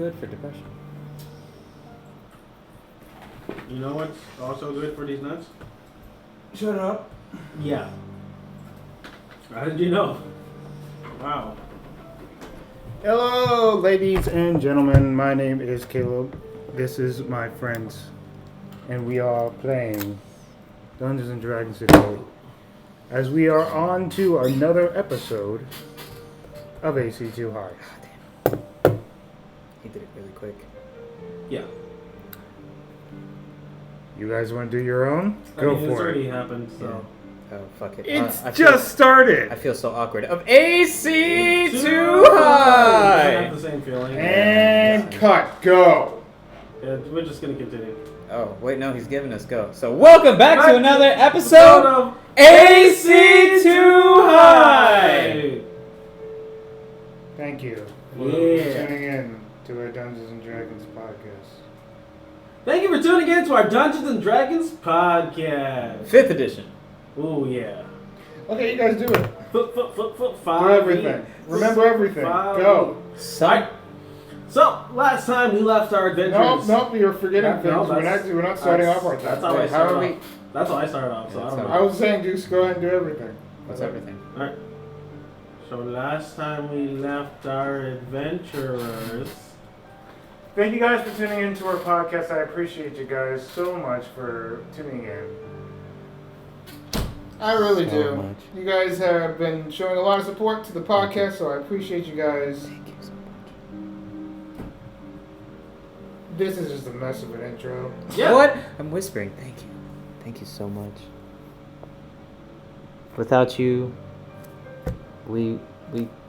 good for depression. You know what's also good for these nuts? Shut up. Yeah. How did you know? Wow. Hello, ladies and gentlemen. My name is Caleb. This is my friends. And we are playing Dungeons and Dragons today. As we are on to another episode of AC2 High. He did it really quick. Yeah. You guys want to do your own? It's already happened, so. Oh, fuck it. It's I just started. I feel so awkward. Of AC too I high! have the same feeling. And cut. Go. Yeah, we're just gonna continue. Oh, wait, no, he's giving us go. So, welcome back to another episode of AC too high! Thank you for Yeah. tuning in to our Dungeons and Dragons podcast. Thank you for tuning in to our Dungeons and Dragons podcast. 5th edition. Ooh, yeah. Okay, you guys do it. Foot, Do five. everything. Remember everything. Five. Go. So, last time we left our adventures. Nope, you're forgetting No, things. We're not starting off like that. That's how I Wait, how started are off. we? That's how I started off, so I don't know. I was saying just go ahead and do everything. What's everything? Alright. So last time we left our adventurers. Thank you guys for tuning in to our podcast. I appreciate you guys so much for tuning in. I really So do. much. You guys have been showing a lot of support to the podcast, so I appreciate you guys. Thank you so much. This is just a mess of an intro. Yeah. What? I'm whispering. Thank you. Thank you so much. Without you, we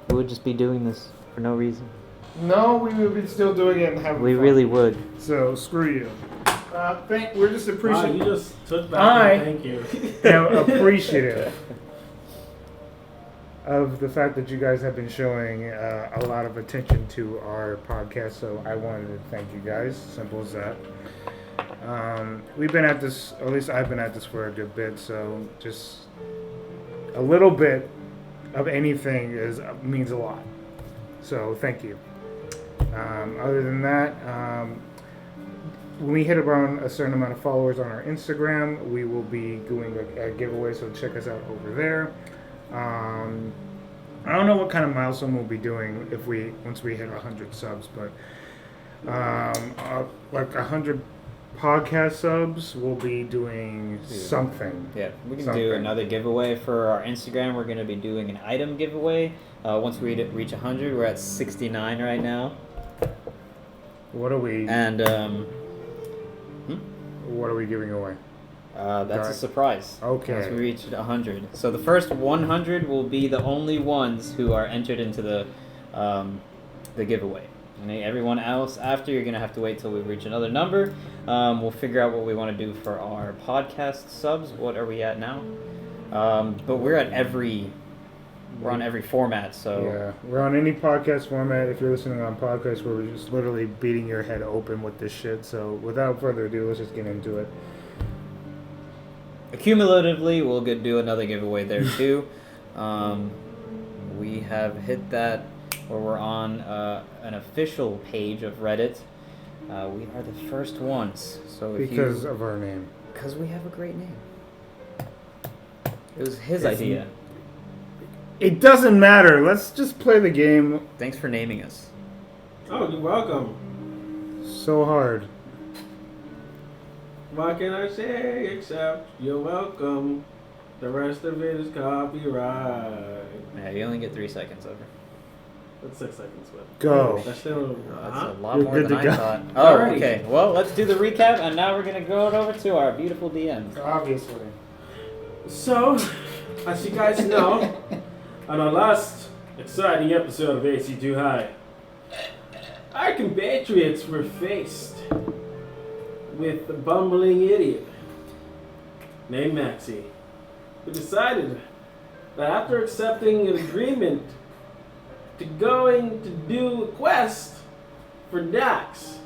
would just be doing this for no reason. No, we would be still doing it and having We fun. really would. So screw you. We're just Wow, appreciative. you just took back I- my thank you. am appreciative of the fact that you guys have been showing a lot of attention to our podcast. So I wanted to thank you guys. Simple as that. We've been at this, or at least I've been at this for a good bit. So just a little bit of anything means a lot. So thank you. Other than that, when we hit around a certain amount of followers on our Instagram, we will be doing a giveaway, so check us out over there. I don't know what kind of milestone we'll be doing once we hit 100 subs, but like 100 podcast subs, we'll be doing something. Yeah, we can Something. do another giveaway for our Instagram. We're going to be doing an item giveaway. Once we reach 100, we're at 69 right now. What are we? And What are we giving away? that's a Alright. surprise. Okay. Once we reach 100. So the first 100 will be the only ones who are entered into the giveaway. And everyone else after, you're going to have to wait till we reach another number. We'll figure out what we want to do for our podcast subs. What are we at now? But we're on every format, so... Yeah, we're on any podcast format. If you're listening on podcasts, where we're just literally beating your head open with this shit. So without further ado, let's just get into it. Accumulatively, we'll do another giveaway there too. We have hit that, or we're on an official page of Reddit. We are the first ones, so Because of our name. because we have a great name. It was his idea. It doesn't matter. Let's just play the game. Thanks for naming us. Oh, you're welcome. So hard. What can I say except you're welcome? The rest of it is copyright. Yeah, you only get 3 seconds over. That's 6 seconds, but Go. that's still. That's a lot You're more good than to I go. thought. Oh, Alrighty. okay. Well, let's do the recap, and now we're gonna go over to our beautiful DMs. Obviously. So, as you guys know, on our last exciting episode of AC2 High, our compatriots were faced with a bumbling idiot named Maxie, who decided that after accepting an agreement to going to do a quest for Dax,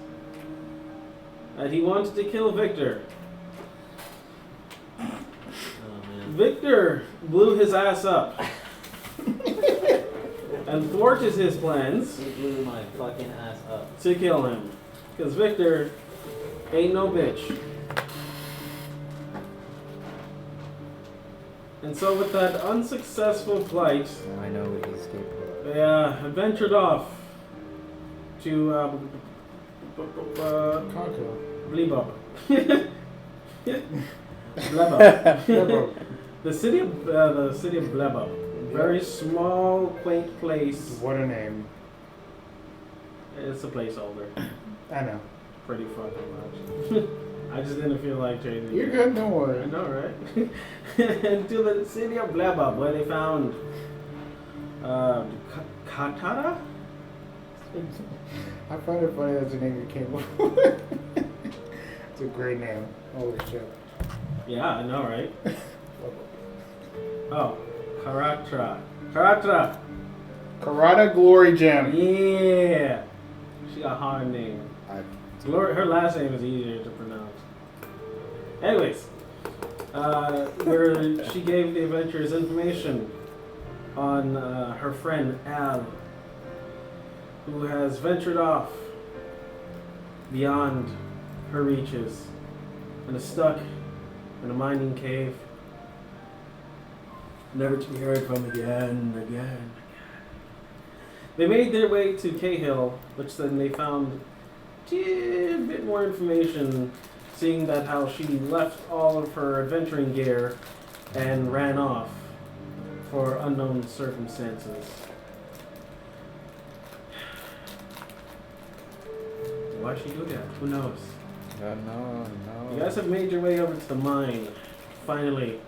that he wanted to kill Victor. Victor blew his ass up. and thwarted his plans He blew my fucking ass up. to kill him. Because Victor ain't no bitch. And so with that unsuccessful flight, Now I know what he's capable of. they ventured off to Conquer. Bleebub. Blebub. Blebub. The city of Blebub. Very small, quaint place. What a name. It's a placeholder. I know. Pretty fucking much. I just didn't feel like changing. You're it. good, don't I worry. know, right? To the city of Blebub, where they found Katara? I find it funny that's the name you came up with. It's a great name. Holy shit. Yeah, I know, right? Oh, Karatra. Karatra! Karada Glory Gem. Yeah! She got a hard name. Her last name is easier to pronounce. Anyways, where she gave the adventurers information on her friend Al, who has ventured off beyond her reaches and is stuck in a mining cave, never to be heard from again. They made their way to Cahill, which then they found a bit more information, seeing that how she left all of her adventuring gear and ran off for unknown circumstances. Why she do that? Who knows? No. You guys have made your way over to the mine, finally,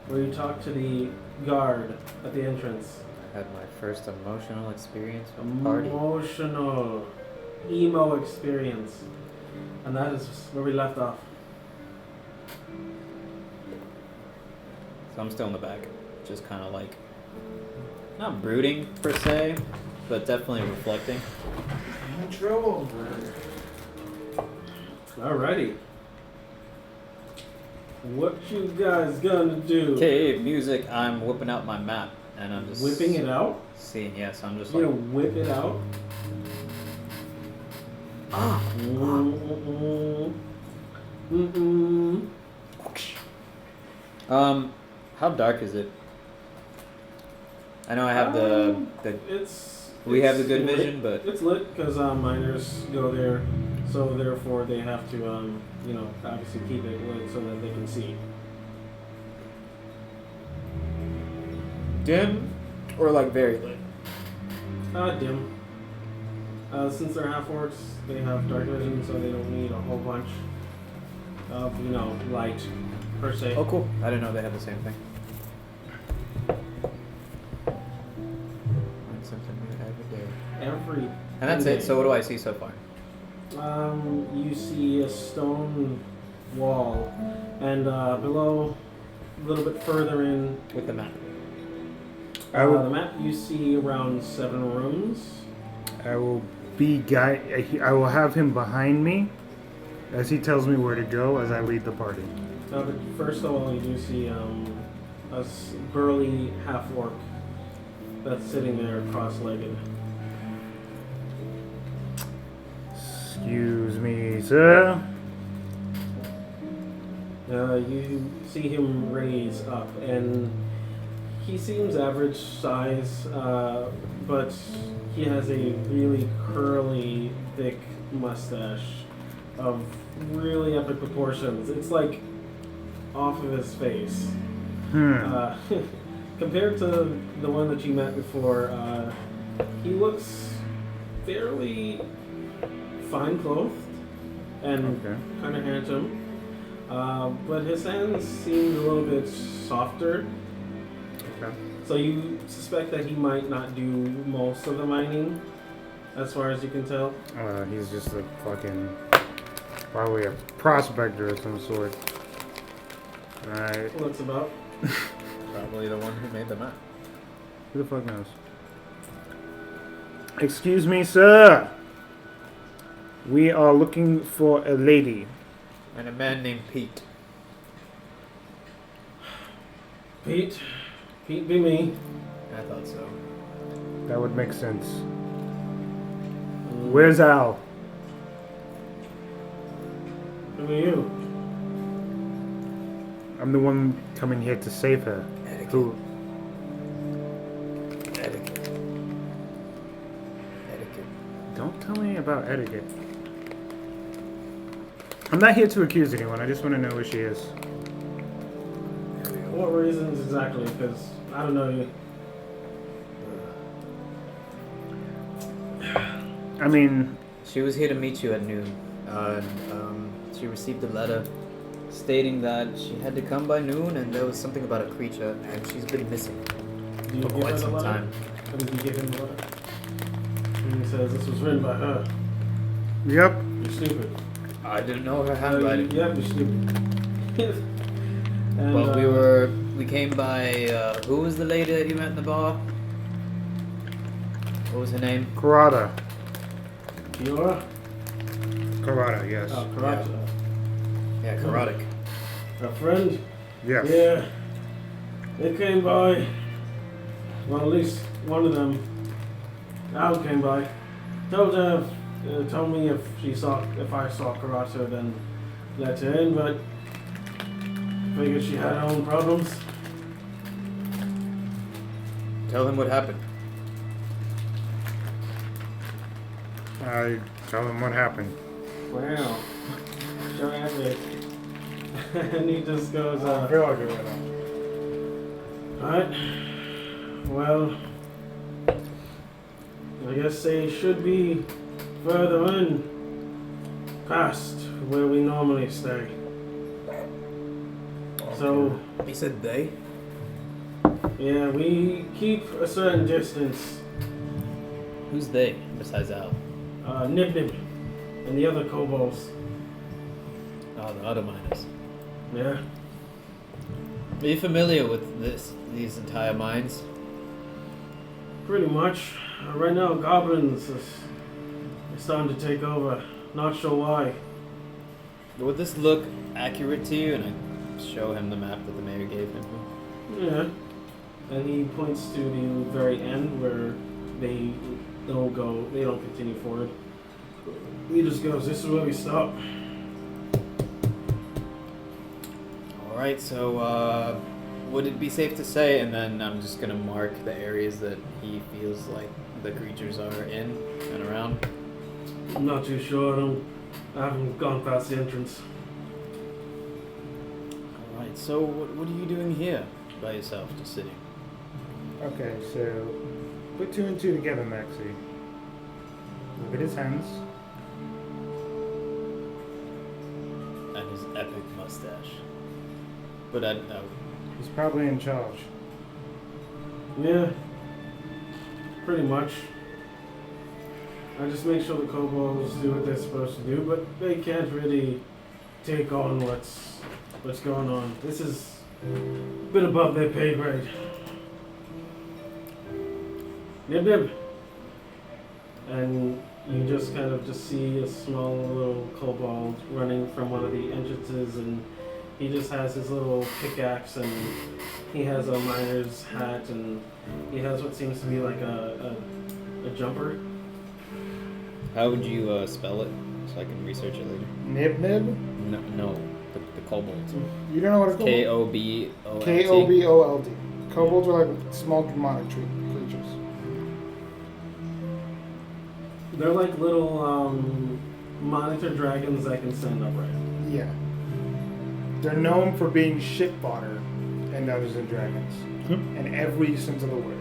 where you talk to the guard at the entrance. I had my first emotional experience with the party. Emotional, emo experience. And that is where we left off. So I'm still in the back. Just kind of like, not brooding per se, but definitely reflecting. I'm in trouble. Alrighty. What you guys gonna do? Okay, music, I'm whipping out my map. And I'm just Whipping it out? seeing, yes, I'm just You like, gonna whip it out? how dark is it? I know I have the we have the good lit. vision, but It's lit because miners go there, so therefore they have to, obviously keep it lit so that they can see. dim or like very lit. Dim. Since they're half orcs, they have dark vision, so they don't need a whole bunch of, light per se. Oh, cool. I didn't know they had the same thing. Learn something new every day. Every. And that's it. So what do I see so far? You see a stone wall, and below, a little bit further in, With the map. the map, you see around 7 rooms. I will I will have him behind me as he tells me where to go as I lead the party. But first of all, you do see a burly half orc that's sitting there cross-legged. Excuse me, sir. You see him raise up, and he seems average size, but he has a really curly, thick mustache of really epic proportions. It's like off of his face. Compared to the one that you met before, he looks fairly fine clothed and kind of handsome. But his hands seem a little bit softer. Okay. So you suspect that he might not do most of the mining, as far as you can tell. He's just a probably a prospector of some sort. Alright. What's about? Probably the one who made the map. Who the fuck knows? Excuse me, sir. We are looking for a lady. And a man named Pete. Pete be me. I thought so. That would make sense. Where's Al? Who are you? I'm the one coming here to save her. Etiquette. Who? Etiquette. Etiquette. Don't tell me about etiquette. I'm not here to accuse anyone. I just want to know where she is. What reasons exactly? Because I don't know you. I mean, She was here to meet you at noon. She received a letter stating that she had to come by noon, and there was something about a creature, and she's been missing Do you for give her quite the some letter? time. Or did you give him the letter? And he says this was written by her. yep. You're stupid. I didn't know her handwriting. Yeah, you're stupid. And, But we came by, who was the lady that you met in the bar? What was her name? Karada. Kiora? Karada, yes. Oh, Karate. Yeah, Karotic. A friend? Yes. Yeah. They came by. Well, at least one of them. Al came by. Told me if I saw Karate, then let her in. But figured she had her own problems. Tell him what happened. I tell him what happened. Wow. Sure epic. And he just goes, I feel like it right now. alright. Well, I guess they should be further in, past where we normally stay. So, He said they? yeah, we keep a certain distance. Who's they, besides Al? Nib Nib and the other kobolds. Oh, the other miners. Yeah. Are you familiar with these entire mines? Pretty much. Right now, goblins is starting to take over. Not sure why. Would this look accurate to you? And I show him the map that the mayor gave him. Yeah. And he points to the very end where they don't continue forward. He just goes, this is where we stop. Alright, so would it be safe to say, and then I'm just gonna mark the areas that he feels like the creatures are in and around? I'm not too sure. I haven't gone past the entrance. Alright, so what are you doing here by yourself, just sitting? Okay, so put two and two together, Maxie. Look at his hands. And his epic mustache. But I know. He's probably in charge. Yeah. Pretty much. I just make sure the kobolds do what they're supposed to do, but they can't really take on what's going on. This is a bit above their pay grade. Nib Nib. And you just kind of just see a small little kobold running from one of the entrances, and he just has his little pickaxe, and he has a miner's hat, and he has what seems to be like a jumper. How would you spell it so I can research it later? Nib Nib? No, the kobold. You don't know what a kobold? Kobold. Kobold. Kobolds are like small demonic creatures. They're like little monitor dragons that can stand upright. Yeah. They're known for being shit fodder and Dungeons and Dragons. In every sense of the word.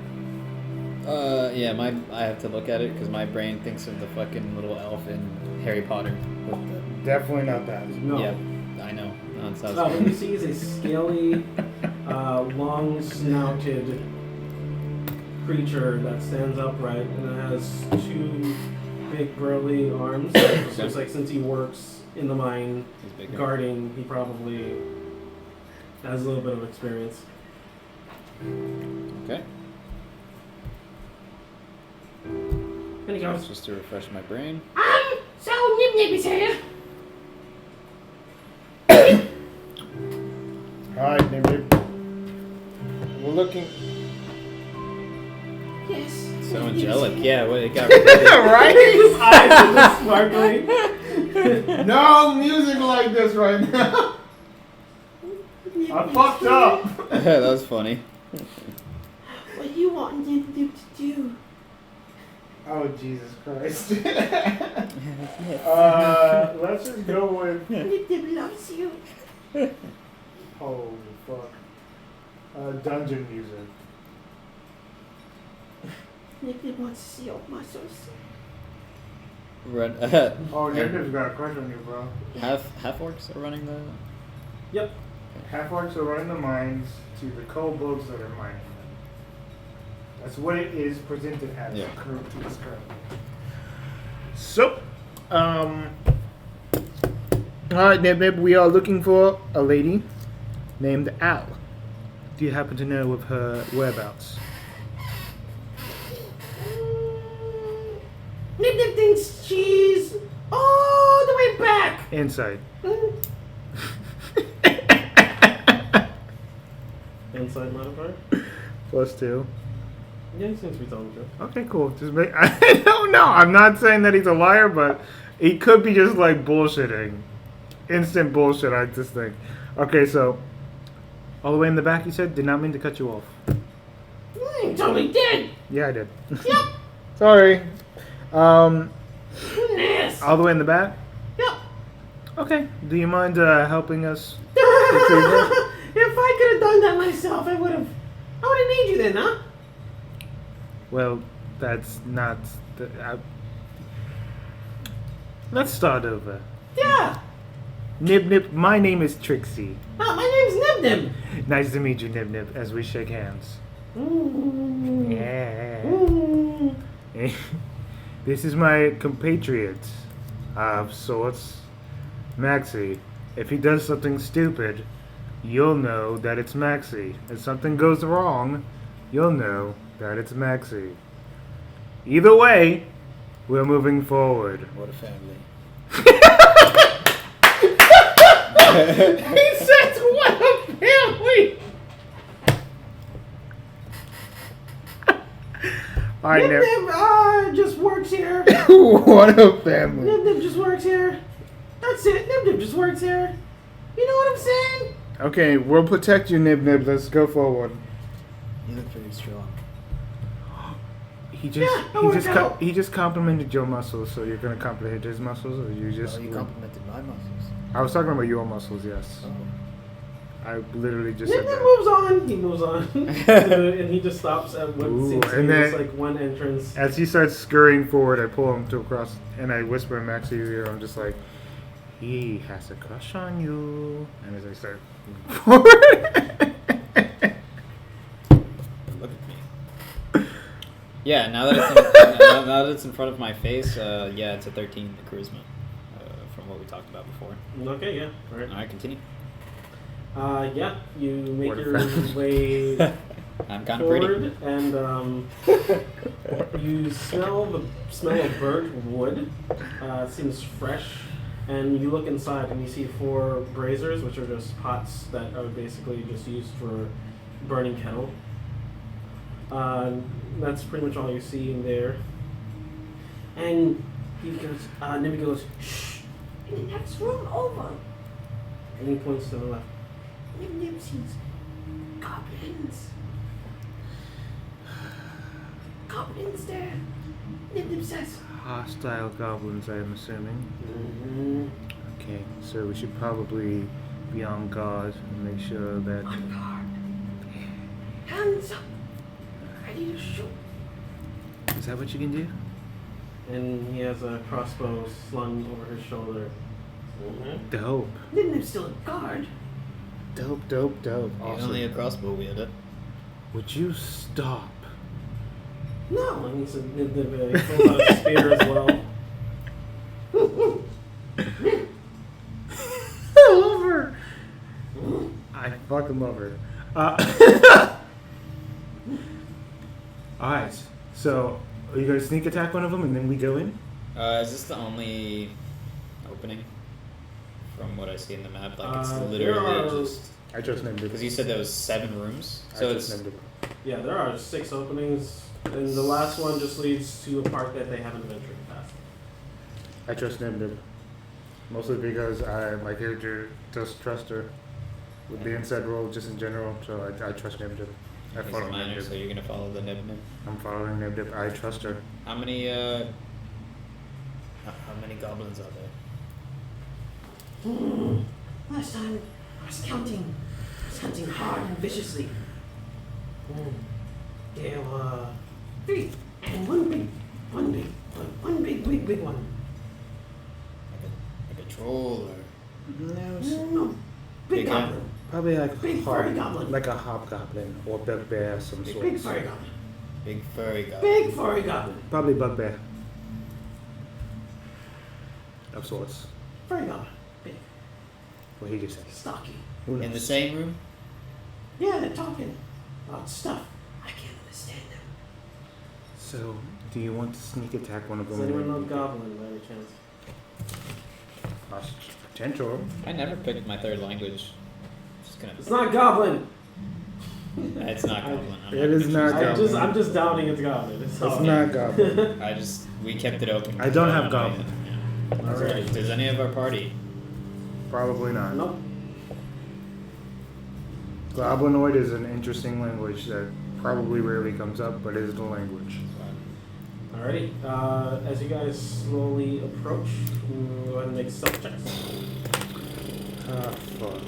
Yeah, I have to look at it because my brain thinks of the fucking little elf in Harry Potter. Definitely not that. No. Yeah, I know. No, it sounds What good. you see is a scaly, long-snouted creature that stands upright, and it has two big burly arms. It's just like since he works in the mine He's bigger. guarding, he probably has a little bit of experience. Okay. And he goes, Just to refresh my brain. so Nib Nib is here. Alright, Nib Nib. We're looking. Yes. So in Yeah, well, it got ridiculous. Right? His eyes are just sparkling. No music like this right now. I fucked up. That was funny. What do you want Nip Nip to do? Oh Jesus Christ. Let's just go with. Nip Nip loves you. Holy fuck. Dungeon music. Nip Nip wants to see your muscles. Run, Oh, Nip's got a crush on you, bro. half orcs are running the. Yep. Half orcs are running the mines to the kobolds that are mining. That's what it is presented as Yeah. currently. So, alright, Nip, we are looking for a lady named Al. Do you happen to know of her whereabouts? Nip Nip thinks she's all the way back. Inside. Inside modifier? +2. Yeah, he seems to be telling the truth. Okay, cool. Just make. I don't know. I'm not saying that he's a liar, but he could be just like bullshitting. Instant bullshit, I just think. Okay, so all the way in the back, you said. Did not mean to cut you off. You totally did. Yeah, I did. Yep. Sorry. Yes. All the way in the back. Yep. Okay. Do you mind helping us retrieve her? If I could have done that myself, I wouldn't need you then, huh? Well, that's not. Let's start over. Yeah. Nip, my name is Trixie. My name's Nip Nip. Nice to meet you, Nip, as we shake hands. Mm. Yeah. Mm. This is my compatriot of sorts, Maxie. If he does something stupid, you'll know that it's Maxie. If something goes wrong, you'll know that it's Maxie. Either way, we're moving forward. What a family. He says, "What a family!" Alright, Nip Nip. Nip just works here. What a family. Nip Nip just works here. That's it. Nip Nip just works here. You know what I'm saying? Okay, we'll protect you, Nip. Let's go forward. You look pretty strong. He just Yeah, I'll work out. he just complimented your muscles, so you're gonna compliment his muscles, or you just? Oh, you complimented my muscles. I was talking about your muscles, yes. Oh. I literally just Nip said Nip that. moves on. He moves on. and he just stops at what Ooh, seems to and be just then- like one entrance. As he starts scurrying forward, I pull him to across, and I whisper in Max's ear. I'm just like, he has a crush on you. And as I start moving forward, Look at me. Yeah, now that it's in front of my face, yeah, it's a 13 the charisma, from what we talked about before. Okay, yeah. All right. All right, continue. Yeah, you make What a your family. way I'm kind of pretty. forward, and you smell the smell of burnt wood. It seems fresh, and you look inside and you see 4 braziers, which are just pots that are basically just used for burning kettle. That's pretty much all you see in there. And he goes, Nimby goes, shh, in the next room over. And he points to the left. Nip Nip sees goblins. Goblins there. Nip Nip says, hostile goblins, I am assuming. Mm-hmm. Okay, so we should probably be on guard and make sure that. on guard. Hands up. Ready to shoot. Is that what you can do? And he has a crossbow slung over his shoulder. Mm-hmm. Dope. Nip Nip's still a guard. Dope. He's only a crossbow wielder. Would you stop? No, and he pulls out a spear as well. Over. I fucking love her. Alright, so are you gonna sneak attack one of them and then we go in? Is this the only opening from what I see in the map? Like it's There literally are- just I just named it. because you said there was 7 rooms, I so just it's named it. Yeah, there are 6 openings And the last one just leads to a park that they haven't ventured past. I trust Nimdib. Mostly because my character does trust her with the inside role just in general, so I trust Nimdib. I He's follow a minor, Nimdib. so you're gonna follow the Nib. I'm following Nimdib. I trust her. How many goblins are there? Last time I was counting. I was counting hard and viciously. There were 3 and one big one. Like a troll or No, big Big goblin. Probably like Big furry goblin. like a hobgoblin or bugbear of some sort. Big furry goblin. big furry goblin? Big furry goblin. Probably bugbear. Of sorts. Furry goblin. Big. What he just said. Stocky. Who In the knows? same room? Yeah, they're talking about stuff. I can't understand them. So, do you want to sneak attack one of them? Does anyone know Goblin by any chance? Potential. I never picked my third language. Just gonna. It's not Goblin! It's not goblin. I'm It is gonna not choose goblin. I'm just doubting it's Goblin. It's It's not goblin. we kept it open. I don't have Yeah. goblin. Alright. Does any of our party? Probably not. Nope. Goblinoid is an interesting language that probably rarely comes up, but is the language. Alrighty. As you guys slowly approach, go ahead and make stealth checks. Ah, fuck.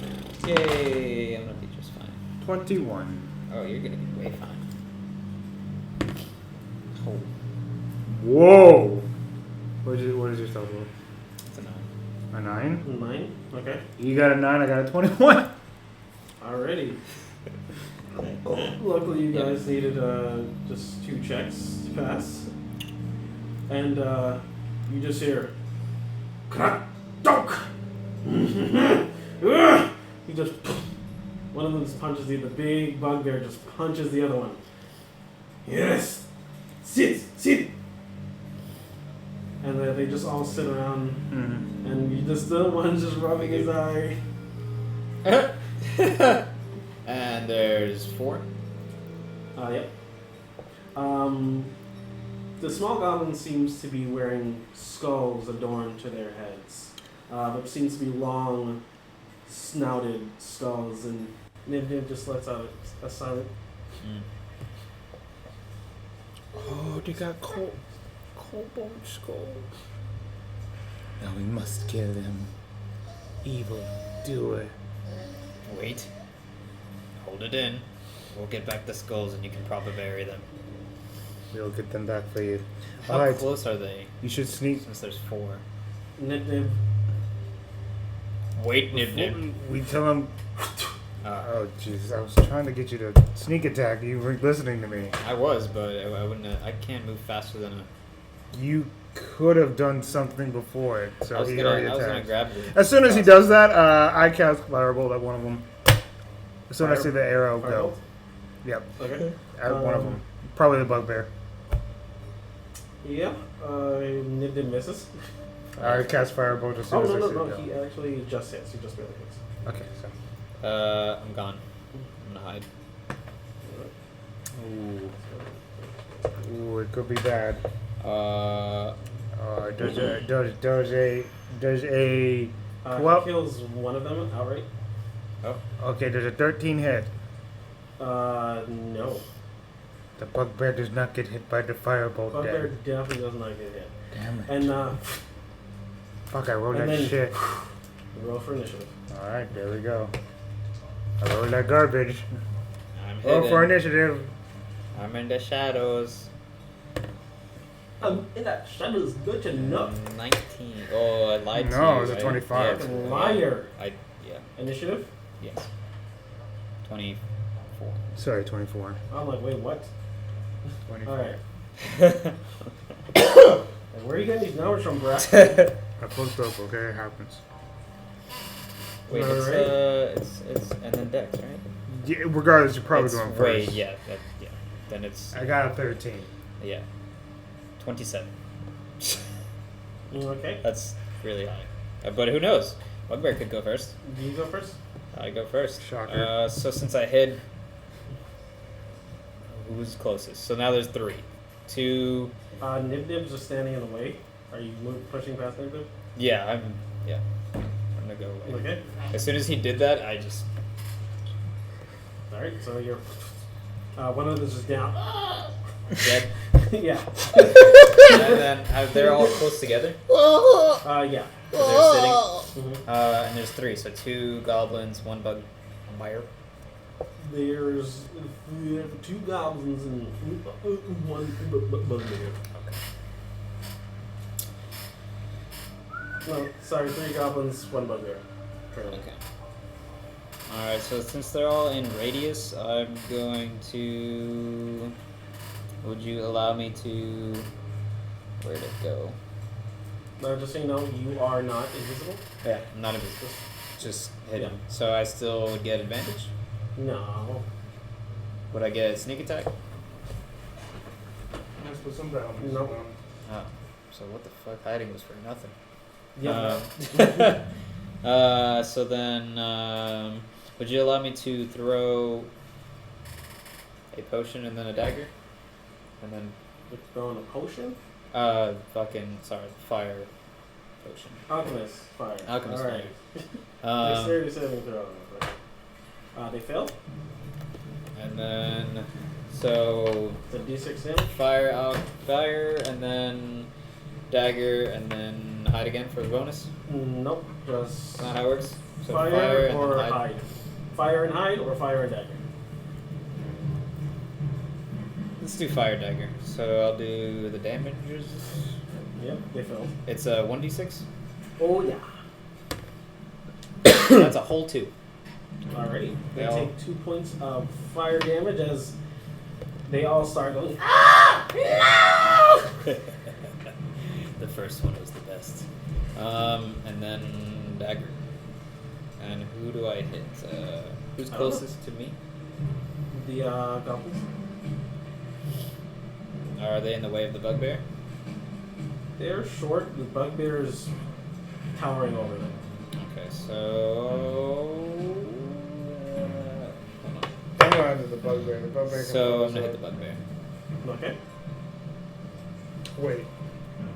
Yay! I'm gonna be just fine. 21. Oh, you're gonna be way fine. Oh, Whoa! What is your stealth roll? it's a 9. A 9? 9. Okay. You got a 9, I got a 21. Alrighty. Luckily, you guys needed just 2 checks to pass. And you just hear, crack, donk! He just, one of them just punches the big bugbear just punches the other one. Yes! Sit! And they just all sit around, and you just, the one's just rubbing his eye. And there's 4. Yep. The small goblin seems to be wearing skulls adorned to their heads. But seems to be long, snouted skulls, and Nib just lets out a silent. Oh, they got kobold skulls. Now we must kill them. Evil doer. Wait. Hold it in. We'll get back the skulls and you can probably bury them. We'll get them back for you. How Alright, close are they? you should sneak. Since there's 4. Nib. Wait, Nib. We tell them. Oh, Jesus. I was trying to get you to sneak attack. You weren't listening to me. I was, but I wouldn't. I can't move faster than a. You could have done something before it, so I was he gonna. already I was gonna attacked. grab the. As soon as he does that, I cast Firebolt at one of them. As soon as I see the arrow go. Yep, Okay. at one of them. Probably the bugbear. Yep. Nib misses. I cast Firebolt as soon Oh as I no see no it no! go. He actually just hits. He just barely hits. Okay, so. I'm gone. I'm gonna hide. Ooh. Ooh, it could be bad. Does a Well- Kills one of them outright. okay, does a 13 hit? No. The bugbear does not get hit by the firebolt. Bugbear Then. definitely does not get hit. Damn it. And Fuck, I rolled and that then- shit. roll for initiative. Alright, there we go. I rolled that garbage. I'm Roll for hidden. initiative. I'm in the shadows. In that shadows, good to know. 19. Oh, I lied to you. No, it's a right? 25. Yeah, Liar. Yeah. Initiative? Yes. 24. Sorry, 24. I'm like, wait, what? 24. Alright. Where are you getting these numbers from, Brad? I fucked up, okay? It happens. Wait, Alright. it's and then Dex, right? Yeah, regardless, you're probably It's going way, first. yeah, yeah. Then it's I got a 13. yeah, 27. Okay. That's really high. But who knows? Bugbear could go first. Do you go first? I go first. Shocker. So since I hid, who's closest? So now there's 3. 2. Nib Nib's just standing in the way. Are you pushing past Nib Nib? Yeah, I'm gonna go away. Okay. As soon as he did that, I just. All right. So you're. One of them is just down. Dead. Yeah. And then they're all close together. Yeah. So they're sitting. Mhm. And there's 3, so 2 goblins, 1 bugbear. There's 2 goblins and 1 bugbear. Okay. No, sorry, 3 goblins, 1 bugbear. Currently. Okay. Alright, so since they're all in radius, I'm going to. Would you allow me to. Where'd it go? Just so you know, you are not invisible. Yeah, I'm not invisible. Just hit him. So I still would get advantage? No. Would I get sneak attack? Let's put some down. Nope. Oh. So what the fuck? Hiding was for nothing. Yeah. So then, would you allow me to throw a potion and then a dagger? And then, You're throwing a potion? fire potion. Alchemist fire. Alchemist All right. fire. Dexterity saving throw. They fail. And then, so It's a D6 damage. fire, and then dagger, and then hide again for the bonus. Nope. Just That's not how it works. So fire and or then hide. Fire and hide or fire and dagger. Let's do fire dagger. So I'll do the damages. Yep, they failed. It's a 1d6. Oh yeah. That's a whole 2. Alrighty. They They all- take 2 points of fire damage as they all start going. Ah! No! The first one was the best. And then dagger. And who do I hit? Who's I don't know. closest to me? The goblins. Are they in the way of the bugbear? They're short. The bugbear is towering over them. Okay, so. Hold on. I'm going after the bugbear. The bugbear. So I'm gonna hit the bugbear. Okay. Wait.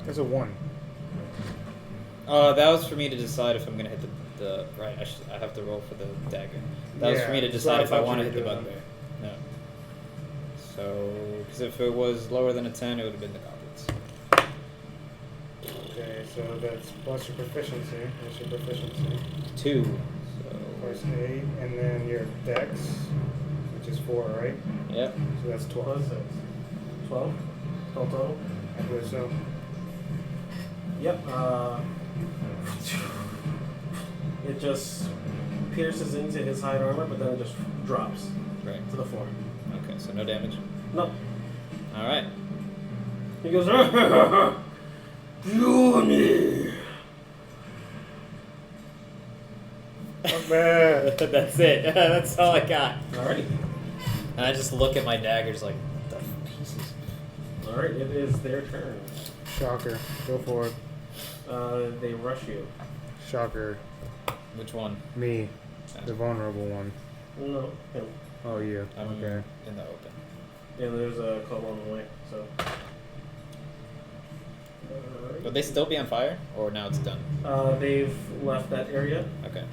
That's a 1. That was for me to decide if I'm gonna hit the right. I have to roll for the dagger. That was for me to Yeah, decide so I if I thought want to you hit the were doing bugbear. No. So, because if it was lower than a 10, it would have been the goblins. Okay, so that's plus your proficiency. What's your proficiency? 2. So. Plus 8, and then your dex, which is 4, right? Yep. So that's 12. Plus 6. 12. 12 total. I believe so. Yep. It just pierces into his hide armor, but then it just drops Right. to the floor. Okay, so no damage. No. All right. He goes, Johnny. Not bad. That's it. That's all I got. Alrighty. And I just look at my daggers like, the pieces. Alright, it is their turn. Shocker. Go for it. They rush you. Shocker. Which one? Me. The vulnerable one. No, him. Oh, you. I'm Okay. in the open. And there's a club on the way, so. Would they still be on fire? Or now it's done? They've left that area. Okay.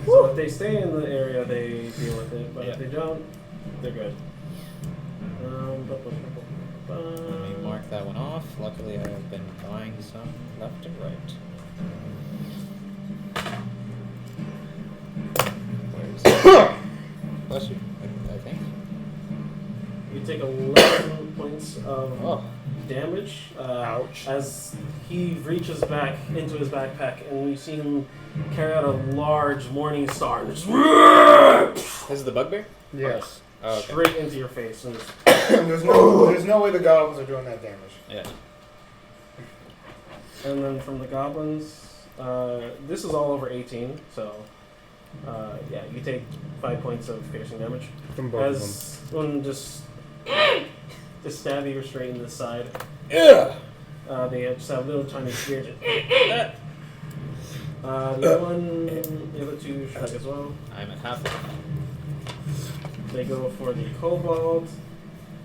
So if they stay in the area, they deal with it. But Yeah. if they don't, they're good. Let me mark that one off. Luckily, I've been buying some left and right. Where's it? Bless you, I think. You take 11 points of Oh. damage. Ouch. As he reaches back into his backpack, and you see him carry out a large morning star and just This is the bugbear? Yes. Oh, okay. straight into your face. And just, there's no way the goblins are doing that damage. Yeah. and then from the goblins, this is all over 18, so yeah, you take 5 points of piercing damage. From both As one just stab you straight in the side. Yeah. They just have little tiny spears. The other one, the other two strike as well. I'm at half. They go for the kobold,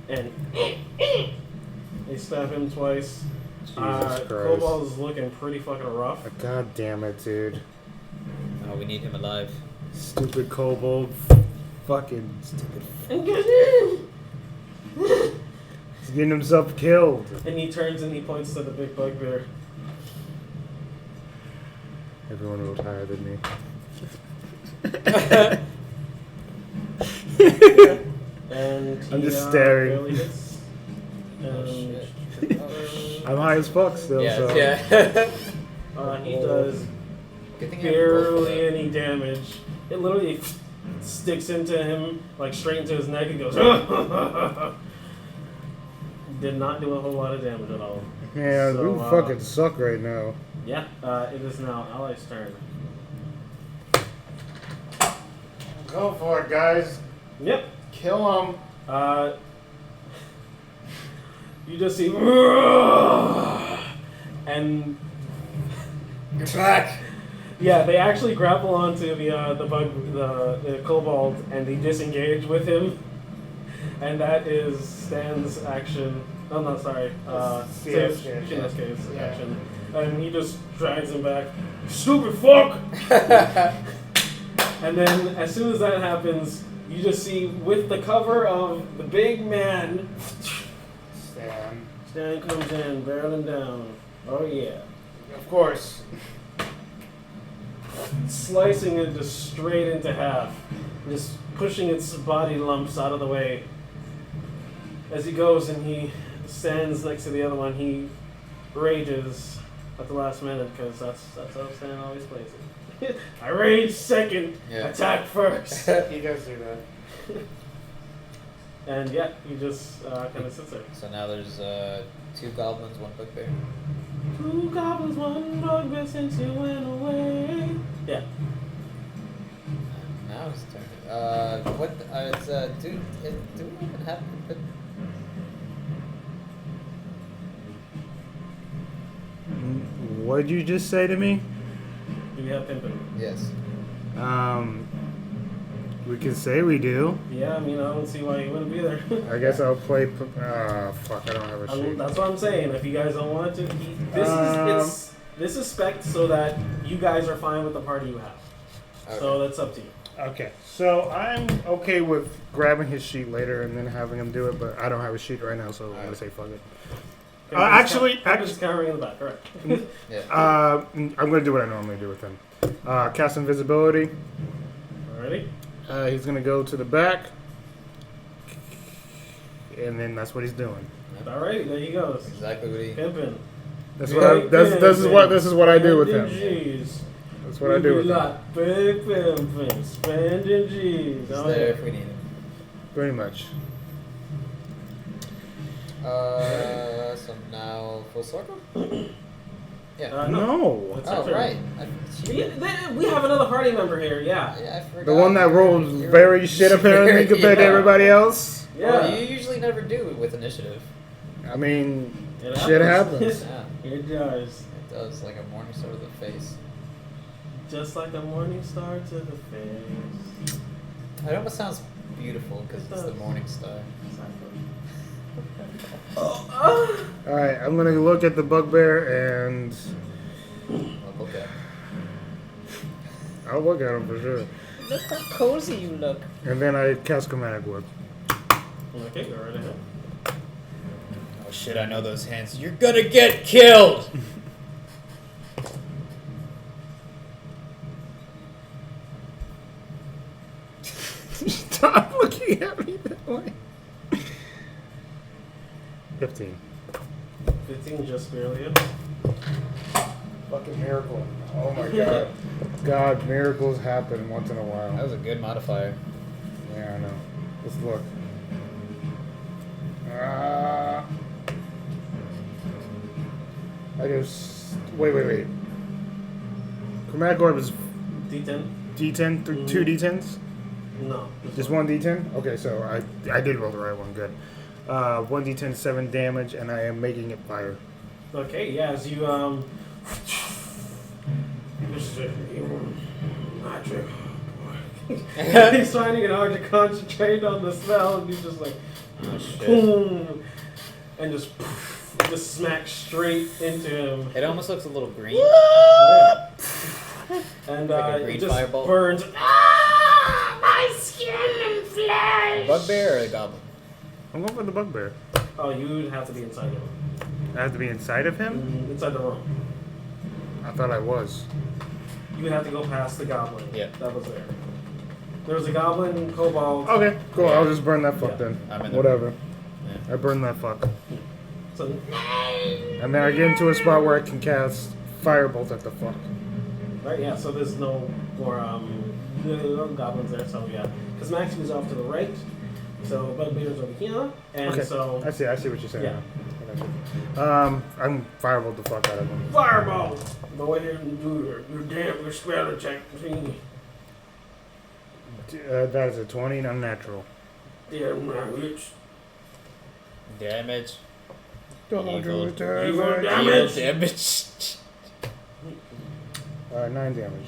and they stab him twice. Jesus Christ. Kobold is looking pretty fucking rough. God damn it, dude. Oh, we need him alive. Stupid kobold. Fucking stupid. He's getting himself killed. And he turns and he points to the big bugbear. Everyone rolled higher than me. And I'm he, just staring. barely hits. Oh, And, shit. Oh, I'm high as fuck still, yeah, so. yeah. he does Good thing I have both of barely them. any damage. It literally sticks into him, like straight into his neck, and goes. Did not do a whole lot of damage at all. Man, So, we fucking suck right now. Yeah, it is now Ally's turn. Go for it, guys. Yep. Kill him. You just see. And You're back. yeah, they actually grapple onto the kobold, and they disengage with him. And that is Stan's action. Oh no, sorry. Shinsuke's action. And he just drags him back. Stupid fuck! And then as soon as that happens, you just see with the cover of the big man, Stan comes in, barreling down. Oh yeah. Of course. Slicing it just straight into half. Just pushing its body lumps out of the way. As he goes and he stands next to the other one, he rages at the last minute because that's how Stan always plays it. I rage second, Yeah. attack first. He does do that. And yeah, he just kind of sits there. So now there's 2 goblins, 1 bugbear. 2 goblins, 1 bugbear since you went away. Yeah. Now his turn. What? It's do we even have? What'd you just say to me? Do we have Pimpin? Yes. We can say we do. Yeah, I mean, I don't see why he wouldn't be there. I guess I'll play. Fuck, I don't have a sheet. That's what I'm saying. If you guys don't want to, this is spec so that you guys are fine with the party you have. Okay. So that's up to you. Okay, so I'm okay with grabbing his sheet later and then having him do it, but I don't have a sheet right now, so I'm gonna say fuck it. Pimpin's cowering in the back. Correct. Yeah. I'm gonna do what I normally do with him. Cast invisibility. Alrighty. He's gonna go to the back, and then that's what he's doing. Alright, there he goes. Exactly what he. Pimpin. This is what I do with him. G's. That's what I do with him. Big Pimpin. Spending G's. He's Oh, there yeah. if we need him. Pretty much. So now full circle. Yeah. No. That's Oh our turn. right. We have another party member here, yeah. Yeah, I forgot. The one that rolls You're- very shit apparently compared to Yeah. everybody else. Yeah. Well, you usually never do it with initiative. I mean, It shit happens. Yeah, It does. it does, like a morning star to the face. Just like a morning star to the face. It almost sounds beautiful because It it's the does. morning star. Alright, I'm gonna look at the bugbear and Well, okay. I'll look at him for sure. Look how cozy you look. And then I cast Chromatic Word. Okay, go right ahead. Oh shit! I know those hands. You're gonna get killed. Stop looking at me that way. 15. 15 just barely hit. Fucking miracle. Oh my god. God, miracles happen once in a while. That was a good modifier. Yeah, I know. Let's look. I just. Wait. Chromatic Orb is D10? D10, 2 D10s? No. Just 1 D10? Okay, so I did roll the right one, good. 1 D10, 7 damage, and I am making it fire. Okay, yeah, as you, This is it. Magic. He's finding it hard to concentrate on the spell, and he's just like, Oh shit. boom, and just smacks straight into him. It almost looks a little green. And Like a green it just fireball? burns. My skin and flesh. Bugbear or a goblin? I'm going for the bugbear. Oh, you would have to be inside the room. I have to be inside of him? Inside the room. I thought I was. You would have to go past the goblin. Yeah. That was there. There was a goblin, kobold. Okay, cool. Yeah. I'll just burn that fuck Yeah. then. I'm in the Whatever. Yeah. I burn that fuck. So, And then I get into a spot where I can cast Firebolt at the fuck. right, yeah, so there's no more no goblins there, so yeah. Because Maxie was off to the right, so Bugbear's over here, and Okay. so I see what you're saying. Yeah. Now. I'm Firebolt the fuck out of him. Fireball! Go ahead and do your damn spell check. That is a 20 and unnatural. Damn right. Damage. Don't Evil. do Evil damage. damage. Damage. 9 damage.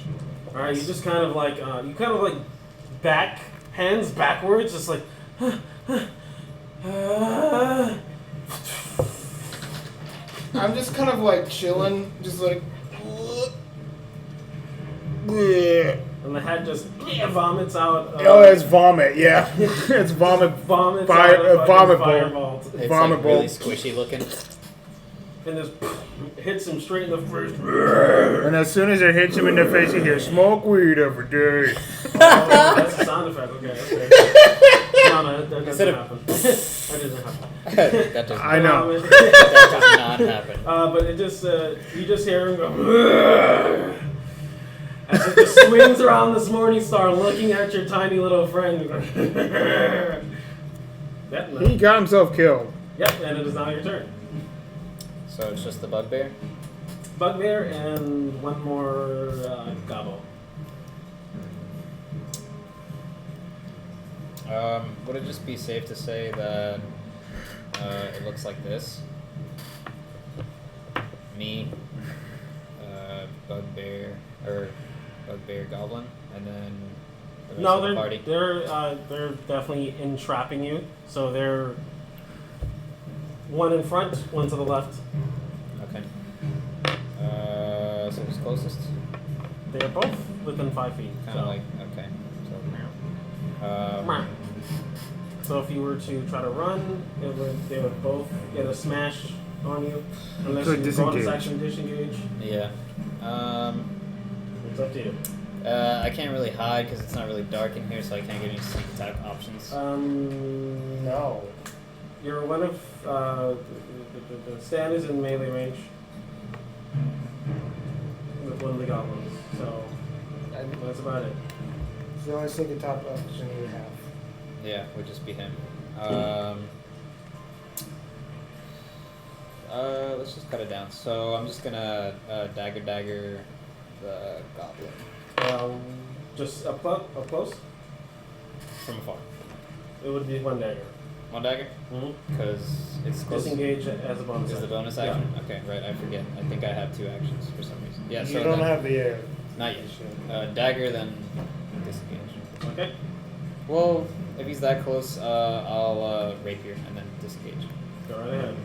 Alright, you just kind of like, back, hands backwards, just like, I'm just kind of like chilling, just like. and the head just vomits out. Oh, it's vomit. Yeah, it's vomit. Vomits Fire- out a vomit fucking bolt. firebolt. It's Vomit like really bolt. squishy looking. And just hits him straight in the face. And as soon as it hits him in the face, he hears smoke weed every day. Oh, that's a sound effect. Okay. No, that Instead doesn't of- happen. That doesn't happen. That does I know. that does not happen. But it just, you just hear him go. As it just swings around this morning star, looking at your tiny little friend. He got himself killed. Yep, and it is now your turn. So it's just the bugbear? Bugbear and one more gobbo. Would it just be safe to say that it looks like this? Me, bugbear, or bugbear goblin, and then the rest No, of the party? they're definitely entrapping you. So they're one in front, one to the left. Okay. So who's closest? They're both within 5 feet. Kind of so. like, okay. Meow. So if you were to try to run, they would both get a smash on you. Unless could you disengage. bonus action disengage. Yeah. It's up to you. I can't really hide because it's not really dark in here, so I can't get any sneak attack options. No. You're one of the Stan is in melee range with one of the goblins, so that's about it. It's the only second top option you have. Yeah, would just be him. Let's just cut it down. So I'm just gonna dagger the goblin Just up close, from afar. it would be one dagger. One dagger, because it's close. Disengage as a bonus. Is the action. bonus action? Okay, right. I forget. I think I have 2 actions for some reason. Yeah. You So don't then- have the not yet. Dagger, then disengage. Okay. Well, if he's that close, I'll rapier and then disengage. Go right ahead.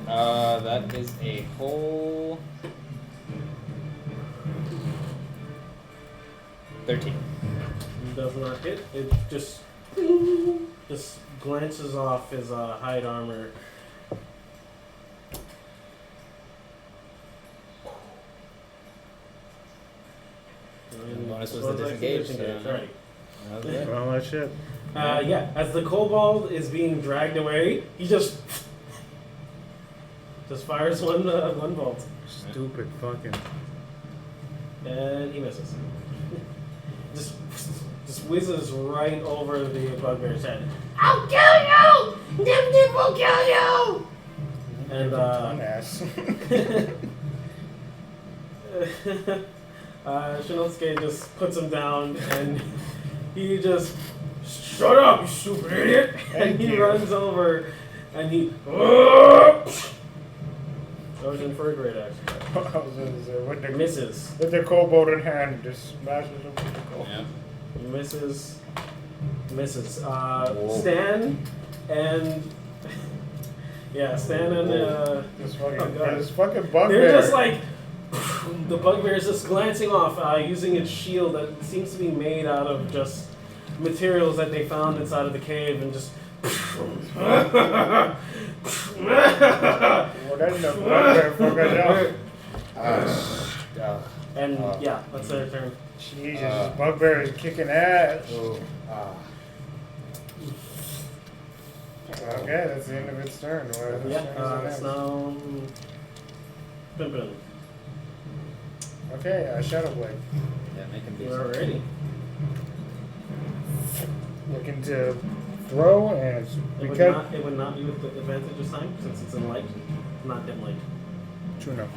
That is a whole 13. Does not hit. It just glances off his hide armor. And the bonus was the disengage, so- Right. That was it. Well, that shit. Yeah, as the kobold is being dragged away, he just fires one bolt, Stupid fucking. and he misses. just whizzes right over the bugbear's head, I'll kill you! Nip Nip will kill you! and ass. Shinosuke just puts him down, and he just, shut up, you stupid idiot! And Thank he you. runs over and he goes in for a great axe. With the Misses. With the kobold in hand, just smashes him with the kobold. Yeah. Misses. Whoa. Stan and Stan and This oh fucking, God. this fucking bugbear. they're just like the bugbear is just glancing off, using its shield that seems to be made out of just materials that they found inside of the cave, and just. Well, then the bugbear fucking up. And that's their turn. Jesus, this bugbear is kicking ass. Okay, that's the end of its turn. Whose turn is it It's next? now Pimpin. Okay, Shadow Blade. Yeah, make him do You're something. ready. Looking to throw, and it's because. It would not be with the advantage this time, since it's in light, not dim light. True enough.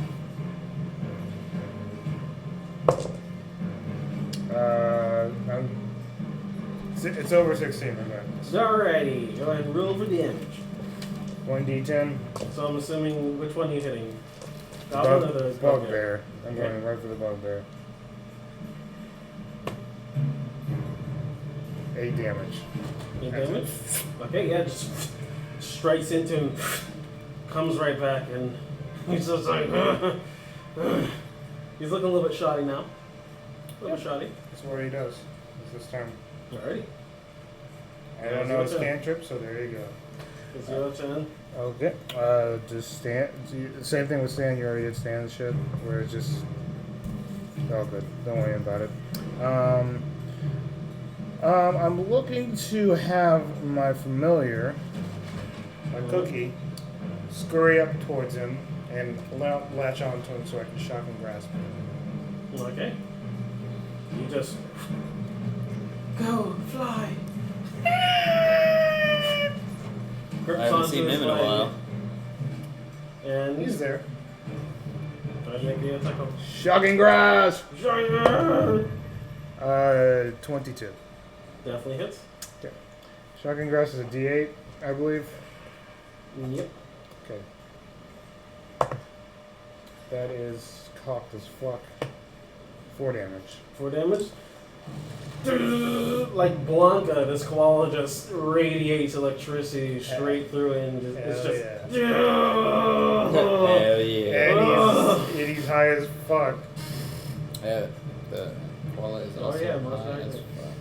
It's over 16, regardless. Alrighty, go ahead and roll for damage. 1d10. So I'm assuming, which one are you hitting? Goblin or the Bugbear. I'm Okay. going right for the bugbear. 8 damage. 8 damage? Okay, yeah, just strikes into him, comes right back, and he's just like, he's looking a little bit shoddy now. A little shoddy. That's what he does. It's this time. Alrighty. I don't know his cantrip, so there you go. It's your turn. Okay. Just stand. Same thing with stand. You already did stand shit. Where it's just. Oh, good. Don't worry about it. I'm looking to have my familiar, my cookie, scurry up towards him and latch onto him so I can shock and grasp him. Okay. You just go fly. Grips I haven't onto seen his him in a leg, while. And He's there. try to make the attack of Shocking grasp. Giant. 22. Definitely hits. Okay. Shocking grasp is a D8, I believe. Yep. Okay. That is cocked as fuck. 4 damage. 4 damage. Like Blanca, this koala just radiates electricity straight through it, and it's Hell just. Hell yeah. And he's high as fuck. Yeah, the koala is also yeah, most high as likely. fuck.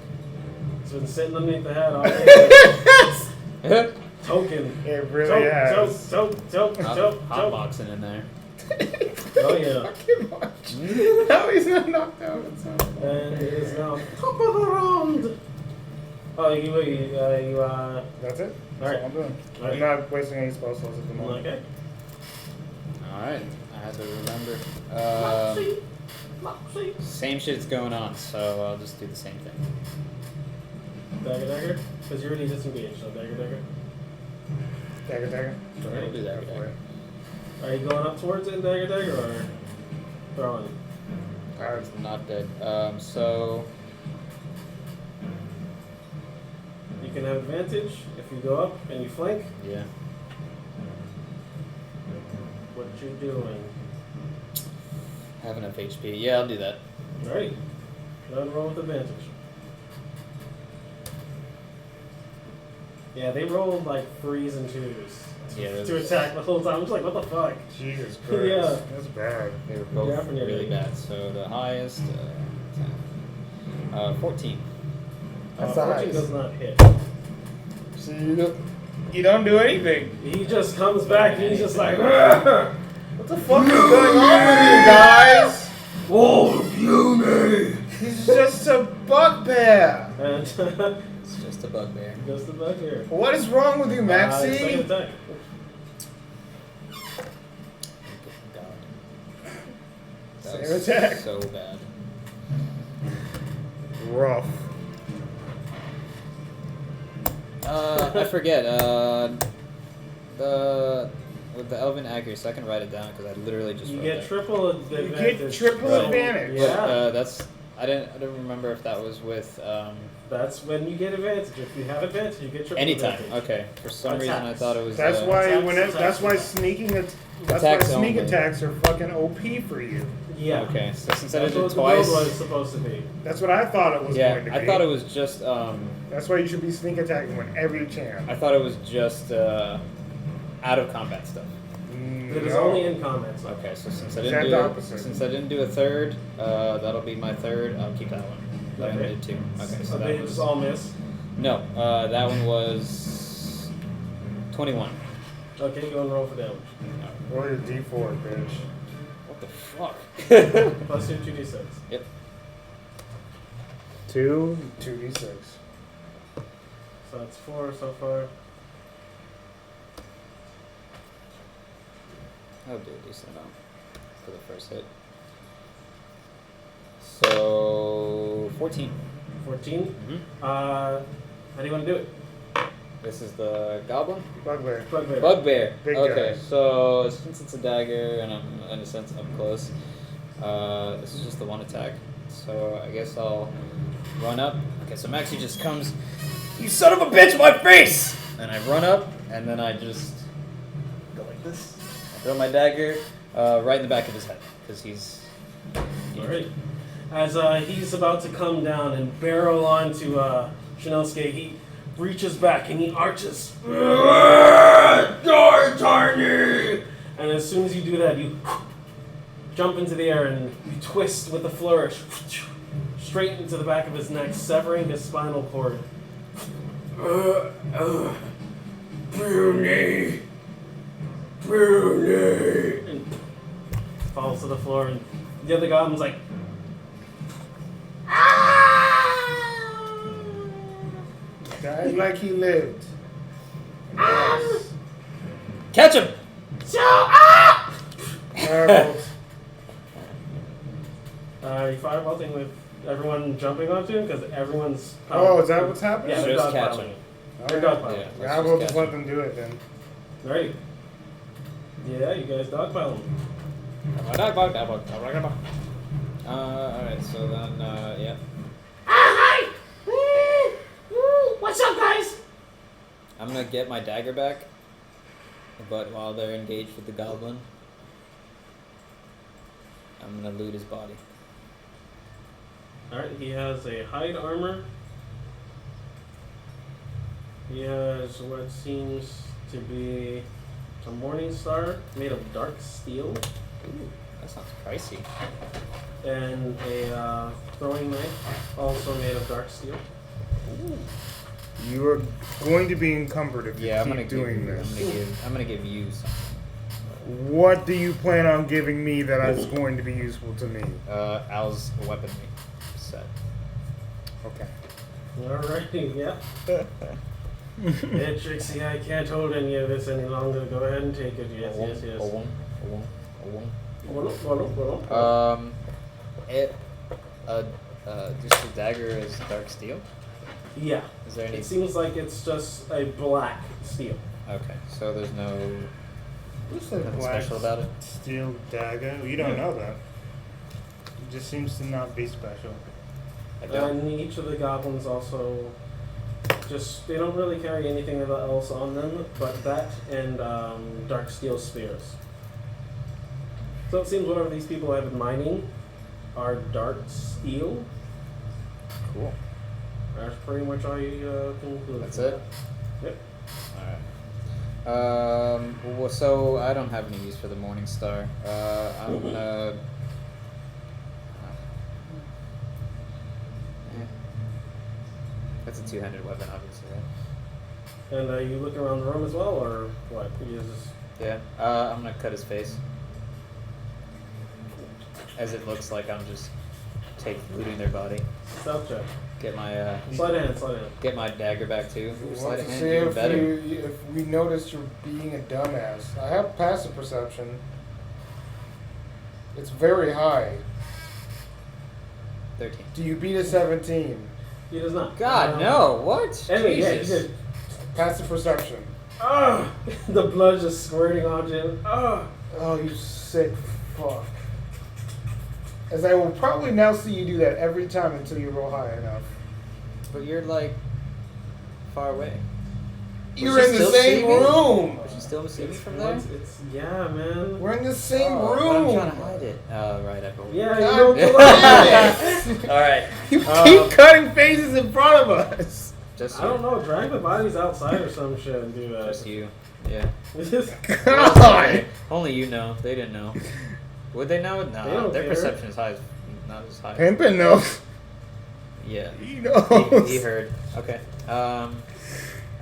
It's been sitting underneath the head all day. Token. It really has. Toke. Hotboxing in there. Oh yeah. No, he's not knocked out. And it is now top of the round. Oh, you That's it? That's Alright. all I'm doing. Alright. I'm not wasting any spell slots at the moment. Okay. Alright, I had to remember. Moxie. Same shit's going on, so I'll just do the same thing. Dagger. Because you already disengaged, so dagger. Dagger. I'll do that. Go for it. Are you going up towards it in dagger or throwing? It's not dead. So You can have advantage if you go up and you flank. yeah. What you doing? Have enough HP. Yeah, I'll do that. Alright. Go ahead and roll with advantage. Yeah, they rolled like 3s and 2s Yeah, to attack the whole time. I'm just like, what the fuck? Jesus Christ. Yeah. That's bad. They were both Definitely. really bad. So the highest, 14. That's the 14 highest. does not hit. See, you don't do anything. He just comes back and he's just like, "Argh! What the fuck is going on with you guys? All of you, me! He's just a bugbear. And It's just a bugbear. just the back here. What is wrong with you, Second Maxie? attack. God. That Same was attack. so bad. Rough. I forget. With the elven accuracy, I can write it down because I literally just You wrote get that. triple advantage. get triple So, advantage. But, Yeah. that's I didn't remember if that was with That's when you get advantage. If you have advantage, you get your anytime. advantage. Okay. For some reason, I Attacks. thought it was. That's why attacks, that's why attacks. that's why Attacks sneak only. attacks are fucking OP for you. Yeah. Okay. So since I That's did it what the build twice. was supposed to be. That's what I thought it was Yeah, going to be. I thought it was just. That's why you should be sneak attacking whenever you can. I thought it was just out of combat stuff. It is No. only in combat. So. Okay, so since I Exact didn't do opposite. since I didn't do a third, that'll be my third. I'll keep that one. I only Okay. did two. Okay, so So that they was just all miss. no. That one was 21. Okay, go and roll for damage. Roll your D4, bitch. What the fuck? Plus your 2d6. Yep. 2d6. So that's 4 so far. I'll do a decent amount for the first hit. So 14. 14. Mm-hmm. How do you want to do it? This is the goblin. Bugbear. Bugbear. Bugbear. Big Okay, guy. so since it's a dagger and I'm in a sense up close, this is just the one attack. So I guess I'll run up. Okay, so Maxie just comes. You son of a bitch, my face! And I run up, and then I just go like this. I throw my dagger right in the back of his head because he's. Alright. As he's about to come down and barrel onto Shinosuke, he reaches back and he arches. Die, Tiny! And as soon as you do that, you jump into the air and you twist with a flourish straight into the back of his neck, severing his spinal cord. Bruni! Bruni! And falls to the floor, and the other goblin's like, Died like he lived. Yes. Catch him! Marbles. you firebolting with everyone jumping onto him? Because everyone's... Oh, is that what's happening? Yeah, they're Just catch dogpiling. him. They're dogpiling. Yeah. Yeah, we'll just let them do it then. Alright. Yeah, you guys dogpile him. Alright, so then, yeah. Hi! What's up, guys? I'm gonna get my dagger back, but while they're engaged with the goblin, I'm gonna loot his body. Alright, he has a hide armor. He has what seems to be a morning star made of dark steel. Ooh, that sounds pricey. And a throwing knife, also made of dark steel. Ooh. You are going to be encumbered if Yeah, I'm you gonna keep doing give, this. I'm gonna give you something. What do you plan on giving me that is going to be useful to me? Al's weaponry set. Okay. Alrighty, yeah. Yeah, Trixie, I can't hold any of this any longer. Go ahead and take it. Yes, yes, yes. Just the dagger is dark steel. Yeah. Is there any? It seems like it's just a black steel. Okay, so there's no What's that nothing black special about it. steel dagger? You don't know that. It just seems to not be special. I don't. And each of the goblins also they don't really carry anything else on them but that and dark steel spears. So it seems whatever these people have been mining are dark steel. Cool. That's pretty much all you conclude. That's it? Yep. Alright. Well, so I don't have any use for the Morning Star. I'm gonna. That's a two-handed weapon, obviously, right? And you look around the room as well, or what? You just... Yeah. I'm gonna cut his face. As it looks like I'm just looting their body. Stealth check. Get my Sleight of hand, sleight of hand. get my dagger back too. We Sleight want of to hand, see even if, better. if we notice you're being a dumbass. I have passive perception. It's very high. 13. Do you beat a 17? He does not. God, no! What? Anyway, yeah, he Jesus. did. Passive perception. Ugh! The blood just squirting onto him. Ugh! Oh, you sick fuck. As I will probably now see you do that every time until you roll high enough. But you're like far away. You're in the still same see me? room. Would you still see me from there? Yeah, man. We're in the same But room. I'm trying to hide it. Oh, right. I believe. Yeah, God you know damn it. All right. You keep cutting faces in front of us. Just I don't know. Drag the bodies outside or some shit and do that. Just you. Yeah. God. Only you know. They didn't know. Would they know? They No. don't Their care. perception is high. Not as high. Pimpin' knows. Yeah. He knows. He heard. Okay.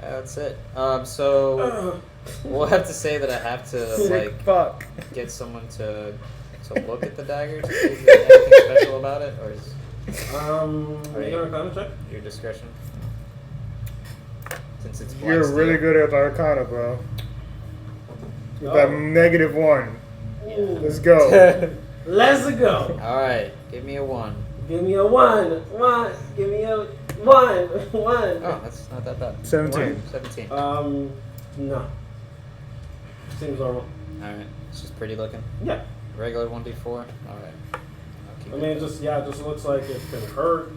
That's it. So we'll have to say that I have to Sick like fuck. get someone to look at the dagger to see if there's anything special about it, or is Make an Arcana check. your discretion? Since it's black You're steel. really good at Arcana, bro. With that Oh. -1. Ooh. Let's go. Let's go. All right, give me a 1. Give me a 1. 1. Give me a 1. 1. Oh, that's not that bad. 17. 17. No. Seems normal. All right, it's just pretty looking. Yeah. Regular 1d4. All right. I'll keep I it mean, there. it just looks like it's been hurt.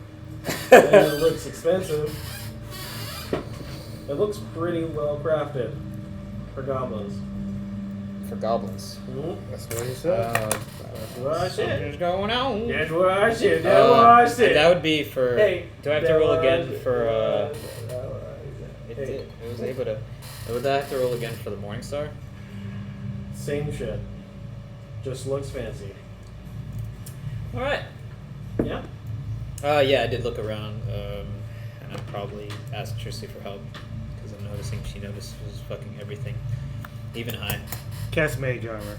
And it looks expensive. It looks pretty well crafted for goblins. For goblins. Mm-hmm. That's what he said. That's what I said. Something's going on. That's what I said. That's what I said. That would be for. Hey, do I have to that's roll what I again said. for? That's what It I said. did. It was able to. Would I have to roll again for the Morningstar? Same shit. Just looks fancy. All right. Yeah. Yeah, I did look around, and I probably asked Trissy for help because I'm noticing she notices fucking everything, even high. Cast Mage Armor.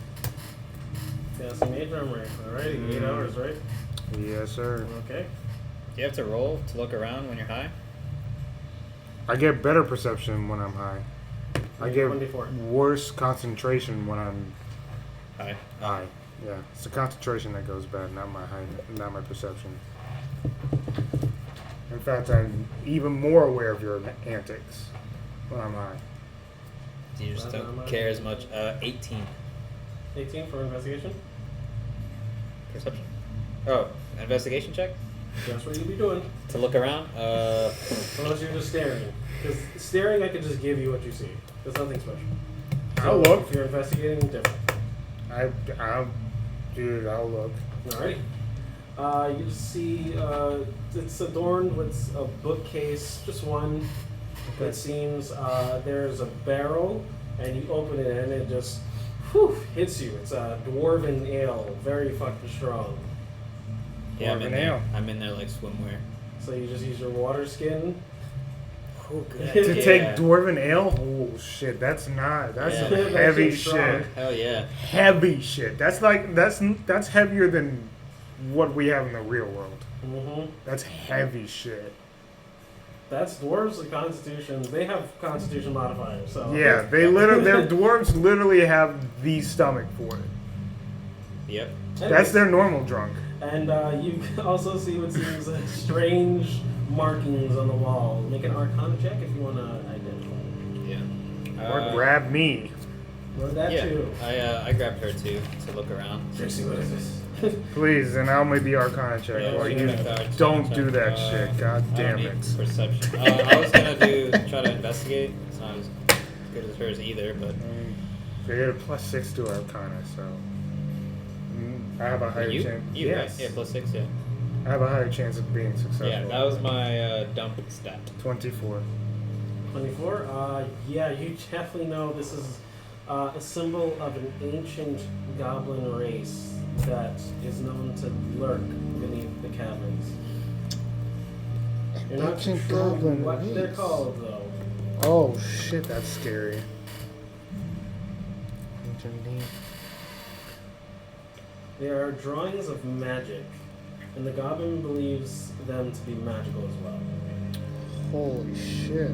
Yeah, some major armor. Alrighty, 8 hours, right? Yes, sir. Okay. Do you have to roll to look around when you're high? I get better perception when I'm high. I get 24. worse concentration when I'm High. high. Yeah, it's the concentration that goes bad, not my high, not my perception. In fact, I'm even more aware of your antics when I'm high. You just don't care as much. 18 18 for investigation. perception. Oh, investigation check That's what you'd be doing. to look around. Unless you're just staring. Because staring, I could just give you what you see. There's nothing special. I'll look. If you're investigating, different. Dude, I'll look. Alrighty. You just see it's adorned with a bookcase, just one. Okay. It seems there's a barrel, and you open it, and it just hits you. It's a dwarven ale, very fucking strong. Yeah, I'm in Dwarven there. ale. I'm in there like swimwear. So you just use your water skin. Oh, good. To take Dwarven Ale? Oh shit, that's not. That's Yeah. some That heavy shit's strong. shit. Hell yeah. Heavy shit. That's like that's heavier than what we have in the real world. Mm-hmm. That's heavy shit. That's dwarves and constitutions. They have constitution modifiers. So Yeah, their dwarves literally have the stomach for it. Yep. That's their normal drunk. And you can also see what seems like strange markings on the wall. Make an Arcana check if you want to identify. Yeah. Or grab me. Or that Yeah. too. I grabbed her too to look around. Trixie, what is this? Please, and I'll make the Arcana check. Yeah, Or we you can make the Arcana don't check. do that shit. God I damn don't need it. Perception. I was gonna try to investigate. It's not as good as hers either, but They get a +6 to Arcana, so I have a higher you, chance. you Yes, right? Yeah, +6. Yeah. I have a higher chance of being successful. Yeah, that was my dump stat. 24. 24? Yeah, you definitely know this is a symbol of an ancient goblin race that is known to lurk beneath the caverns. You're not too Ancient sure goblin what they're race. called, though. Oh shit, that's scary. They are drawings of magic, and the goblin believes them to be magical as well. Holy shit.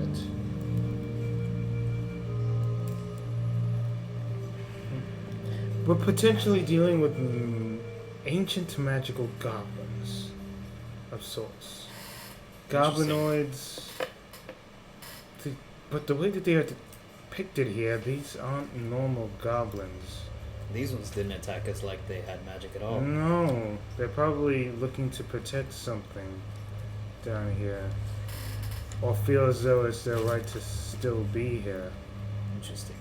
We're potentially dealing with ancient magical goblins of sorts. Goblinoids. But the way that they are depicted here, these aren't normal goblins. These ones didn't attack us like they had magic at all. No, they're probably looking to protect something down here. Or feel as though it's their right to still be here. Interesting.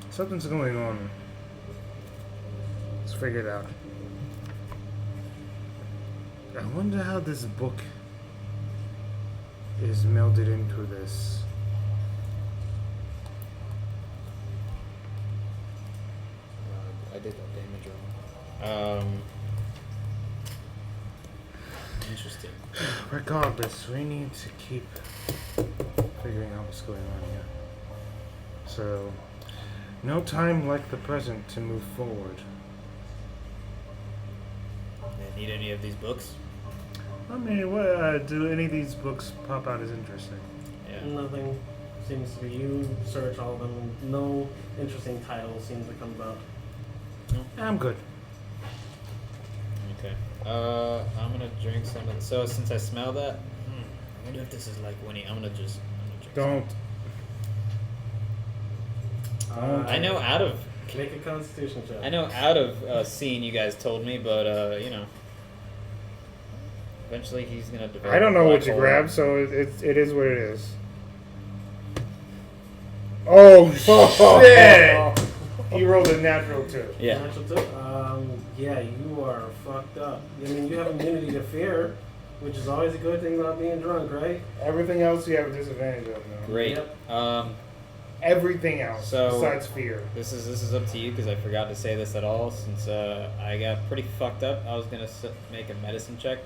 Something's going on. Let's figure it out. I wonder how this book is melded into this. I did that damage wrong. Interesting. Regardless, we need to keep figuring out what's going on here. So, no time like the present to move forward. Need any of these books? I mean, do any of these books pop out as interesting? Yeah. Nothing seems to be. You search all of them, and no interesting titles seem to come about. I'm good. Okay. I'm gonna drink some of. So since I smell that, I wonder if this is like Winnie. I'm gonna drink. Don't. Some. I know out of. Make a Constitution check. I know out of scene you guys told me, but you know. Eventually he's gonna develop. I don't know a what black you hole. grabbed, so it is what it is. Oh shit! He rolled a natural 2. Yeah. Natural two? Yeah, you are fucked up. I mean, you have immunity to fear, which is always a good thing about being drunk, right? Everything else you have a disadvantage of now. Great. Yep. Everything else So- besides fear. This is up to you because I forgot to say this at all. Since I got pretty fucked up, I was gonna make a medicine check.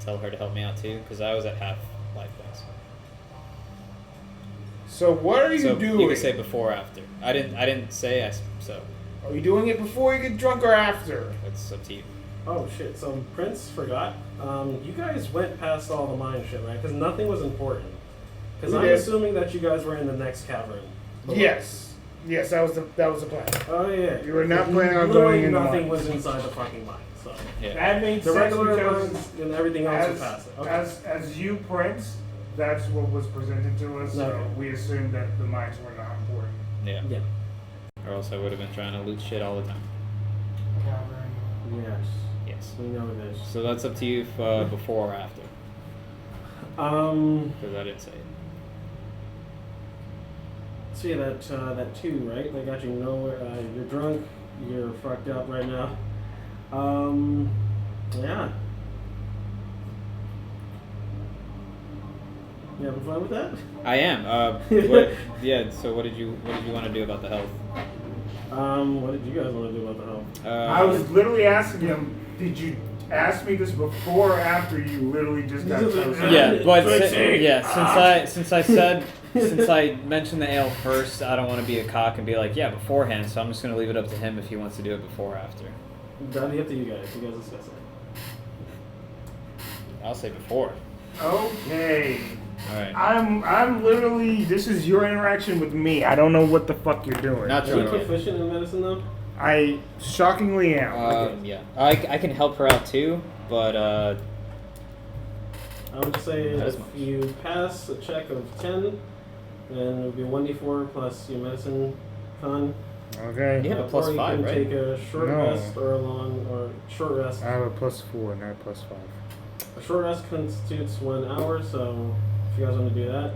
Tell her to help me out too because I was at half life points. So what are you So doing? you could say before or after. I didn't say so. Are you doing it before you get drunk or after? It's up to you. Oh shit, so Prince forgot. You guys went past all the mine shit, right? Because nothing was important. Because We I'm did. assuming that you guys were in the next cavern. Yes. Yes, that was the plan. Oh yeah. You were not planning on Literally going in the nothing mine. was inside the fucking mine. So Yeah. That made the sense regular because mines and everything else was as, past it. Okay. as you Prince, that's what was presented to us. So Okay. we assumed that the mines were not important. Yeah. Yeah. Or else I would have been trying to loot shit all the time. Yes. Yes. We know this. So that's up to you if, before or after. Because I didn't say it. So yeah, that 2, right? They got you nowhere. You're drunk. You're fucked up right now. Yeah. You having fun with that? I am. Yeah. So what did you want to do about the health? What did you guys want to do about the health? I was literally asking him, did you ask me this before or after you literally just got toasted? Yeah, but Drink. since I mentioned the ale first, I don't want to be a cock and be like, yeah, beforehand. So I'm just gonna leave it up to him if he wants to do it before or after. That'll be up to you guys. You guys discuss it. I'll say before. Okay. All right. I'm literally, this is your interaction with me. I don't know what the fuck you're doing. Not Are you drunk yet. proficient in medicine though? I shockingly am. Yeah. I can help her out too, but I would say Not as if much. you pass a check of 10, then it would be 1d4 plus your medicine con. Okay. You have a plus or you 5, can right? take a short No. rest or a long or short rest. I have a +4, not a +5. A short rest constitutes 1 hour, so if you guys want to do that,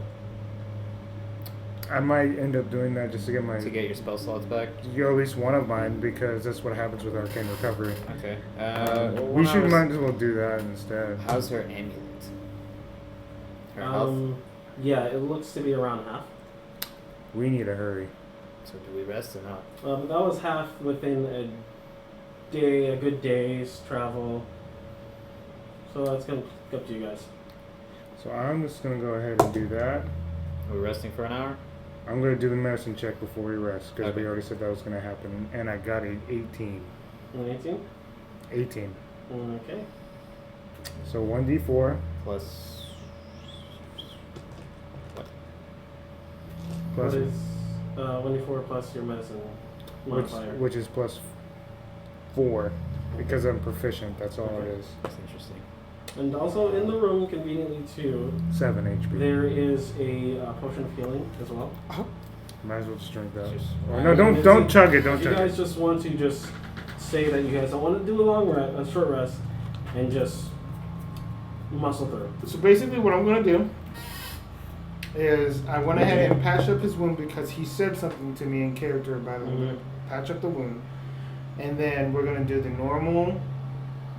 I might end up doing that just to get my, to get your spell slots back. at least one of mine, because that's what happens with arcane recovery. Okay. We should might as well do that instead. How's her amulet? Her health. yeah, it looks to be around half. We need to hurry. So do we rest or not? But that was half within a day, a good day's travel. So that's gonna be up to you guys. So I'm just gonna go ahead and do that. Are we resting for an hour? I'm gonna do the medicine check before we rest, because Okay. we already said that was gonna happen, and I got a 18. 18? 18. Okay. So 1d4 Plus. What? plus, What is 1d4 plus your medicine modifier? which is +4, because I'm proficient. That's all it Okay. is. That's interesting. And also in the room, conveniently too, 7 HP. there is a potion of healing as well. Might as well just drink that. Just- Oh, no, don't chug it. Don't If you chug guys it. just want to just say that you guys don't want to do a long rest, a short rest, and just muscle through. So basically, what I'm gonna do is I went ahead and patched up his wound because he said something to me in character about it. I'm gonna patch up the wound, and then we're gonna do the normal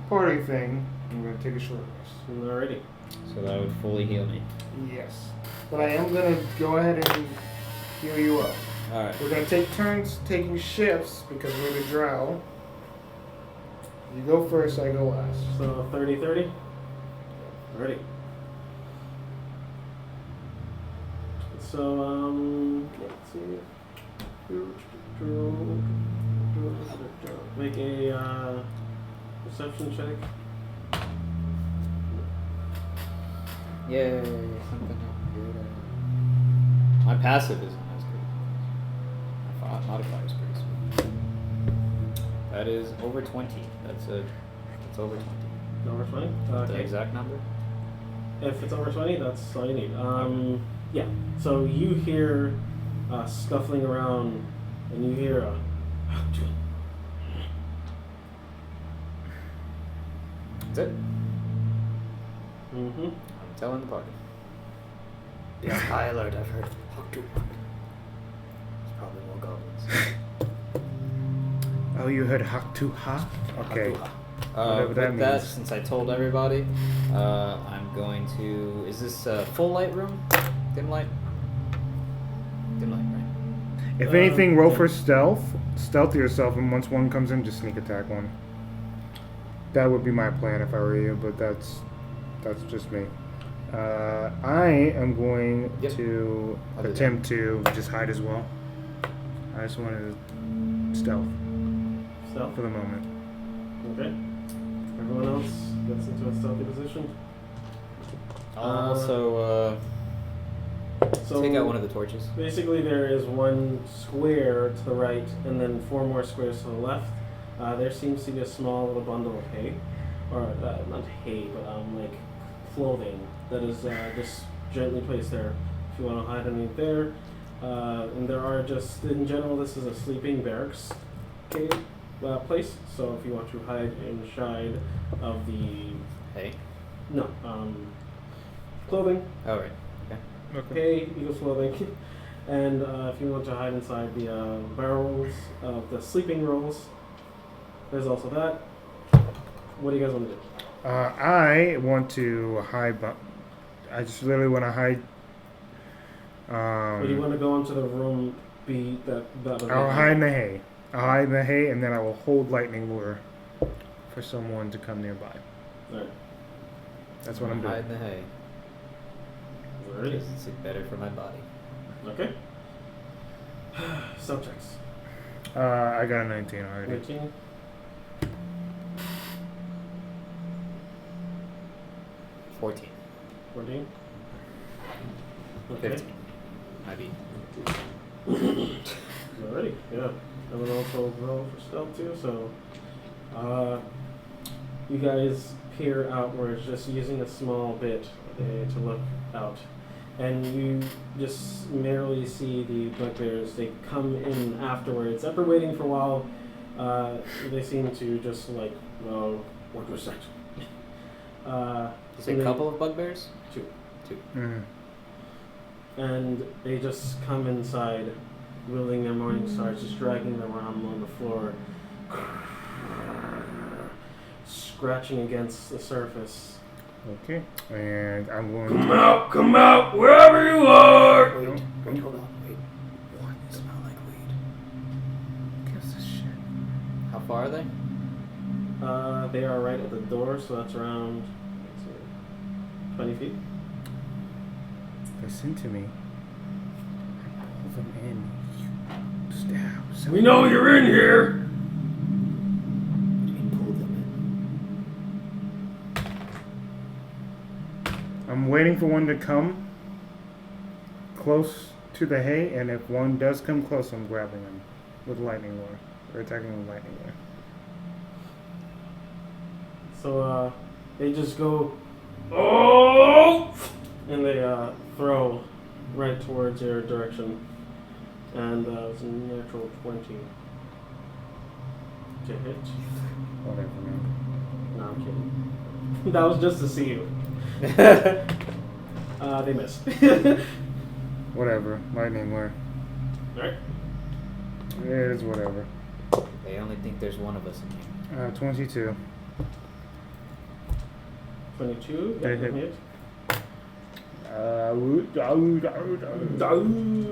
party thing. And we're gonna take a short rest. Alrighty. So that would fully heal me. Yes, but I am gonna go ahead and heal you up. Alright. We're gonna take turns taking shifts because we're the drow. You go first, I go last. So 30-30? Alrighty. So, let's see. Make a perception check. Yay, something good. My passive isn't as good. My modifier is pretty sweet. That is over 20. That's over 20. Over 20? The Okay. exact number? If it's over 20, that's all you need. Yeah. So you hear scuffling around, and you hear That's it. mm-hmm. I'm telling the party. Yeah, high alert. I've heard. There's probably more goblins. Oh, you heard hak to ha? Okay. Whatever With that that, means. since I told everybody, I'm going to. Is this a full light room? Dim light? Dim light, right? If anything, roll for stealth. Stealth yourself, and once one comes in, just sneak attack one. That would be my plan if I were you, but that's just me. I am going Yep. to I'll do that. attempt to just hide as well. I just want to stealth Stealth. for the moment. Okay. Everyone else gets into a stealthy position. I'll also So take out one of the torches. basically, there is one square to the right, and then 4 more squares to the left. There seems to be a small little bundle of hay, or not hay, but like clothing that is just gently placed there. If you want to hide underneath there, and there are just in general, this is a sleeping barracks cave place. So if you want to hide inside of the Hey. no clothing. Oh, right. Okay. Hay, Eagles clothing, and if you want to hide inside the barrels of the sleeping rolls, there's also that. What do you guys want to do? I want to hide. I just literally want to hide. Or do you want to go into the room that was I'll hide in the hay. I'll hide in the hay, and then I will hold lightning lure for someone to come nearby. Alright. That's what I'm Hide doing. in the hay. Ready? It's better for my body. Okay. Stealth checks. I got a 19 already. 19. 14. 14. Okay. 15. I beat. Alrighty. Yeah. And then also roll for stealth too. So, you guys peer outwards, just using a small bit to look out, and you just merely see the bugbears. They come in afterwards. After waiting for a while, they seem to just like, oh, what was that? You say a couple of bugbears? Two. Mm. And they just come inside, wielding their morning stars, just dragging them around on the floor, scratching against the surface. Okay. And I'm going Come out, wherever you are! Wait, hold on. Wait. What? Smell like weed. Gives a shit. How far are they? They are right at the door, so that's around, let's see, 20 feet. Listen to me. Pull them in. You stab. We know you're in here! What do you mean pull them I'm waiting for one to come close to the hay, and if one does come close, I'm grabbing them with lightning lure. Or attacking with lightning lure. So, they just go, oh! And they, throw right towards your direction. And it's a natural 20 to hit. Whatever, man. No, I'm kidding. That was just to see you. They missed. Whatever. Lightning lure. Alright. It is whatever. They only think there's one of us in here. 22. 22. They Yeah, hit. hit. But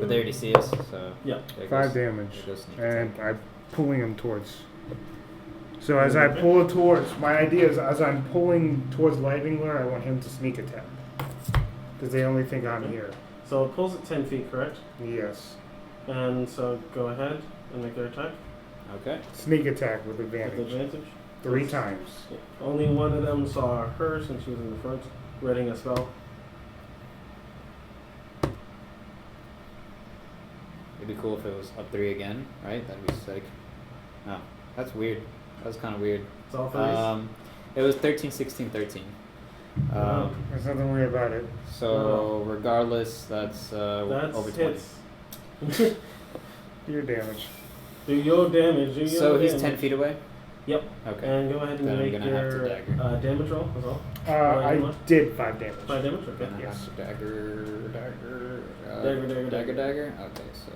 they already see us, so Yeah. there 5 goes- damage. there goes sneak And attack. I'm pulling him towards. So as I pull it towards, my idea is as I'm pulling towards lightning lure, I want him to sneak attack. Because they only think I'm here. So it pulls at 10 feet, correct? Yes. And so go ahead and make their attack Okay. Sneak attack with with advantage. advantage. 3 times. Yeah. Only one of them saw her since she was in the front, reading a spell. It'd be cool if it was up 3 again, right? That'd be sick. No, that's weird. That was kind of weird. It's all threes. It was 13, 16, 13. Wow. There's nothing weird about it. So regardless, that's That's over 20. hits. Your damage. Do your damage. Do your So he's damage. 10 feet away? Yep. Okay. And go ahead and Then I'm make gonna have to your dagger. damage roll as well. I did 5 damage. 5 damage? Okay. Gonna Yes. have to dagger. Dagger. Dagger. Okay, so.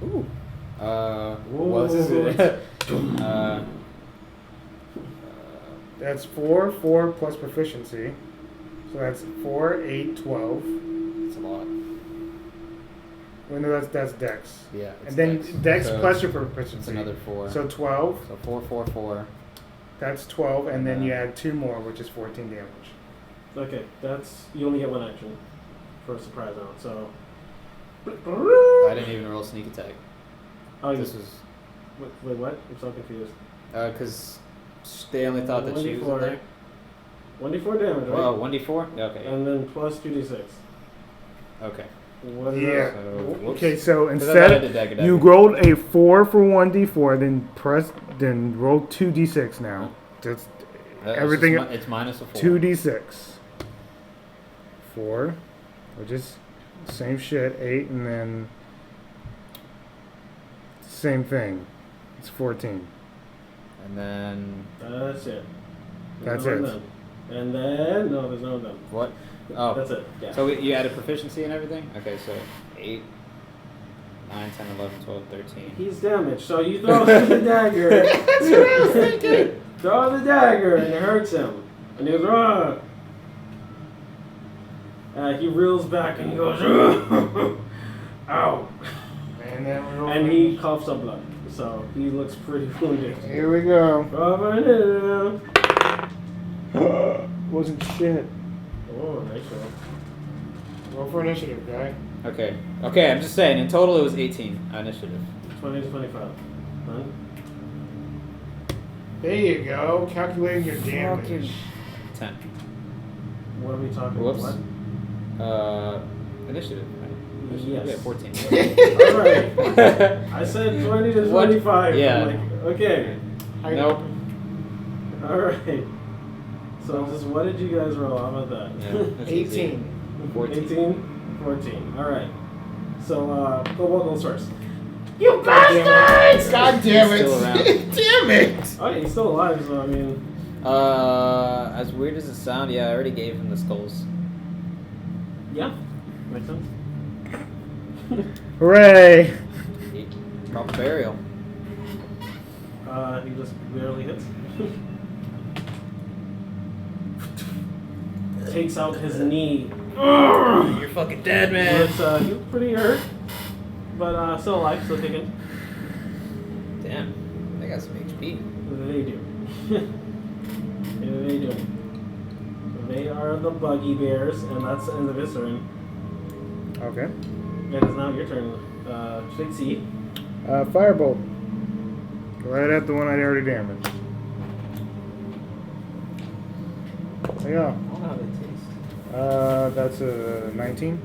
Ooh. What was it? That's 4 plus proficiency. So that's 4, 8, 12. It's a lot. Well, no, that's dex. Yeah. it's And then dex So plus your It's proficiency. another 4. So 12, So 4, 4, 4. that's 12, and then you add 2 more, which is 14 damage. Okay, that's you only get one action for a surprise round. So. I didn't even roll sneak attack. Oh, This you, was wait, what? I'm so confused. because they only thought that she was in 1d4. there. 1d4 damage, right? Oh, 1d4? Okay. And then plus 2d6. Okay. What is Yeah. that? So, whoops. Okay, so 'Cause I thought I instead did dagger, you dagger. rolled a 4 for 1d4, then roll 2d6 now. Just It's everything. just it's minus a 4. 2d6. 4, which is same shit. 8, and then same thing. It's 14. And then That's it. That's No it. them. And then no, there's no them. what? Oh. That's it. Yeah. So you added proficiency and everything? Okay, so 8, 9, 10, 11, 12, 13. He's damaged, so you throw the dagger. That's what I was thinking. Throw the dagger, and it hurts him. And he goes, "Rah!" He reels back and he goes, "Ow!" And then we roll. And he coughs up blood, so he looks pretty wounded. Here we go. Oh, Wasn't shit. nice roll. Roll for initiative, guy. Okay. Okay, I'm just saying, in total it was 18 initiative. 20 to 25. Done. There you go. Calculating your damage. 10. What are we talking Whoops. about? Initiative, right? Yes. Yeah, 14. Alright. I said 20 to What? 25. Yeah. I'm like, okay. Nope. Alright. So just what did you guys roll? How about that? Yeah, that's easy. 18. 14. 18? 14. Alright. So Cobalt goes first. You bastards! God damn it! Still around. Damn it! Oh, yeah, he's still alive, so I mean. As weird as it sounds, yeah, I already gave him the skulls. Yeah. Makes sense. Hooray! Proper burial. He just barely hits. Takes out his knee. You're fucking dead, man. But, he was pretty hurt. But still alive, still kicking. Damn, they got some HP. They do. They do. They are the buggy bears, and that's the end of his turn. Okay. It is now your turn, Trixie. Firebolt. Right at the one I already damaged. Yeah. I don't know how they taste. That's a 19.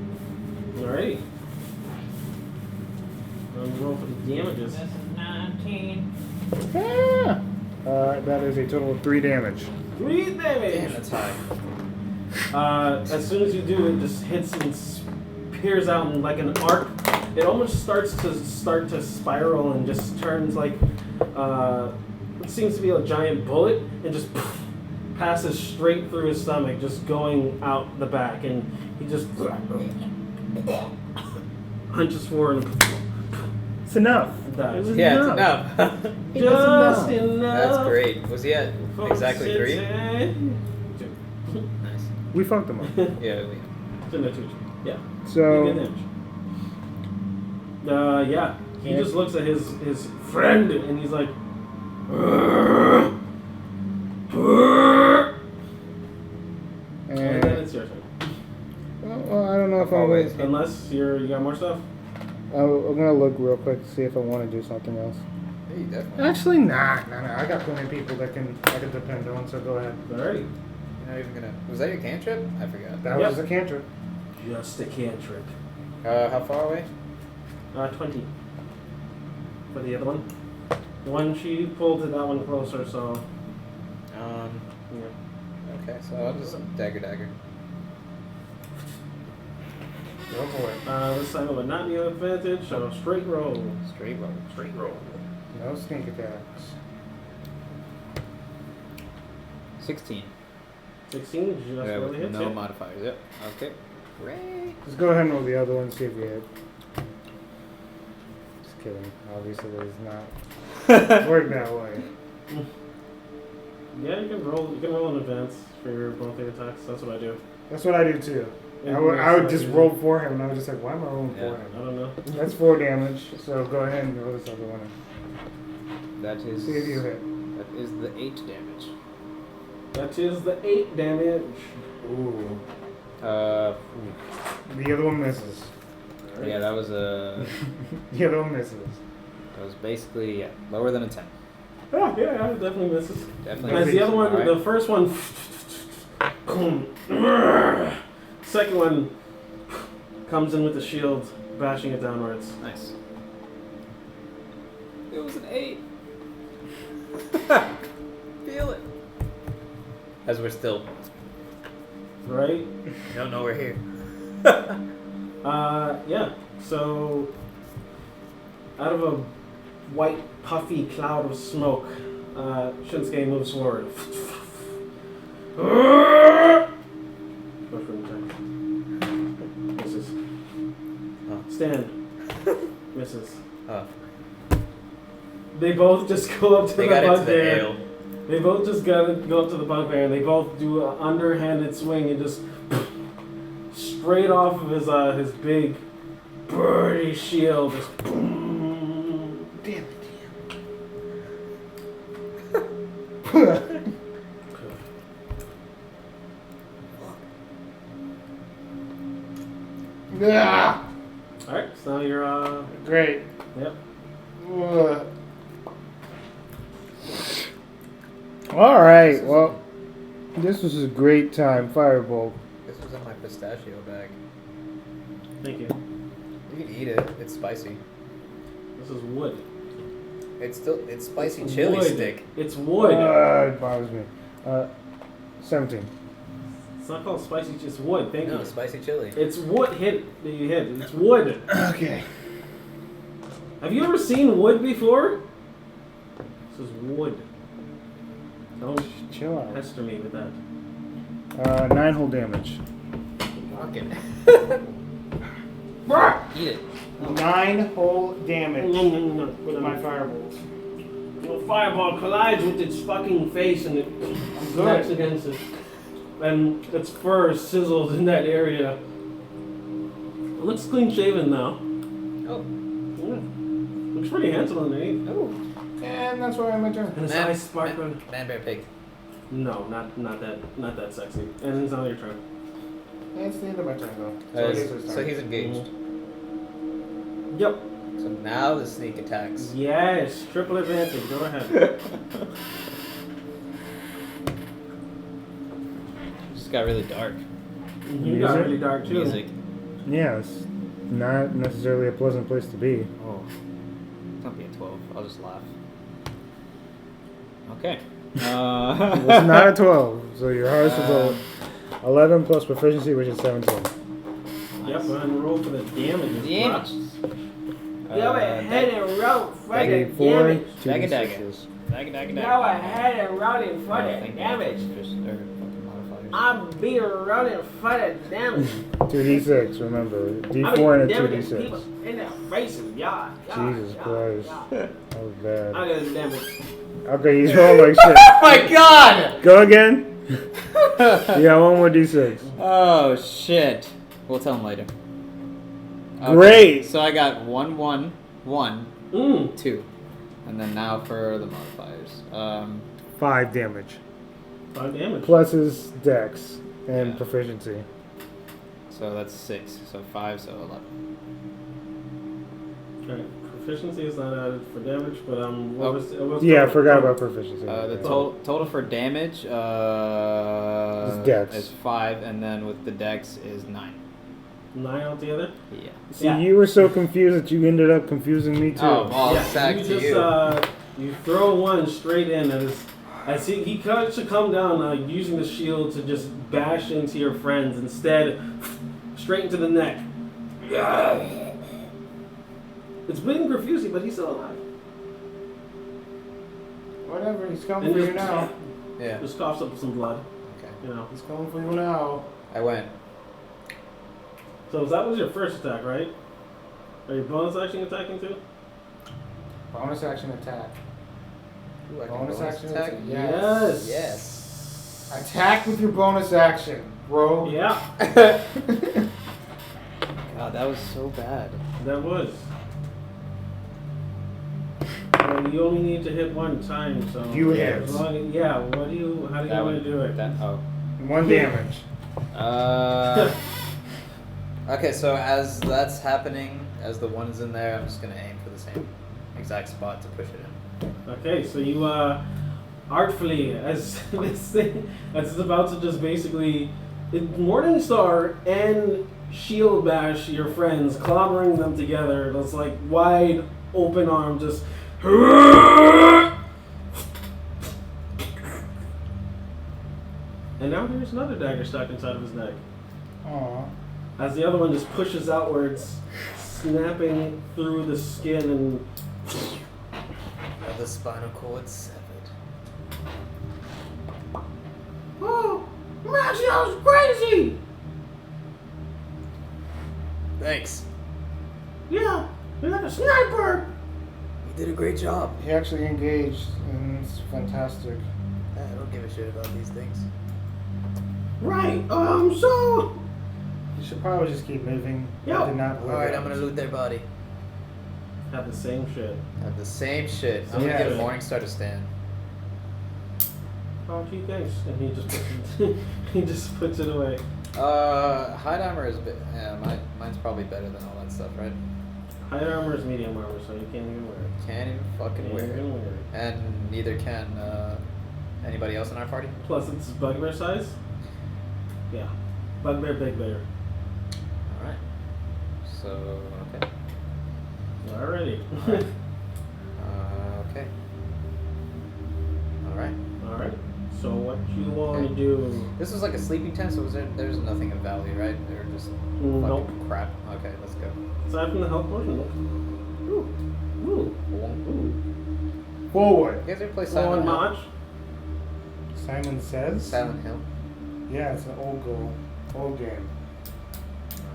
Alrighty. Roll for the damages. That's a 19. Ah! That is a total of 3 damage. 3 damage! Damn, that's high. As soon as you do, it just hits and peers out in like an arc. It almost starts to spiral and just turns like it seems to be a giant bullet and just passes straight through his stomach, just going out the back, and he just hunches forward and It's enough. dies. Yeah, it's enough. Just enough. That's great. Was he at exactly 3? Nice. Nice. We fucked them up. Yeah, we. Yeah. So, Good damage. Yeah. He just looks at his friend and he's like, and then and, it's your turn. well, I don't know if Always. Unless you got more stuff. I'm gonna look real quick to see if I want to do something else. Hey, definitely. Actually, nah. I got plenty of people that I can depend on. So go ahead. Alrighty. You're not even gonna. Was that your cantrip? I forgot. That Yep. was a cantrip. Just a cantrip. How far away? 20. For the other one. The one she pulled to that one closer, so Um. yeah. Okay, so I'll just dagger. Go for it. This time it would not be an advantage, so straight roll. Straight roll. Straight roll. No sneak attacks. 16. 16 just Yeah, really with hits no it. modifiers. Yep. Okay. Great. Just go ahead and roll the other one. See if you hit. Just kidding. Obviously, it does not work that way. Yeah, you can roll in advance for both your attacks. That's what I do. That's what I do too. Yeah, I would that's just what I roll for him, and I was just like, why am I rolling Yeah. for I him? don't know. That's 4 damage. So go ahead and roll this other one. That is. See if you hit. That is the 8 damage. That is the 8 damage. Ooh. Uh. The other one misses. Yeah, that was a. The other one misses. That was basically lower than a 10. Oh, yeah, it definitely misses. Definitely. As the other one, Alright. the first one, second one comes in with the shield, bashing it downwards. Nice. It was an 8. Feel it. As we're still. Right? You don't know we're here. Yeah. So, out of a white, puffy cloud of smoke, Shinsuke moves forward. Mushroom attack. Misses. Oh. Stand. Misses. Oh. They both just go up to They the got into the bugbear. ale. They both just go up to the bugbear and they both do an underhanded swing and just straight off of his big birdie shield. Just Damn Yeah. All right, so you're Great. yep. All right. Well, this was a great time. Firebolt. This was in my pistachio bag. Thank you. You can eat it. It's spicy. This is wood. It's spicy It's chili wood. stick. It's wood. It bothers me. 17. It's not called spicy. It's wood. Thank No, you. spicy chili. It's wood. Hit that you hit. It's wood. Okay. Have you ever seen wood before? This is wood. Don't Chill out. pester me with that. 9 whole damage. Walking. Eat it. 9 whole damage with With my firebolt. The fireball collides with its fucking face and it smacks against it. And its fur is sizzled in that area. It looks clean shaven now. Oh. Yeah. Looks pretty handsome underneath. Oh. And that's why I'm my turn. And his eyes sparkle. Man, bear, pig. No, not that sexy. And it's not your turn. It's the end of my turn though. So he's engaged. Yep. So now the sneak attacks. Yes. Triple advantage. Go ahead. Just got really dark. You got really dark too. Music. Yeah, it's not necessarily a pleasant place to be. Oh. Don't be a 12. I'll just laugh. Okay. It's not a 12, so your highest is Uh, a 11 plus proficiency, which is 17. Yep, and roll for the damage. Damage. Go ahead and roll for the Dagger 4, damage. 2 Dagger, dagger. d6s. Go ahead and roll it for I the think damage. just or fucking modifiers. I'll be rolling for the damage. 2d6, remember. I D4 and a damaging people 2d6. in their faces, y'all. Jesus Christ. That was bad. I got damage. Okay, he's rolling like shit. Oh my god! Go again. Yeah, one more d6. Oh shit. We'll tell him later. Okay, Great. So I got 1, 1, 1, Mm. 2. And then now for the modifiers. 5 damage. 5 damage. Plus his dex and Yeah. proficiency. So that's 6. So 5, so 11. Okay. Proficiency is not added for damage, but what Oh. was Yeah, I total? forgot about proficiency. The Yeah. total for damage Is dex. is 5, and then with the dex is 9. 9 altogether. Yeah. See, Yeah. you were so confused that you ended up confusing me too. Oh, well, Yeah, sack you to just you. you throw one straight in, and I see he tries to come down using the shield to just bash into your friends. Instead, straight into the neck. It's bleeding profusely, but he's still alive. Whatever, he's And coming for you now. Yeah. Just coughs up some blood. Okay. You know. He's coming for you now. I went. So that was your first attack, right? Are you bonus action attacking too? Bonus action attack. Ooh, I can Bonus action attack. attack? Yes. Yes. Attack with your bonus action, bro. Yeah, God, that was so bad. that was. Well, you only need to hit one time, so You yeah, hit. as long as- yeah. How do you want to do it? That, oh. 1 damage. Okay, so as that's happening, as the one's in there, I'm just gonna aim for the same exact spot to push it in. Okay, so you artfully, as this thing, as it's about to just basically Morningstar and Shield Bash your friends, clobbering them together. That's like wide open arm, just. And now there's another dagger stuck inside of his neck. Aw. As the other one just pushes outwards, snapping through the skin and. The spinal cord severed. Oh, Macchio's crazy. Thanks. Yeah, you're like a sniper. You did a great job. He actually engaged, and it's fantastic. I don't give a shit about these things. Right. So. You should probably just keep moving. Yeah. I did not Alright, I'm gonna loot their body. Have the same shit. Have the same shit. I'm gonna Yeah. get a Morningstar to stand. Oh, gee, thanks. And he just puts it, he just puts it away. Hide armor is a bit. Yeah, mine's probably better than all that stuff, right? High armor is medium armor, so you can't even wear it. Can't even fucking Can't wear it. even wear it. And neither can anybody else in our party. Plus, it's bugbear size. Yeah, bugbear, big bear. Alright. So, okay. Alrighty. Okay. Alright. All right. So what you want Okay. to do? This was like a sleeping tent, so there's nothing of value, right? They're just Nope. fucking crap. Okay, let's go. Aside from the health potion. Ooh. Ooh. Ooh. Forward. You guys ever play Go Silent on, Hill? March. Simon says. Silent Hill? Yeah, it's an old goal. Old game.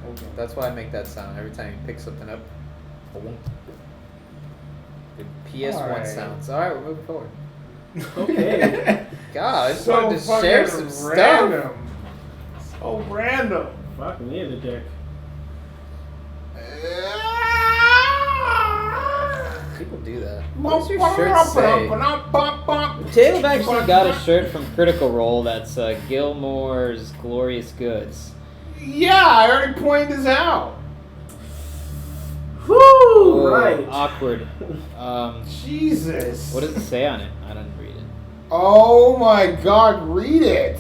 Old game. That's why I make that sound every time you pick something up. The PS1 Alright. sounds. Alright, we're moving forward. Okay. God, I just So wanted to share fucking some stuff. random. So random. Fuck me in the dick. People do that. What does your shirt say? say? Caleb actually got a shirt from Critical Role that's Gilmore's Glorious Goods. Yeah, I already pointed this out. Whoo! Oh, Right. Awkward. Jesus. What does it say on it? I didn't read it. Oh my God, read it.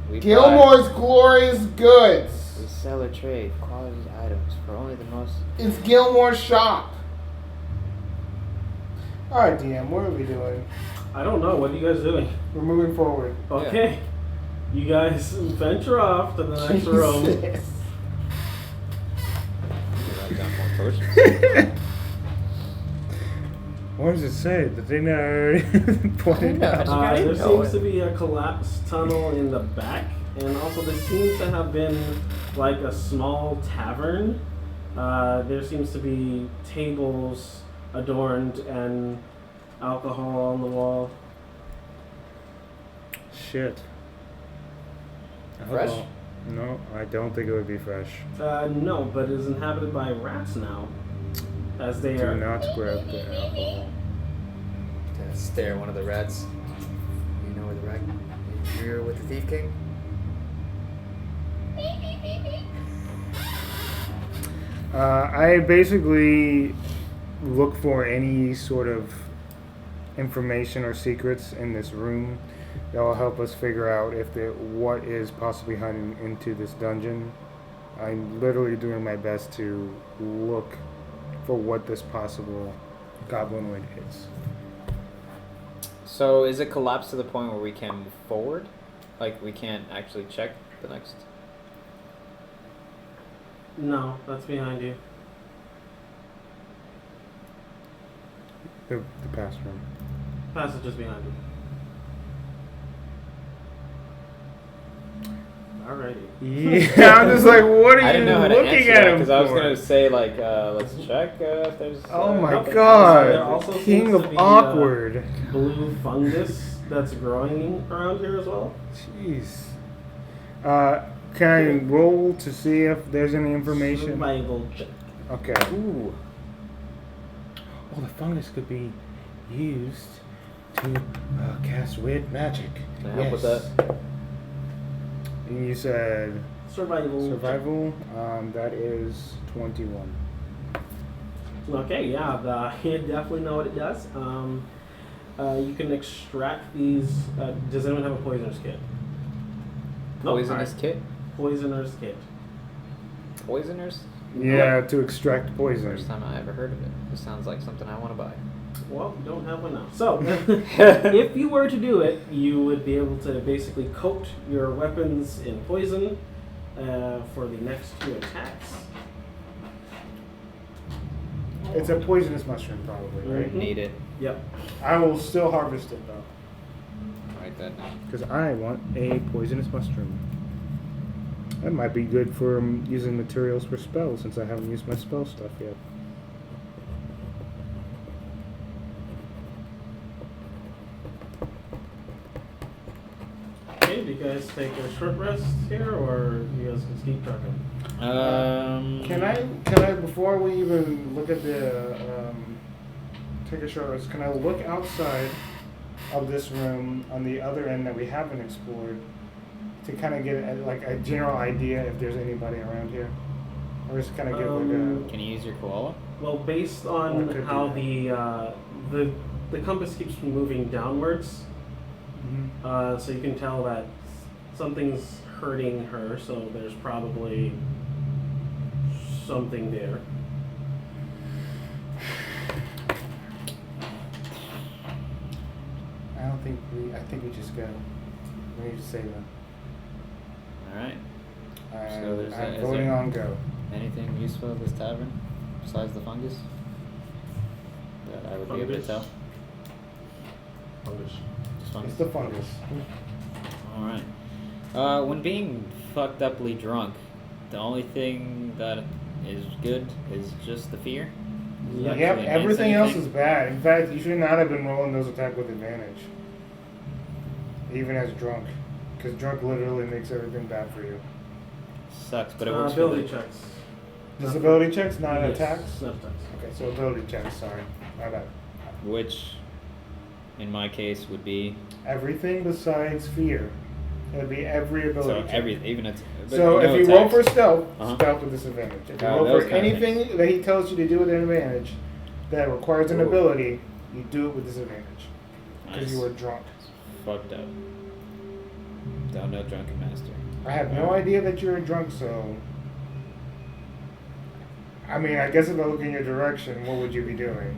We Gilmore's Glorious Goods. We sell or trade quality items for only the most. It's Gilmore's shop. Alright, DM, what are we doing? I don't know. What are you guys doing? We're moving forward. Okay. You guys venture off to the next room. Jesus. potions. What does it say? The thing that I already pointed know. out. There seems to be a collapsed tunnel in the back, and also there seems to have been like a small tavern. There seems to be tables adorned and alcohol on the wall. Shit. Fresh? Oh, no, I don't think it would be fresh. No, but it is inhabited by rats now, as they Do are. not grab the alcohol. To stare one of the rats. You know where the rat? You're with the Thief King? I basically look for any sort of information or secrets in this room that will help us figure out if what is possibly hiding into this dungeon. I'm literally doing my best to look for what this possible goblinoid is. So is it collapsed to the point where we can move forward? Like we can't actually check the next? No, that's behind you. The past room. Passage is behind you. Alrighty. Yeah, I'm just like, what are I you didn't know how to looking answer at that him because I was for? gonna say like let's check if there's. Oh my Nothing. god, There also king seems to of be, awkward. Blue fungus that's growing around here as well. Jeez. Can I roll to see if there's any information? Survival check. Okay. Ooh. Oh, the fungus could be used to cast weird magic. Can I help with that? And you said Survival. survival. That is 21. Okay, yeah, you definitely know what it does. You can extract these. Does anyone have a poisoner's kit? No, Poisonous alright. kit? Poisoner's kit. Poisoners? Yeah, to extract poison. First time I ever heard of it. This sounds like something I want to buy. Well, you don't have one now. So, if you were to do it, you would be able to basically coat your weapons in poison for the next 2 attacks. It's a poisonous mushroom, probably, right? Mhm. Need it. Yep. I will still harvest it though, Write that down. because I want a poisonous mushroom. That might be good for using materials for spells, since I haven't used my spell stuff yet. Okay, do you guys take a short rest here, or you guys can keep trucking? Can I before we even look at the take a short rest? Can I look outside of this room on the other end that we haven't explored to kind of get a general idea if there's anybody around here, or just kind of get Can you use your koala? Well, based Well, I on could do how that. the compass keeps moving downwards, so you can tell that something's hurting her. So there's probably something there. I think we just go. We need to save them. Alright. I'm is voting there- on go. Anything useful at this tavern besides the fungus that I would be able to Fungus? tell? Fungus. Just fungus? It's the fungus. Alright. When being fucked uply drunk, the only thing that is good is just the fear? Does it Yep, actually enhance everything else anything? is bad. In fact, you should not have been rolling those attack with advantage. Even as drunk. Because drunk literally makes everything bad for you. Sucks, but it works for Ability the- checks. Disability checks, not Yes, attacks? not attacks. Okay, so ability checks, sorry. My bad. Which, in my case, would be Everything besides fear. It would be every ability so check. every even it's. but So no if you roll attacks. for stealth, Uh-huh. stealth with disadvantage. If you Oh, roll those for kind of anything that he tells you to do with an advantage that requires an Ooh. ability, you do it with disadvantage. Because Nice. you were drunk. Fucked up. Don't know drunken master. I have no idea that you're drunk, so. I mean, I guess if I look in your direction, what would you be doing?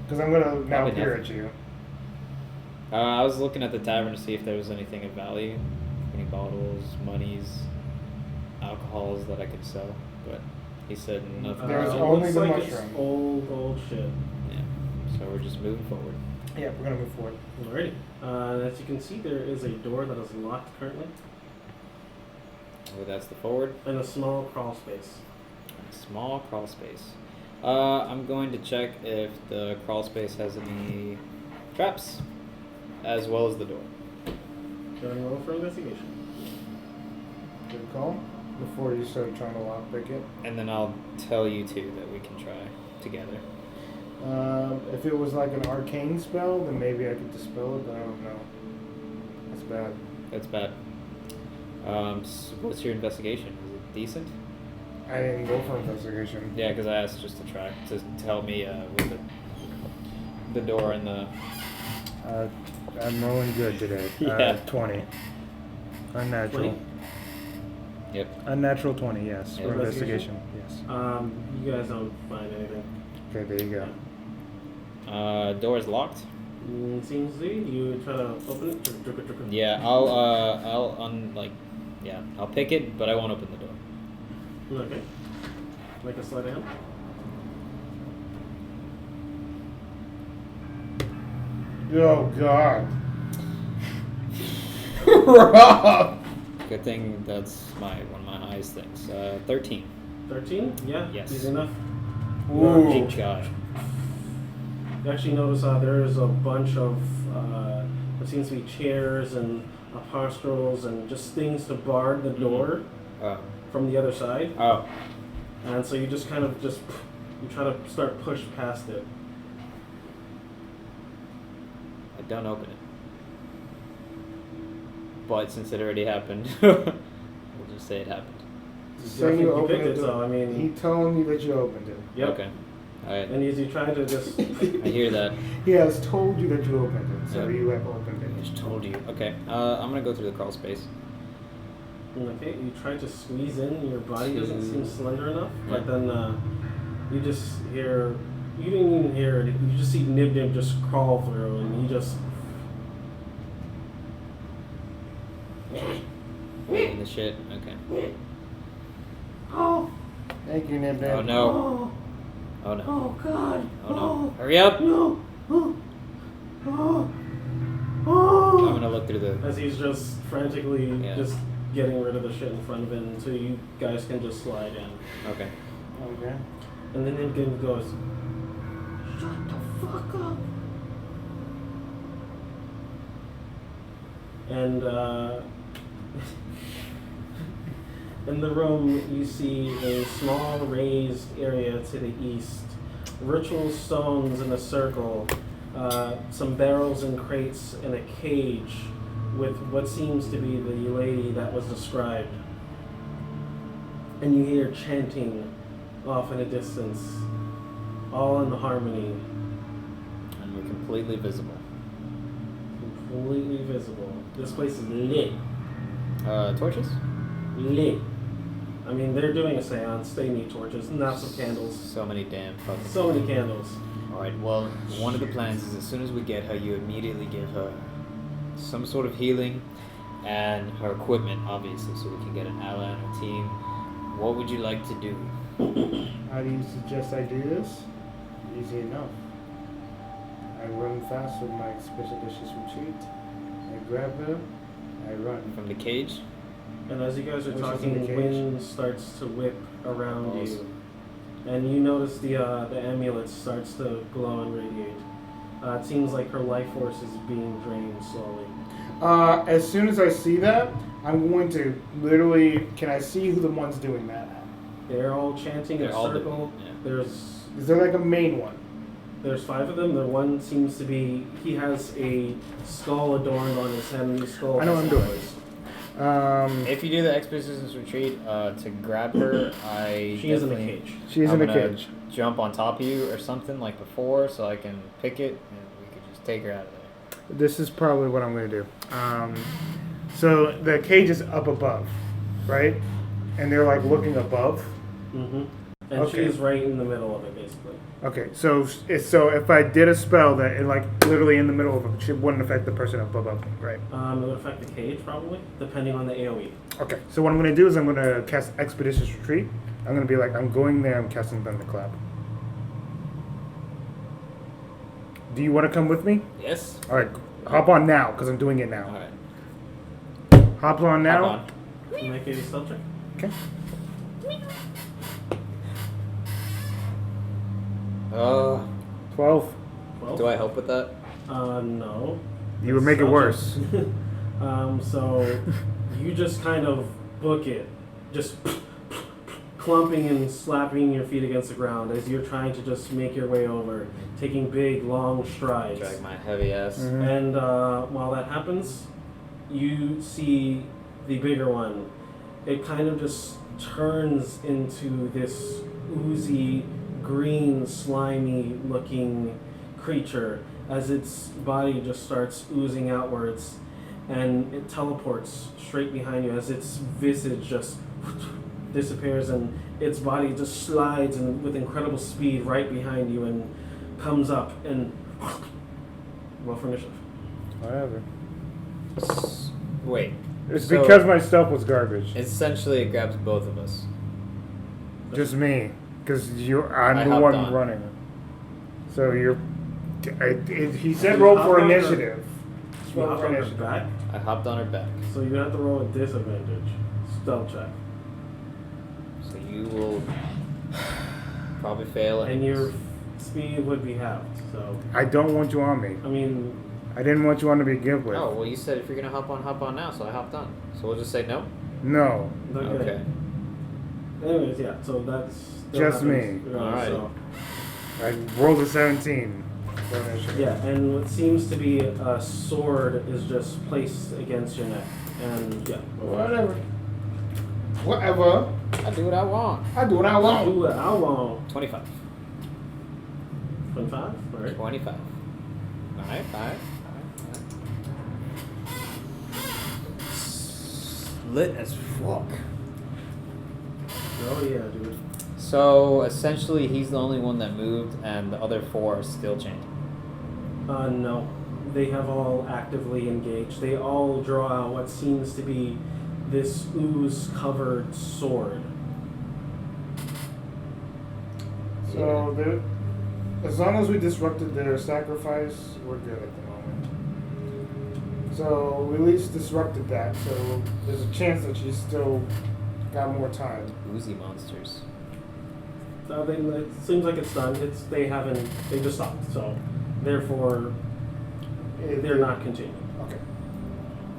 Because I'm gonna now Probably peer nothing. at you. I was looking at the tavern to see if there was anything of value, any bottles, monies, alcohols that I could sell, but He said nothing. There's it only looks the like it's mushroom. old shit. Yeah. So we're just moving forward. Yeah, we're gonna move forward. Alrighty. As you can see, there is a door that is locked currently, Oh, that's the forward. and a small crawl space. Small crawl space. I'm going to check if the crawl space has any traps, as well as the door. Go and roll for investigation. Good call. Before you start trying to lockpick it. And then I'll tell you two that we can try together. If it was like an arcane spell, then maybe I could dispel it, but I don't know. That's bad. That's bad. So what's your investigation? Is it decent? I didn't go for investigation. Yeah, because I asked just to try to tell me with the door and the. I'm rolling good today. Yeah. 20. Unnatural. 20? Yep. Unnatural 20, yes. Yeah. For investigation, yes. You guys don't find anything. Okay, there you go. Door is locked. Seems to be. You try to open it. Yeah, I'll I'll pick it, but I won't open the door. Okay. Make a sleight of hand. Oh, God. Rob! Good thing that's one of my highest things. 13. 13? Yeah. Yes. Easy enough. Ooh. Big guy. You actually notice there is a bunch of what seems to be chairs and apostles and just things to bar the door Oh. from the other side. Oh. And so you just kind of you try to start push past it. I don't open it. But since it already happened, we'll just say it happened. So I think you you opened picked it. it, so I mean. He told me that you opened it. Yep. Okay. Alright. And as you try to just. I hear that. He has told you that you opened it, so Yeah. you have opened I it. just told you. Okay. I'm gonna go through the crawl space. Okay, you try to squeeze in, your body doesn't seem slender enough, Yeah. but then you just hear, you didn't even hear it, you just see Nib Nib just crawl through and he just, In the shit. Okay. Oh, Thank you, Nib Nib. Oh no. oh, Oh no. oh, God. Oh no. Hurry up! No. Oh, oh, I'm oh. gonna look through the. as he's just frantically Yeah. just getting rid of the shit in front of him so you guys can just slide in. Okay. Okay. And then Nib Nib goes, Shut the fuck up. and in the room you see a small raised area to the east, ritual stones in a circle, some barrels and crates and a cage with what seems to be the lady that was described. And you hear chanting off in a distance, all in harmony, And we're completely visible. completely visible. This place is lit. Torches? Lit. I mean, they're doing a seance. They need torches, not some candles. So many damn fucking. So many candles. Alright, well, one of the plans is as soon as we get her, you immediately give her some sort of healing and her equipment, obviously, so we can get an ally on her team. What would you like to do? How do you suggest I do this? Easy enough. I run fast with my expeditious retreat. I grab her, I run. From the cage? And as you guys are Which is in talking, the cage. wind starts to whip around Balls. you. And you notice the amulet starts to glow and radiate. It seems like her life force is being drained slowly. As soon as I see that, I'm going to literally. Can I see who the one's doing that? They're all chanting in They're a all circle. yeah. Is there like a main one? There's 5 of them. The one seems to be, he has a skull adorned on his head, and the skull. I know what I'm doing. If you do the expeditions retreat to grab her, I She is in a definitely- cage. She's I'm in a gonna cage. jump on top of you or something like before, so I can pick it and we could just take her out of there. This is probably what I'm going to do. So the cage is up above, right? And they're like looking above. Mm-hmm. And Okay. she's right in the middle of it, basically. Okay, so if I did a spell that it like literally in the middle of it, it wouldn't affect the person up above me, right? It would affect the cage, probably, depending on the AoE. Okay, so what I'm going to do is I'm going to cast Expeditious Retreat, I'm gonna be like, I'm going there. I'm casting Thunderclap. Do you want to come with me? Yes. All right, hop on now, because I'm doing it now. All right. Hop on now. Hop on. Make a stealth check. Okay. Uh, 12. 12. do I help with that? No. You would make it worse. So you just kind of book it, just clumping and slapping your feet against the ground as you're trying to just make your way over, taking big, long strides. Drag my heavy ass. Mhm. And while that happens, you see the bigger one. It kind of just turns into this oozy, green, slimy looking creature as its body just starts oozing outwards, and it teleports straight behind you as its visage just disappears and its body just slides and with incredible speed right behind you and comes up and roll for initiative. Whatever. Wait. It's So- because my stuff was garbage. Essentially, it grabs both of us. Just me, because I I'm the hopped one on. running. So you're. He said roll for Hopped on her- initiative. You Roll hop for on her initiative. back, I hopped on her back. so you have to roll a disadvantage. Stealth check. So you will probably fail. And your speed would be halved. So, I don't want you on me. I mean, I didn't want you on to begin with. Oh, well, you said if you're going to hop on now, so I hopped on. So we'll just say no? No. Okay. Anyways, yeah, so that's. still Just happens. me. Alright. So, I rolled a 17 for initiative. yeah, and what seems to be a sword is just placed against your neck. And, yeah. Whatever. Whatever. I do what I want. I do what I want. Ooh, how long? 25. 25? Alright. 25. Alright, alright. Lit as fuck. Oh, yeah, dude. So essentially, he's the only one that moved, and the other 4 are still chained. No. They have all actively engaged. They all draw out what seems to be this ooze-covered sword. So, as long as we disrupted their sacrifice, we're good at the moment. So, we at least disrupted that, so there's a chance that she's still got more time. Oozy monsters. So it seems like it's done. They just stopped. So, therefore, they're not continuing. Okay.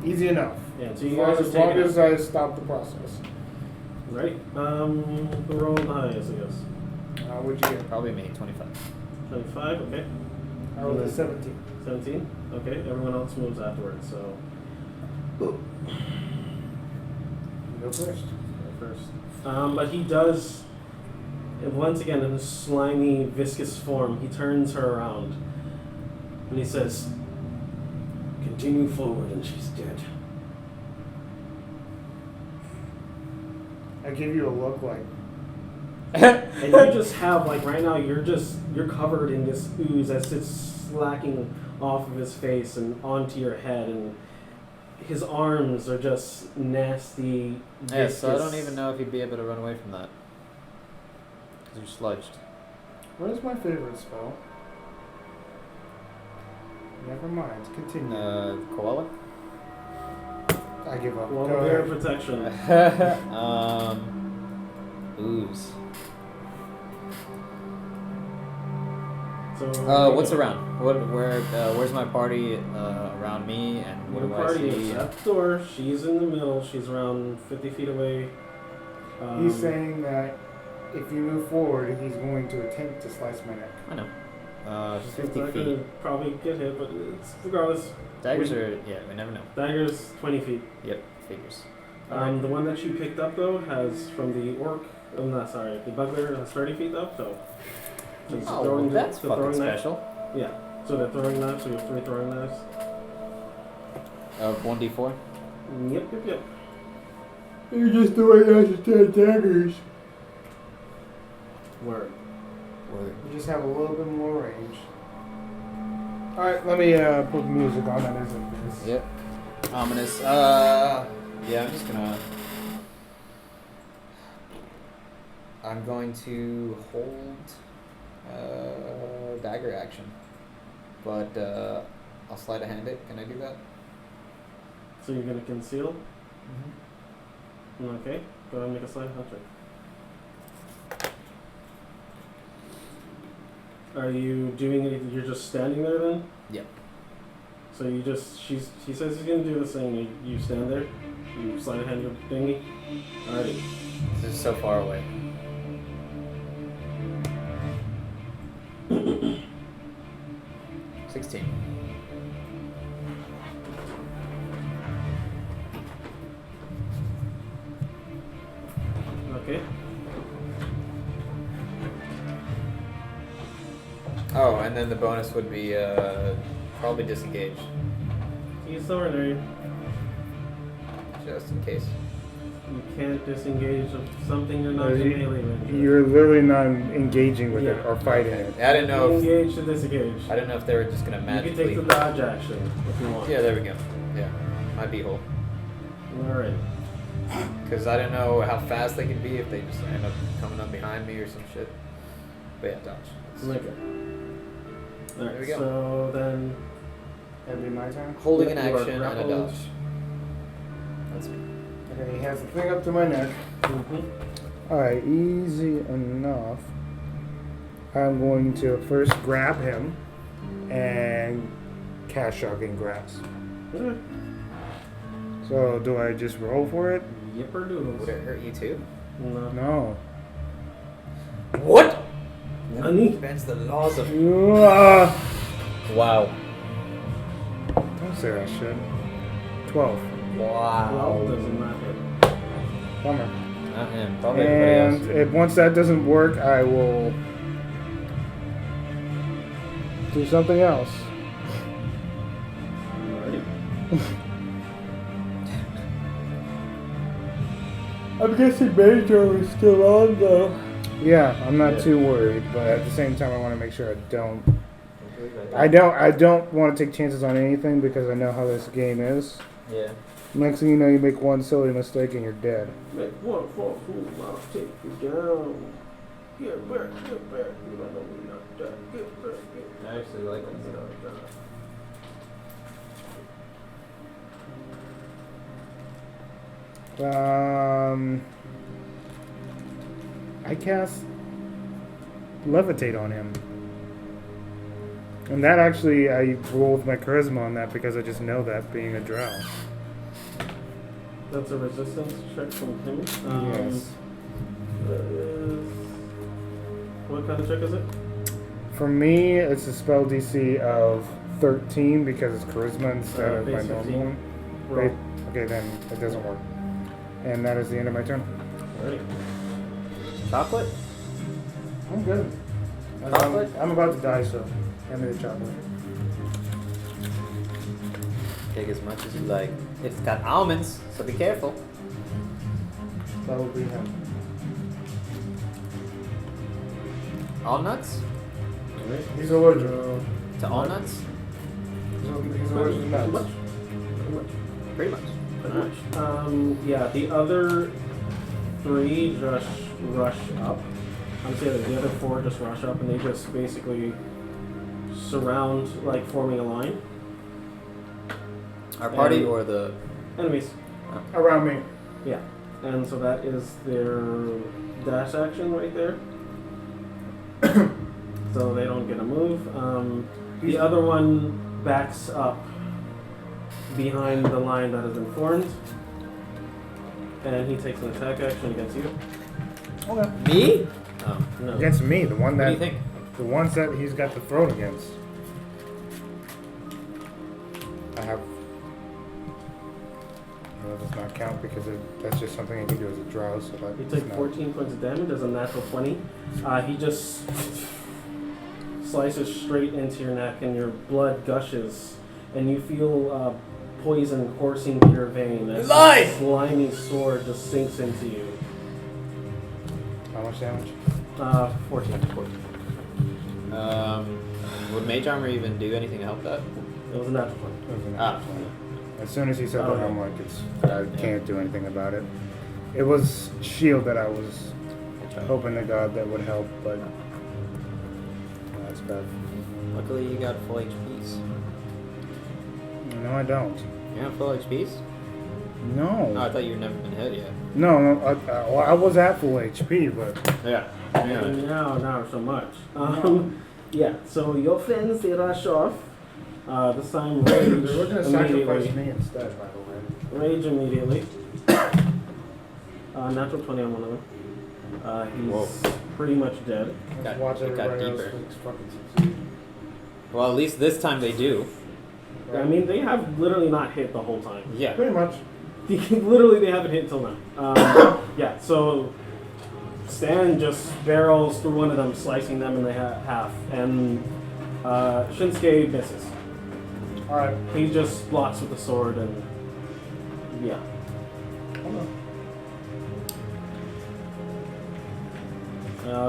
Easy enough. Yeah, so you guys As have long taken as I stop the process. Right? Who rolled the highest, I guess? What'd you get? Probably me, 25. 25, okay. I rolled a 17. 17? Okay, everyone else moves afterwards, so. You go first. Go first. But he does, and once again, in a slimy, viscous form, he turns her around and he says, "Continue forward, and she's dead." I give you a look like, And you just have, like, right now, you're covered in this ooze as it's slacking off of his face and onto your head, and his arms are just nasty, Yeah, viscous. so I don't even know if you'd be able to run away from that. Because you're sludged. what is my favorite spell? Never mind. Continue. Koala? I give up. Well, Go air ahead. protection. Ooze. So, What's around? Where's my party around me, and what Your do party I see? is at the door. She's in the middle. She's around 50 feet away. He's saying that if you move forward, he's going to attempt to slice my neck. I know. she's 50 not feet. gonna probably get hit, but it's regardless. Daggers are, yeah, we never know. Dagger's 20 feet. Yep, figures. The one that you picked up though has from the orc. I'm not sorry. The bugler has 30 feet up, so. It's Oh, that's the fucking throwing knife. special. Yeah. So they're throwing knives. So you have 3 throwing knives. 1d4. Yep. You're just the way I understand daggers. Word. You just have a little bit more range. Alright, let me put music on that isn't this. Yep. Ominous. Yeah, I'm just gonna. I'm going to hold dagger action, but I'll sleight of hand it. Can I do that? So you're gonna conceal? Mm-hmm. Okay. Go ahead and make a sleight of hand check. Are you doing it? You're just standing there then? Yep. So you just he says he's gonna do this thing. You stand there. You sleight of hand your thingy. Alrighty. This is so far away. $16. Okay. Oh, and then the bonus would be probably disengage, He's somewhere near you. just in case. You can't disengage of something you're not in melee range. You're literally not engaging with it Yeah. or fighting it. I didn't know. If, Engage to disengage. I didn't know if they were just gonna You can take magically. the dodge action if you want. Yeah, there we go. Yeah, my beehole. Alright. Because I didn't know how fast they could be if they just end up coming up behind me or some shit. But yeah, dodge. Okay. There Alright, we go. so then That'd be my turn. Holding an you are action and a grappled. dodge. That's me. Okay, he has the thing up to my neck. Mm-hmm. Alright, easy enough. I'm going to first grab him and cast Shocking Grasp. Okay. So, do I just roll for it? Yipper doodles. Would it hurt you too? No. No. What? Honey? Bends the laws of. Ah! Wow. Don't say that shit. 12. Wow. Well, doesn't matter. Bummer. Not him. Probably everybody And else. once that doesn't work, I will do something else. Alrighty. I'm guessing Major is still on though. Yeah, I'm not too worried, but at the same time, I want to make sure I don't. I don't want to take chances on anything because I know how this game is. Yeah. Next thing you know, you make one silly mistake and you're dead. Make one false move, I'll take you down. Get back, get back. You don't know me not that. Get back, get back. I actually like this. I cast Levitate on him. And that actually, I roll with my charisma on that because I just know that being a drow. That's a resistance check from him. Yes. That is... What kind of check is it? For me, it's a spell DC of 13 because it's charisma instead of my base normal 15. one. Roll. Wait, okay, then it doesn't work. And that is the end of my turn. Alrighty. Chocolate? I'm good. Chocolate? I'm about to die, so hand me the chocolate. Take as much as you like. It's got almonds, so be careful. That would be him. All nuts? Alright. He's allergic. To all nuts? He's allergic to nuts. Pretty much. Pretty much. Yeah, the other three just rush up. I'm saying that the other four just rush up and they just basically surround, like forming a line. Our party And- or the. Enemies. Around me. Yeah. And so that is their dash action right there. So they don't get a move. The other one backs up behind the line that has been formed. And he takes an attack action against you. Okay. Me? Oh. No. Against me, the one What that do you think? the ones that he's got the throne against. I have. Well, that does not count because that's just something I can do as a drow. So that You does take not- 14 points of damage as a natural 20. He just slices straight into your neck and your blood gushes. And you feel poison coursing through your vein as Lie! a slimy sword just sinks into you. How much damage? 14. Would Mage Armor even do anything to help that? It was a natural 20. It was a Ah. natural 20. As soon as he said Oh, that, yeah. I'm like, I can't do anything about it. It was shield that I was hoping to God that would help, but that's bad. Luckily, you got full HPs. No, I don't. You have full HPs? No. Oh, I thought you'd never been hit yet. No, well, I was at full HP, but Yeah. No, not so much. Yeah, so your fins, they rush off. This time, rage they're looking to sacrifice immediately. me instead, by the way. Rage immediately. Natural 20 on one of them. He's pretty much dead. Let's Got- watch it got everybody else deeper. fucking succeed. Well, at least this time they do. I mean, they have literally not hit the whole time. Yeah. Pretty much. Literally, they haven't hit till now. Yeah, so Stan just barrels through one of them, slicing them in the half, and Shinsuke misses. Alright. He just blocks with the sword, and yeah. Hold on.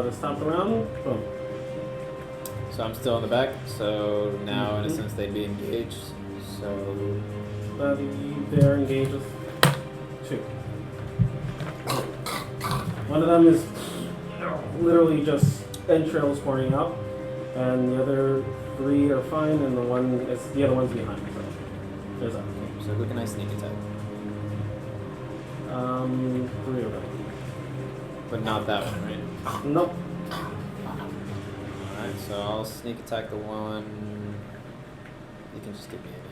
To stop the round, boom. So I'm still in the back. So now, in a sense, they'd be engaged. So They're engaged with 2. One of them is literally just entrails pouring out, and the other 3 are fine, and the other one's behind. So there's that. so who can I sneak attack? 3 of them. But not that one, right? Nope. Alright, so I'll sneak attack the one. You can just give me any.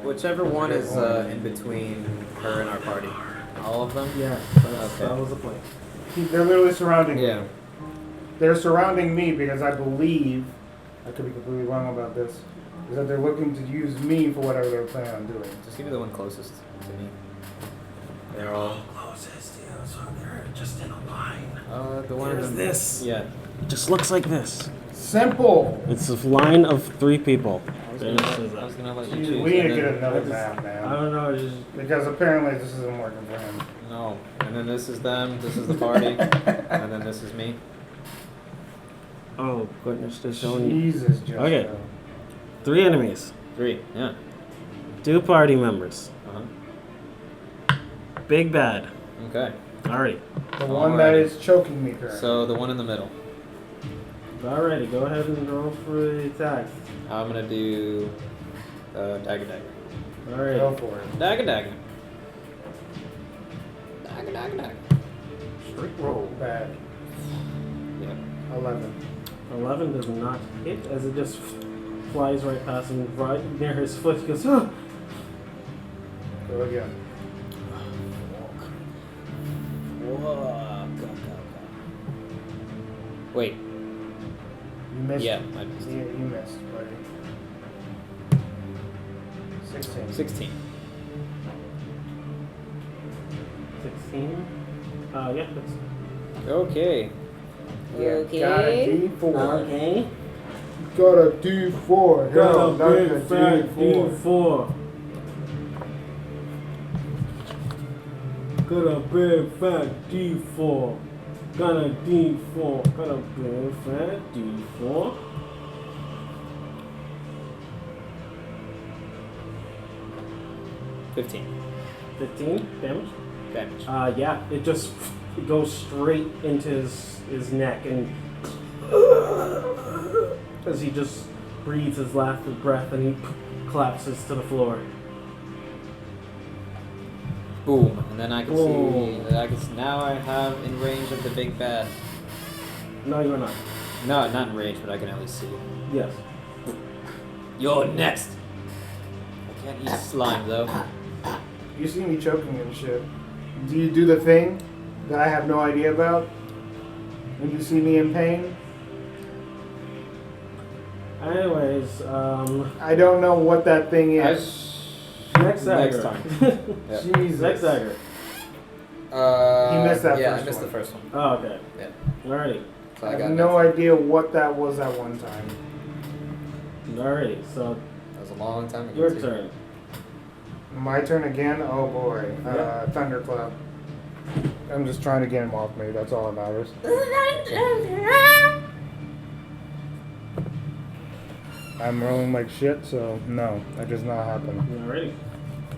Whichever one is in between her and our party. All of them? Yeah, Okay. that was the plan. They're literally surrounding me. Yeah. They're surrounding me because I believe, I could be completely wrong about this, is that they're looking to use me for whatever they're planning on doing. Just give me the one closest to me. They're all. Closest, yeah, so they're just in a line. The one of There's them. this. Yeah. It just looks like this. Simple! It's a line of 3 people. I was gonna let you Jeez, choose. we need to and get then- another map, I man. don't know, it's just Because apparently this isn't working for him. No. And then this is them, this is the party, and then this is me. oh goodness, they're showing you. Jesus, Joe. Okay. 3 enemies, 3. Yeah. 2 party members, Uh-huh. big bad. Okay. Alrighty, The one that Alright. is choking me currently. So the one in the middle. alrighty. Go ahead and roll for the attack. I'm gonna do dagger dagger. Go Alright, for it. Dagger dagger. Dagger dagger dagger. straight roll. Bad. Yep. 11. 11 does not hit as it just flies right past him, right near his foot. He goes, oh. Go again. Whoa. Go. Wait. You missed. Yeah, I missed. You missed, buddy. 16. 16. 16. Yeah, that's Okay. Yeah, got a D4. okay. Got a D4. Got Hell, a big fat D4. Got a big fat D4. Got a D4. Got a big fat D4. $15 15 damage. damage. Yeah, it just it goes straight into his neck, and as he just breathes his last breath, and he collapses to the floor. Boom. And then I can Boom. see. Now I have in range of the big bad. No, you're not. No, not in range, but I can at least see. Yes. You're next. I can't eat slime though. You see me choking and shit. Do you do the thing that I have no idea about? When you see me in pain? Anyways, I don't know what that thing is. next dagger. time. Yeah. Jesus. Next dagger. He missed that Yeah, first I missed one. the first one. Oh, okay. Yeah. Alrighty. So I I have got no next. idea what that was at one time. Alrighty. So That was a long time ago. your too. turn. My turn again? Oh boy. Yeah. Thunderclap. I'm just trying to get him off me, that's all that matters. I'm rolling like shit, so no, that does not happen. Alrighty.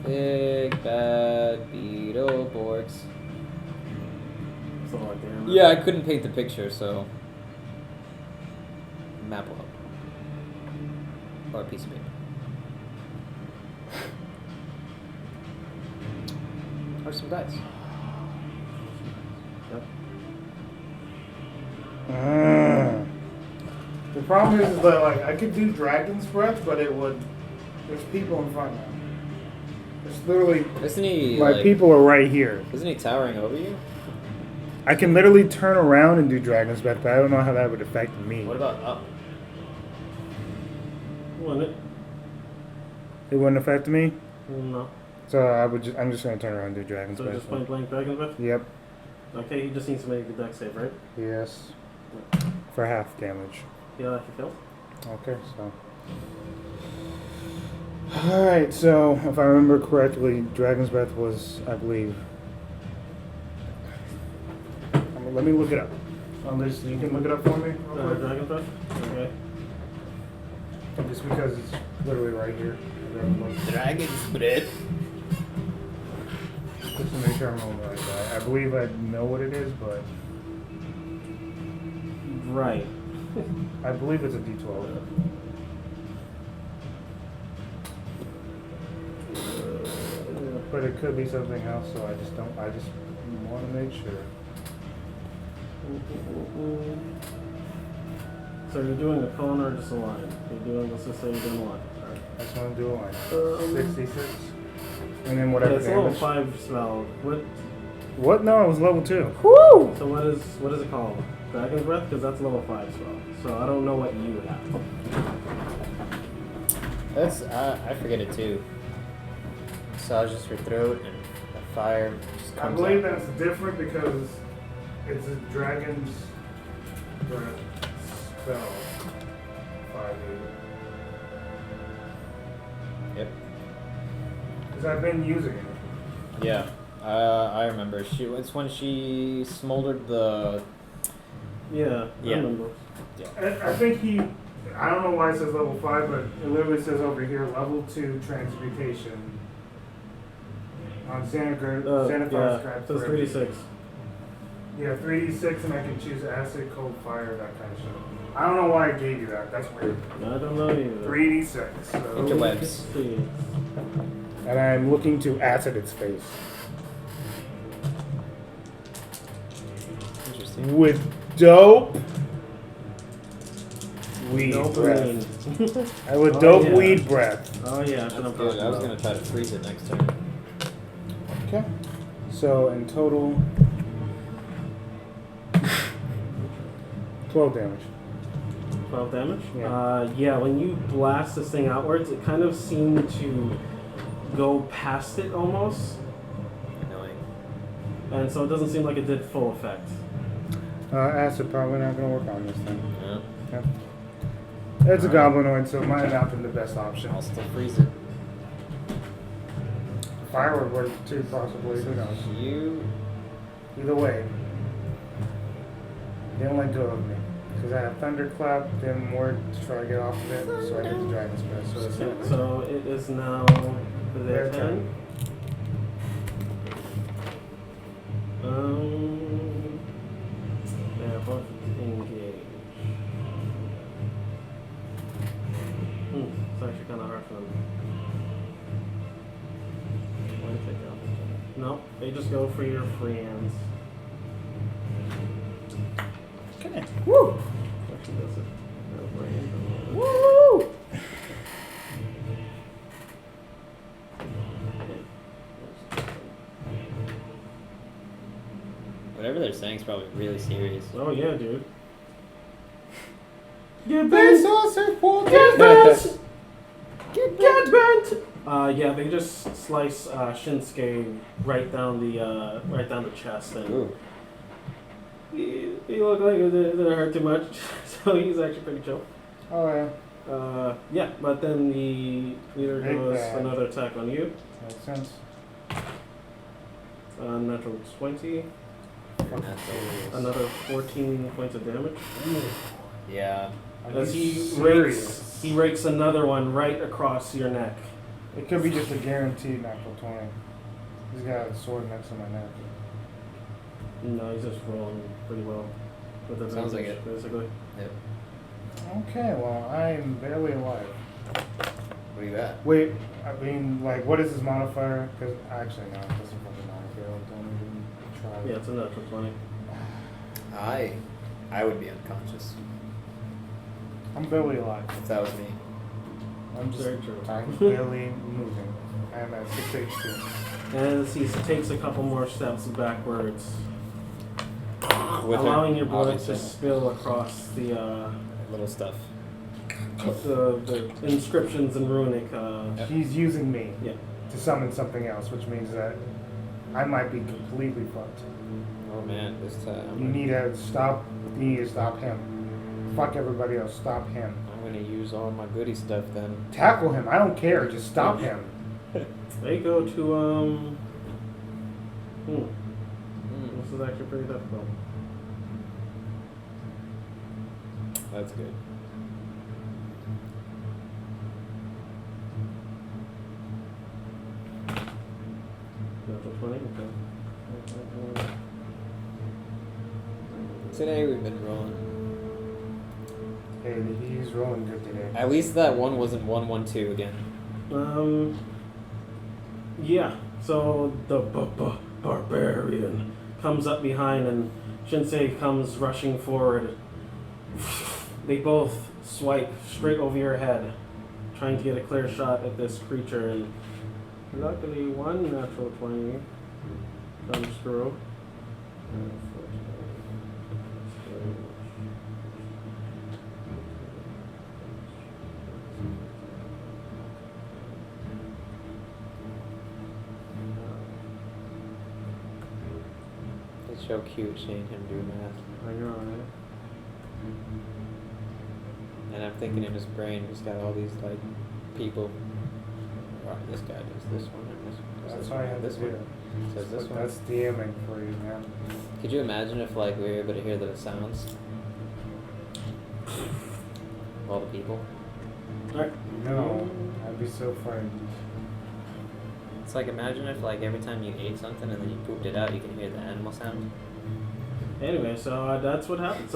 Big bad Beetleborgs. So like damn. Yeah, I couldn't paint the picture, so map will help. Or a piece of paper. Or some dice. Yep. The problem is that like I could do Dragon's Breath, but there's people in front now. There's literally Isn't he my people are right here. Isn't he towering over you? I can literally turn around and do Dragon's Breath, but I don't know how that would affect me. What about up? Wouldn't it? It wouldn't affect me, No. so I'm just gonna turn around and do Dragon's So Breath. just point blank Dragon's Breath? Yep. Okay, he just needs to make a deck save, right? Yes. For half damage. Yeah, he failed. Okay, so. Alright, so if I remember correctly, Dragon's Breath was, I believe. Let me look it up. You can look it up for me? real quick? Dragon's Breath? Okay. Just because it's literally right here. Dragon's Breath. Just to make sure I'm on the right guy. I believe I know what it is, but Right. I believe it's a D12. But it could be something else, so I just want to make sure. So you're doing a cone or just a line? Let's just say you're doing a line. Alright. I just want to do a line. 66. And then whatever It's a level damage. 5 spell. What? No, it was level 2. Woo! So what is it called? Dragon's Breath? Because that's a level 5 spell. So I don't know what you have. That's I forget it too. Massages your throat and the fire just I comes believe out. that's different because it's a dragon's breath spell. 5e. Yep. Because I've been using it. Yeah. I remember. It's when she smoldered the. Yeah, Yeah. I remember. Yeah. I think I don't know why it says level 5, but it literally says over here level 2 transmutation. On Xanathar Yeah, Scribe. so it's 3d6. Yeah, 3d6, and I can choose acid, cold, fire, that kind of shit. I don't know why I gave you that. That's weird. I don't know either. 3d6. So. Interwebs. And I'm looking to acid its face. Interesting. With dope weed Dopamine. breath. I would Oh, dope yeah. weed breath. Oh yeah, That's that's what I'm good. talking I was about. gonna try to freeze it next turn. Okay. So in total, 12 damage. 12 damage? Yeah. Yeah, when you blast this thing outwards, it kind of seemed to go past it almost. Annoying. And so it doesn't seem like it did full effect. Acid probably not going to work on this thing. Yeah. Yeah. It's a goblinoid, so it might have not been the best option. I'll still freeze it. Fire would work too, possibly. Who knows? You. Either way, they don't let go of me. Because I have Thunderclap, then more to try to get off of it, so I get the Dragon's Breath. So it's Okay, so it is now Their their turn. They're both engaged. It's actually kind of hard for them. Why did they go? No, they just go for your free hands. Okay. Woo! Actually, does it. Woo! Whatever they're saying is probably really serious. Oh yeah, dude. Get This bent! also for Get bent! Get bent! Yeah, they just slice Shinsuke right down the chest, and Ooh. he looked like it didn't hurt too much, so he's actually pretty chill. Oh, yeah. Yeah, but then the leader Big goes bad. another attack on you. Makes sense. Natural 20, another 14 points of damage. Yeah. Are As you he serious? rakes He rakes another one right across your neck. It could be just a guaranteed natural 20. He's got a sword next to my neck. No, he's just rolling pretty well. With the Sounds like it. basically. Yep. Okay, well, I'm barely alive. Where you at? Wait, I mean, like, what is his modifier? Because actually, no, it doesn't fucking matter. Don't even try. Yeah, it's a natural 20. I would be unconscious I'm barely alive. if that was me. I'm just Very true. I'm barely moving. I'm at 6 HP. As he takes a couple more steps backwards, With allowing your blood obviously. to spill across the Little stuff. the inscriptions in runic. Yep. He's using me Yeah. to summon something else, which means that I might be completely fucked. Oh man, this time You need to stop. You need to stop him. Fuck everybody else. Stop him. I'm gonna use all my goody stuff then. Tackle him. I don't care. Just stop him. They go to Hmm. This is actually pretty difficult. That's good. Natural 20. Okay. Today we've been rolling. Hey, he's rolling good today. At least that one wasn't 112 again. Yeah. So the barbarian comes up behind, and Shinsei comes rushing forward. They both swipe straight over your head, trying to get a clear shot at this creature, and luckily one natural 20 comes through. It's so cute seeing him do math. I know, right? And I'm thinking in his brain, he's got all these like people. Oh, this guy does this one and this one. Does That's this why I one, had this to do one. it. Says this one. That's DMing for you, man. Could you imagine if like we were able to hear the sounds? Of all the people. Alright. No, I'd be so frightened. It's like imagine if like every time you ate something and then you pooped it out, you can hear the animal sound. Anyway, so that's what happens.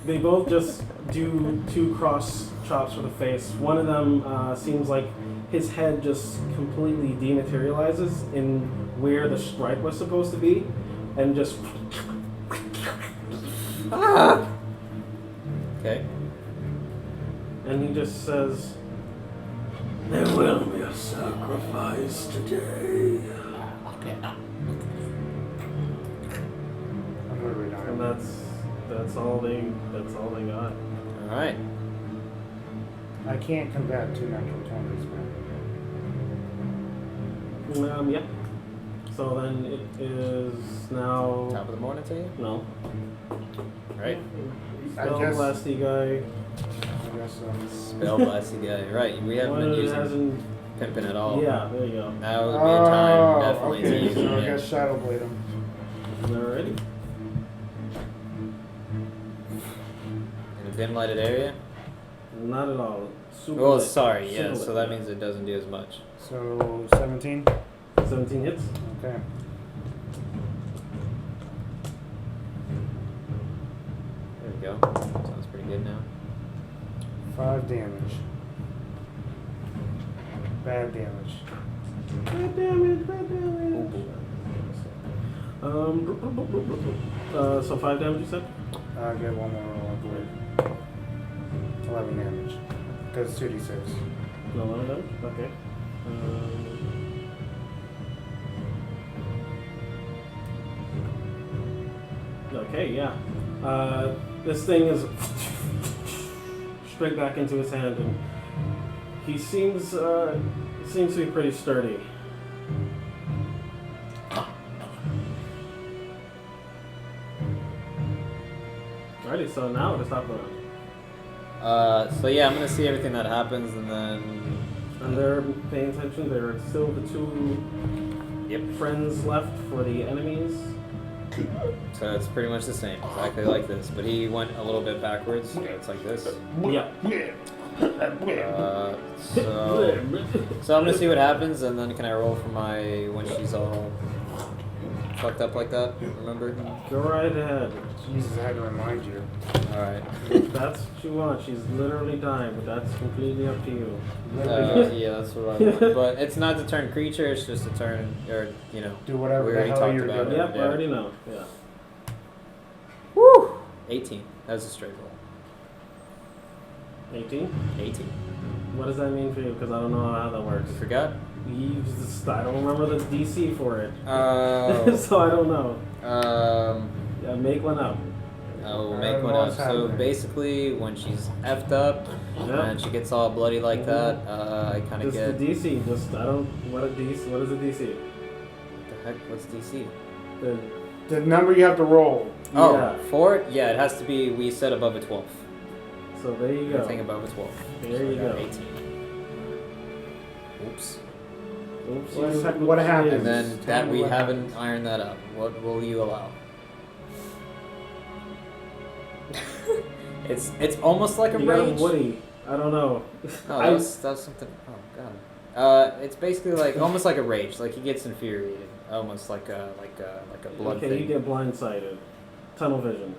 They both just do 2 cross chops for the face. One of them seems like his head just completely dematerializes in where the stripe was supposed to be, and just. Ah! Okay. And he just says, "There will be a sacrifice today." I'm literally dying. And that's all they got. All right. I can't combat 2 natural 20s, man. Yeah. So then it is now. Top of the morning to you. No. Right. I Spell guess- blasty guy. I guess Spell blasty guy. Right. We haven't One been that using hasn't. pimping at all. Yeah, there you go. Now would be a time definitely to okay, use so I it. guess Shadow Blade him. Alrighty. In a dim lighted area. Not at all. Super Oh, lit. sorry. Super Yeah. lit. So that means it doesn't do as much. So 17. 17 hits. Okay. There we go. Sounds pretty good now. 5 damage. Bad damage. Bad damage. Bad damage. So 5 damage you said? I'll get one more roll, I believe. 11 damage. Because 2d6. No 11 damage? Okay. Okay, yeah. This thing is straight back into his hand, and he seems to be pretty sturdy. Alrighty, so now to stop around. So yeah, I'm gonna see everything that happens, and then. And they're paying attention. There are still the 2 Yep. friends left for the enemies. So it's pretty much the same, exactly like this. But he went a little bit backwards. So it's like this. Yeah. Yeah. So I'm gonna see what happens, and then can I roll for my when she's all fucked up like that? Remember? Go right ahead. Jesus, I had to remind you. All right. If that's what you want. She's literally dying, but that's completely up to you. Yeah, that's what I want. But it's not to turn creature; it's just to turn, or you know, Do whatever we the already hell talked you're about doing. it. Yep, I already know. Yeah. Woo! 18. That's a straight roll. 18? 18. What does that mean for you? Because I don't know how that works. You forgot? I don't remember the DC for it. Oh. So I don't know. Um. Yeah, make one up. I'll I make don't one know up. what's So happening. basically, when she's effed up Yeah. and she gets all bloody like that, I kind of Just get. the DC. Just I don't. What is the DC? The heck? What's DC? The, The number you have to roll. Oh, yeah. 4? Yeah, it has to be. We said above a 12. So there you go. Anything above a 12. There you I got go. 18. Oops. Oopsies. What happened? And then Tell that me we what haven't ironed that up. What will you allow? It's almost like a You got a rage. Woody. I don't know. Oh, that's something. Oh god. It's basically like almost like a rage. Like he gets infuriated, almost like a blood Okay, thing. you get blindsided. Tunnel vision.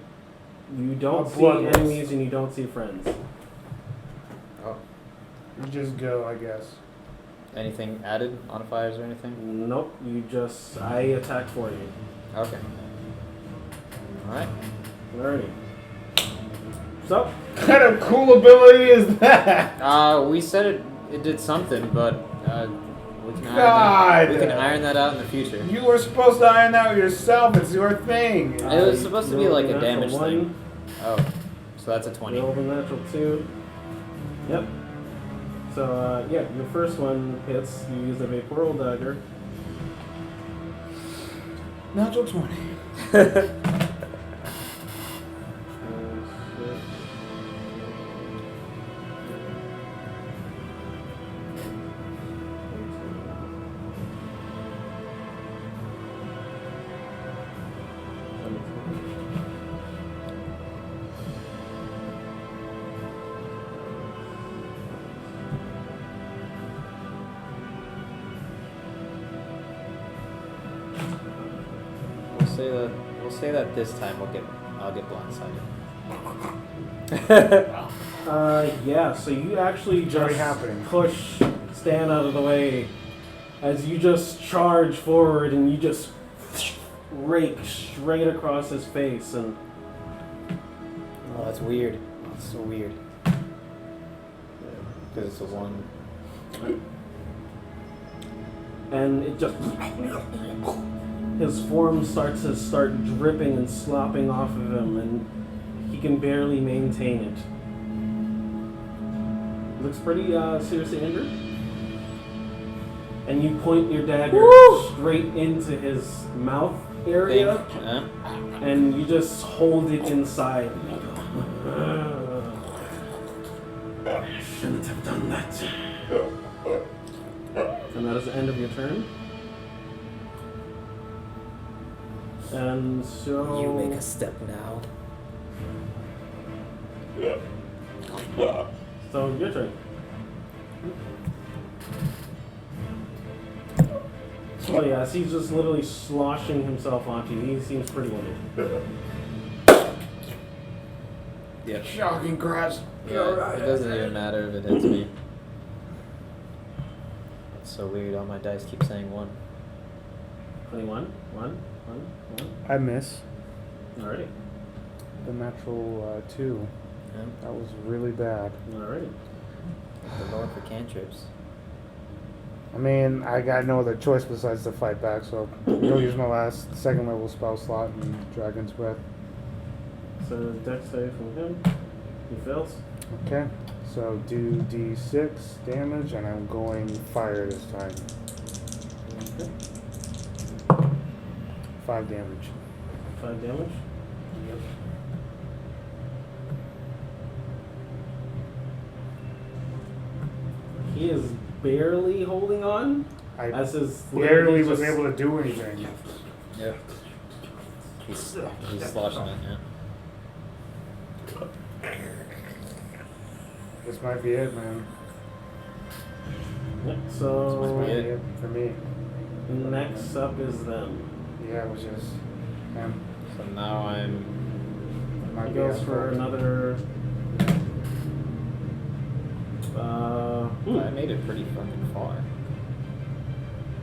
You don't A see blood loss. enemies and you don't see friends. Oh, You just go, I guess. anything added modifiers or anything? Nope. I attack for you. Okay. All right. Alrighty. So, What kind of cool ability is that? We said it did something, but we can God. we can iron that out in the future. You were supposed to iron that yourself. It's your thing. It was supposed to be roll like the a damage natural thing. Oh, so that's a 20. Roll the natural 2. Yep. So, yeah, your first one hits. You use a Vaporal Dagger. Natural 20. We'll say that this time I'll get blindsided. Yeah, so you actually It's already just happening. stand out of the way as you just charge forward and you just rake straight across his face and Oh, that's weird. That's so weird. Because it's a 1. and it just his form starts to dripping and slopping off of him and he can barely maintain it. Looks pretty seriously injured. And you point your dagger straight into his mouth area and you just hold it inside. I shouldn't have done that. And that is the end of your turn. And so You make a step now. So your turn. Oh yeah, he's just literally sloshing himself onto you. He seems pretty wounded. Yeah. Shocking crash. Yeah, it doesn't even matter if it hits me. It's so weird. All my dice keep saying 1. 21. 1. I miss Alrighty. the natural 2. Yeah. That was really bad. Alrighty. The Lord for cantrips. I mean, I got no other choice besides to fight back, so I'll use my last second level spell slot and Dragon's Breath. So dex save from him. He fails. Okay, so do D6 damage, and I'm going fire this time. Okay. 5 damage. 5 damage. Yep. He is barely holding on. I As his barely literally was just- able to do anything. Yeah. He's sloshing it, yeah. This might be it, man. Yep, This so might be it for me. next up is them. Yeah, it was just him. So now I'm. Might He be goes up for another. I made it pretty fucking far.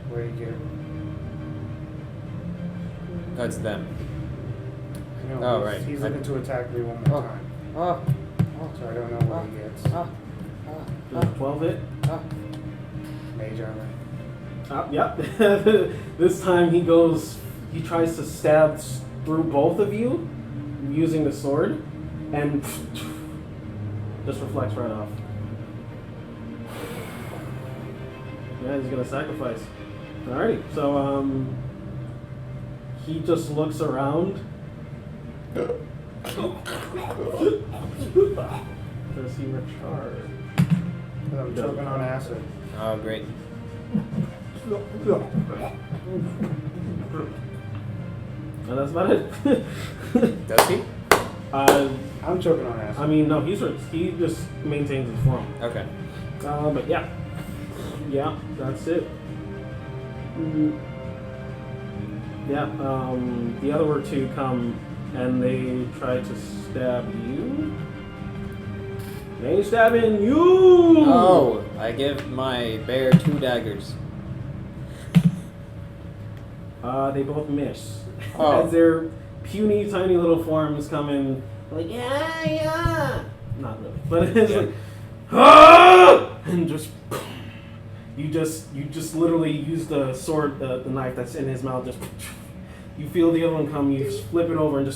Where you get? That's them. No, Oh, he's, right. He's looking to attack me one more Oh. time. Oh. So I don't know what he gets. Does 12 hit? Mage armor. Yep. This time he tries to stab through both of you using the sword and just reflects right off. Yeah, he's gonna sacrifice. Alrighty, so he just looks around. Does he recharge? I'm choking on acid. Oh, great. And that's about it. Does he? I'm choking on acid. I mean, no, he just maintains his form. Okay. But yeah, that's it. Yeah, the other two come and they try to stab you. They ain't stabbing you. Oh, I give my bear 2 daggers. They both miss. Oh. As their puny, tiny little forms come in, like yeah. Not really, but it's like, ah! And just. You just literally use the sword, the knife that's in his mouth. Just you feel the other one come. You flip it over and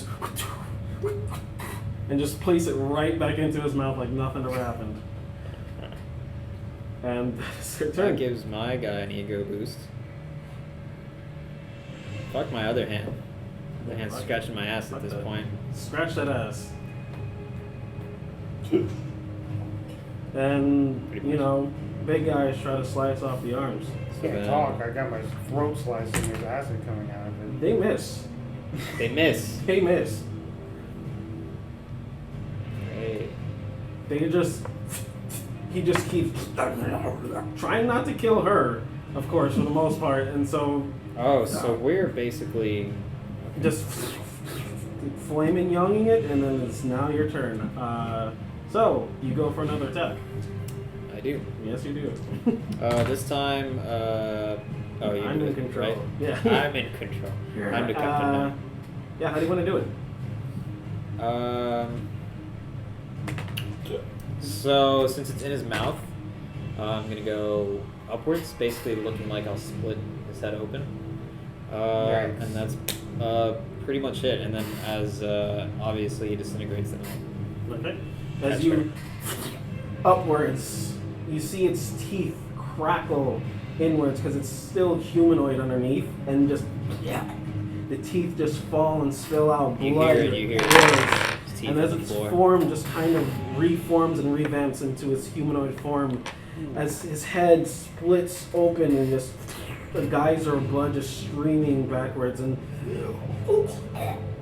just place it right back into his mouth like nothing ever happened. And that's their turn. That gives my guy an ego boost. Fuck my other hand. The hand's scratching my ass at this point. Scratch that ass. And you know, big guys try to slice off the arms. Can't talk. I got my throat sliced and there's acid coming out of it. They miss. They miss. They miss. Hey. He just keeps trying not to kill her, of course, for the most part, and so Oh, so we're basically. just flaming younging it, and then it's now your turn. So you go for another attack. I do. Yes, you do. This time. Oh, you I'm do in it, control. right? Yeah. I'm in control. I'm the captain now. Yeah. How do you want to do it? So since it's in his mouth, I'm gonna go upwards, basically looking like I'll split his head open. Nice. And that's pretty much it. And then as obviously he disintegrates the knife. Okay. As That's you upwards, you see its teeth crackle inwards because it's still humanoid underneath, and just the teeth just fall and spill out You blood. hear it, you hear it. everywhere. His teeth And as on the its floor. form just kind of reforms and revamps into its humanoid form, as his head splits open and just a geyser of blood just streaming backwards, and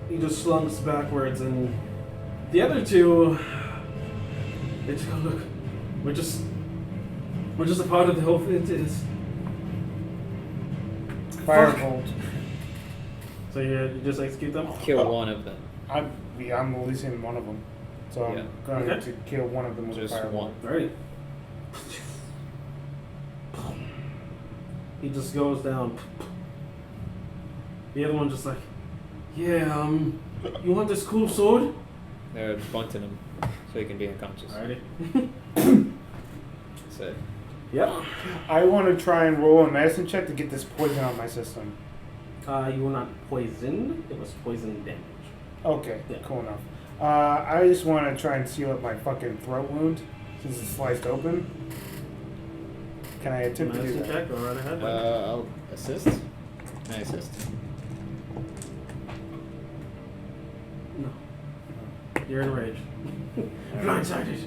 he just slumps backwards, and the other two, they just go, look, we're just a part of the whole thing. It is. Firebolt. So you just execute them? Kill one of them. I'm releasing one of them. So I'm Yeah. going Okay. to kill one of them with Just firebolt. one. Alrighty. He just goes down. The other one just like, yeah, you want this cool sword? They're bunting him so he can be unconscious. Alrighty. That's it. Yep. I want to try and roll a medicine check to get this poison out of my system. You were not poisoned. It was poison damage. Okay, Yeah. cool enough. I just want to try and seal up my fucking throat wound since it's sliced open. Can I attempt to do Medicine that? check, go right ahead. I'll assist. Can I assist? No. You're in a rage. Blindsided.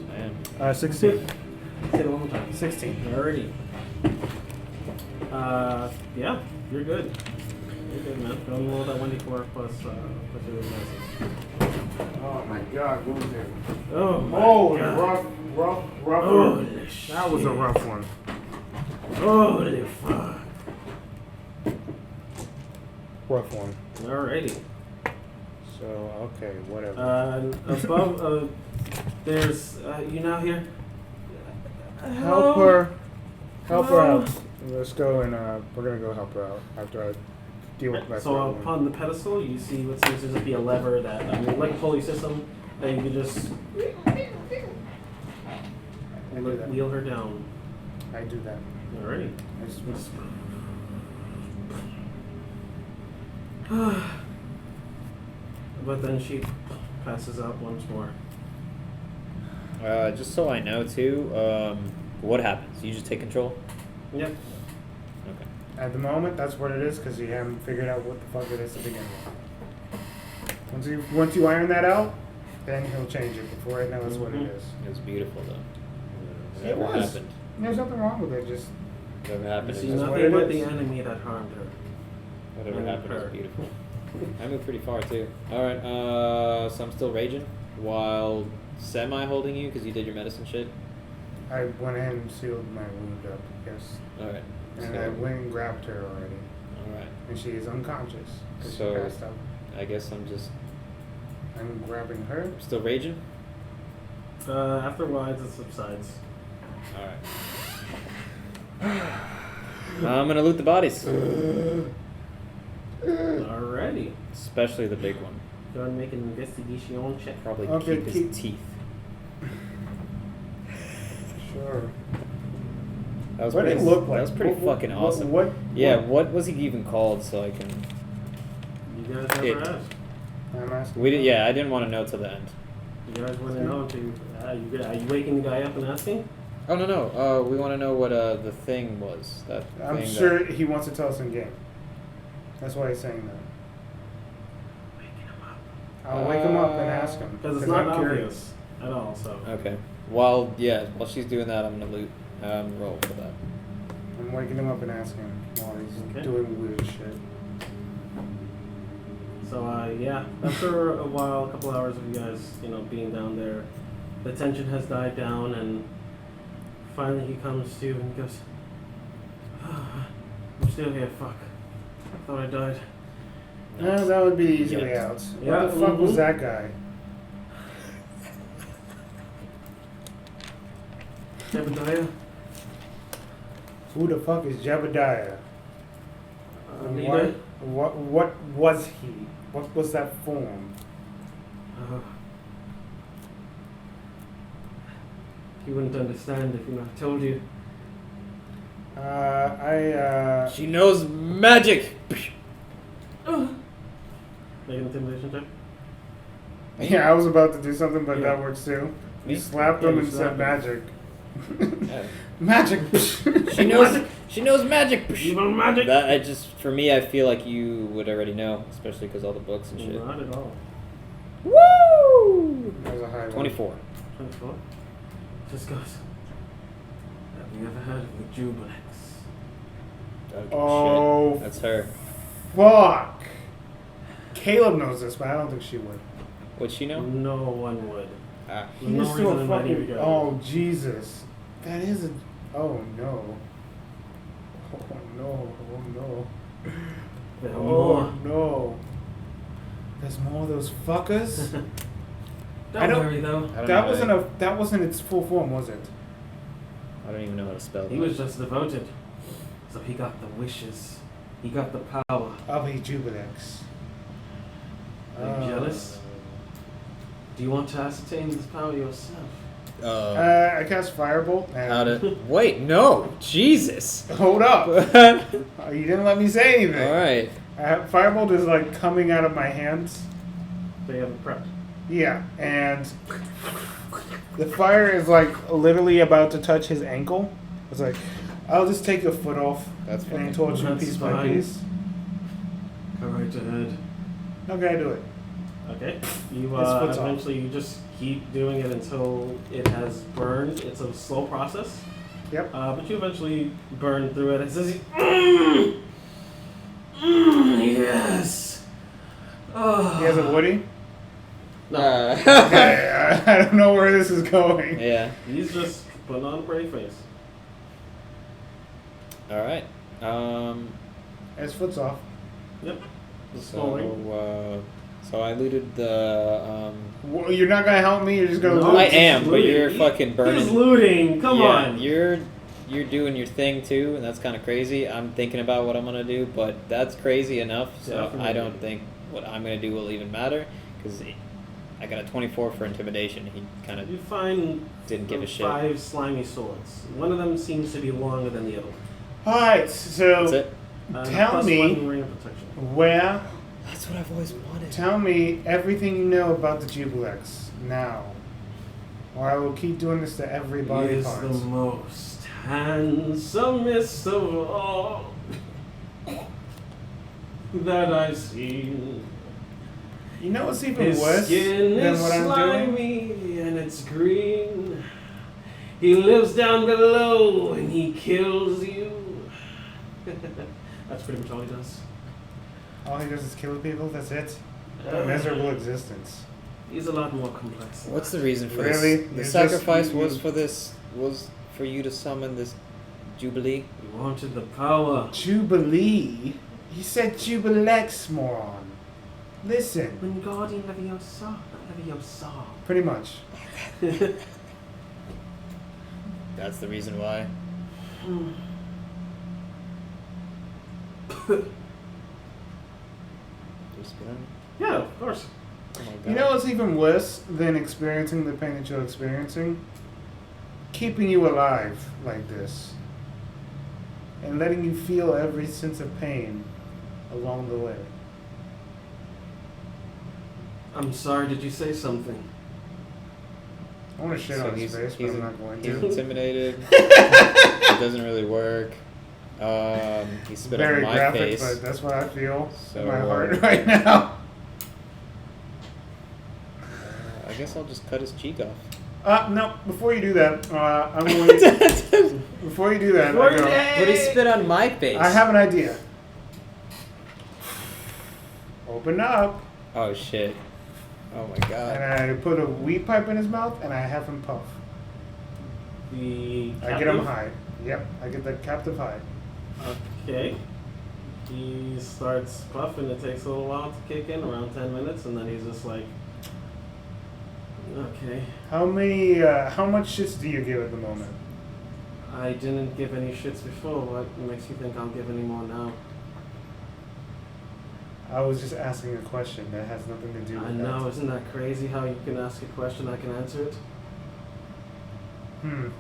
I am. 16. Hit it one more time. 16. Alrighty. Yeah, you're good. You're good, man. Go roll that 1d4 plus your medicine. Oh my god, what was it? Oh, my Oh, God. rough Holy one. shit. That was a rough one. Holy fuck. Rough one. Alrighty. So, okay, whatever. Above, there's, you now here? Help her. Help her Hello? out. Let's go and we're gonna go help her out after I deal with my So problem. upon the pedestal, you see what seems to be a lever that, like a pulley system, that you can just I do that. wheel her down. I do that. Alrighty. I just, But then she passes out once more. Just so I know too, what happens? You just take control? Yep. Okay. at the moment, that's what it is because you haven't figured out what the fuck it is to begin with. Once you iron that out, then he'll change it. Before right now, that's what it is. It was beautiful though. It Whatever was. happened. There's nothing wrong with it. Just Whatever happened, See it was, what nothing it but the is. enemy that harmed her. whatever and happened was her. beautiful. I moved pretty far too. Alright, so I'm still raging while semi holding you because you did your medicine shit. I went ahead and sealed my wound up. Yes, Alright. and I went and grabbed her already, Alright. and she is unconscious because So- she passed out. I guess I'm just I'm grabbing her. still raging? Afterwards, it subsides. Alright. I'm gonna loot the bodies. Alrighty. Especially the big one. Go ahead and make an investigation check. Probably Okay, keep keep- his teeth. Sure. That was What did pretty, it look like? That was pretty What- fucking what- awesome. what- yeah, what- what was he even called so I can... You guys never It- asked. I'm asking. We did, yeah, I didn't want to know till the end. You guys want to know until are you waking the guy up and asking? Oh, no. We want to know what the thing was. That I'm thing sure That, he wants to tell us in game. That's why he's saying that. Waking him up. I'll wake him up and ask him. Because it's 'cause not I'm obvious at all. So. okay. While she's doing that, I'm going to loot. Roll for that. I'm waking him up and asking him while he's Okay. doing weird shit. So yeah, after a while, a couple hours of you guys, being down there, the tension has died down, and finally he comes to and he goes, "I'm still here. Fuck. I thought I died." That would be easily Yeah. out. Yeah, What the fuck was mhm. that guy? Jebediah, Who the fuck is Jebediah? And leader. What was he? What was that form? You wouldn't understand if you not told you. She knows magic! Make an intimidation check. Yeah, I was about to do something, but Yeah. that works too. Me? You slapped Yeah, him you and said slapped magic. Yeah. Magic. She knows. She knows magic. Evil magic. That for me, I feel like you would already know, especially because all the books and shit. Not at all. Woo! That was a high one. 24. 24. Just goes. Have you ever heard of the Jubilex? Don't give a Oh, shit. That's her. fuck. Caleb knows this, but I don't think she would. Would she know? No one would. Ah. There's no He's still reason a it might fucking. even go. Oh, Jesus. That is a. Oh, no. Oh, no. Oh, no. There are Oh, more. no. There's more of those fuckers? I Don't don't- worry though. I don't That know. wasn't its full form, was it? I don't even know how to spell He that. was just devoted. So he got the wishes. He got the power. Of a Jubilex. Are you jealous? Do you want to ascertain this power yourself? I cast Firebolt. And How to? Wait, no, Jesus. Hold up. All You didn't let me say anything. right. Firebolt is like coming out of my hands. They have a prep. Yeah, and the fire is like literally about to touch his ankle. It's like, I'll just take your foot off That's and fucking. torch you That's piece by fine. piece. Go right ahead. Okay, do it. Okay. You His foot's off. eventually you just keep doing it until it has burned. It's a slow process. Yep. But you eventually burn through it. It says, yes. Oh. He has a woody. No, Okay, I don't know where this is going. Yeah. he's just putting on a brave face. All right. His foot's off. Yep. He's falling. So I looted the. Well, you're not gonna help me. You're just gonna. No, loot? I just am, but looting. you're fucking burning. He's looting. Come Yeah, on. You're doing your thing too, and that's kind of crazy. I'm thinking about what I'm gonna do, but that's crazy enough. So Definitely. I don't think what I'm gonna do will even matter because I got a 24 for intimidation. He kind of You find didn't give a shit. 5 slimy swords. One of them seems to be longer than the other. All right. So That's it. Tell plus me- 1 ring of protection. where? That's what I've always wanted. Tell me everything you know about the Jubilex now, or I will keep doing this to every He body is part. the most handsomest of all that I've seen. You know what's even His worse skin than is what I'm doing? slimy and it's green. He lives down below and he kills you. That's pretty much all he does. All he does is kill people. That's it. What a Uh, miserable existence. He's a lot more complex. What's the reason for Really? this? The It's sacrifice just- was for this. Was for you to summon this Jubilee. He wanted the power. Jubilee? He said Jubilex, moron. Listen. Wingardium Leviosa. Leviosa. Pretty much. That's the reason why. Do you spit on it? Yeah, of course. Oh my god. You know what's even worse than experiencing the pain that you're experiencing? Keeping you alive like this. And letting you feel every sense of pain along the way. I'm sorry, did you say something? I want to shit So on his face, but I'm not going he's to. intimidated. It doesn't really work. He spit on Very my graphic, face. but that's what I feel So, in my heart right now. I guess I'll just cut his cheek off. No, before you do that, I'm going to... Before you do that, I go, But he spit on my face. I have an idea. Open up. Oh shit. Oh my god. And I put a weed pipe in his mouth, and I have him puff. The I get him captive? high. Yep, I get the captive high. Okay. He starts puffing. It takes a little while to kick in, around 10 minutes, and then he's just like, okay. How much shits do you give at the moment? I didn't give any shits before. What makes you think I'll give any more now? I was just asking a question that has nothing to do with I know, isn't that crazy how you can ask a question, I can answer it? that.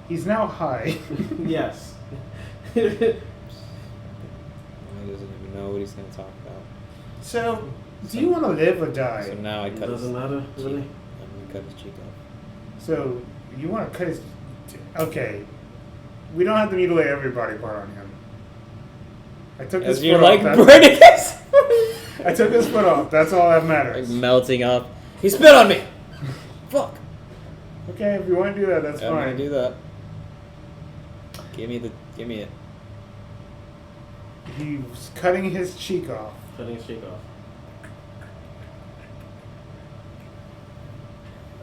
He's now high. Yes. He doesn't even know what he's gonna talk about. So, do you want to live or die? So now I It cut his doesn't matter, cheek. really. I'm gonna cut his cheek off. So, you want to cut his... Okay. We don't have to mutilate every body part on him. I took his As foot you're off. like that's- burning his I took his foot off. That's all that like matters. melting up. He spit on me. Fuck. Okay, if you want to do that, that's Yeah, I'm fine. gonna do that. Give me it. He's cutting his cheek off. Cutting his cheek off.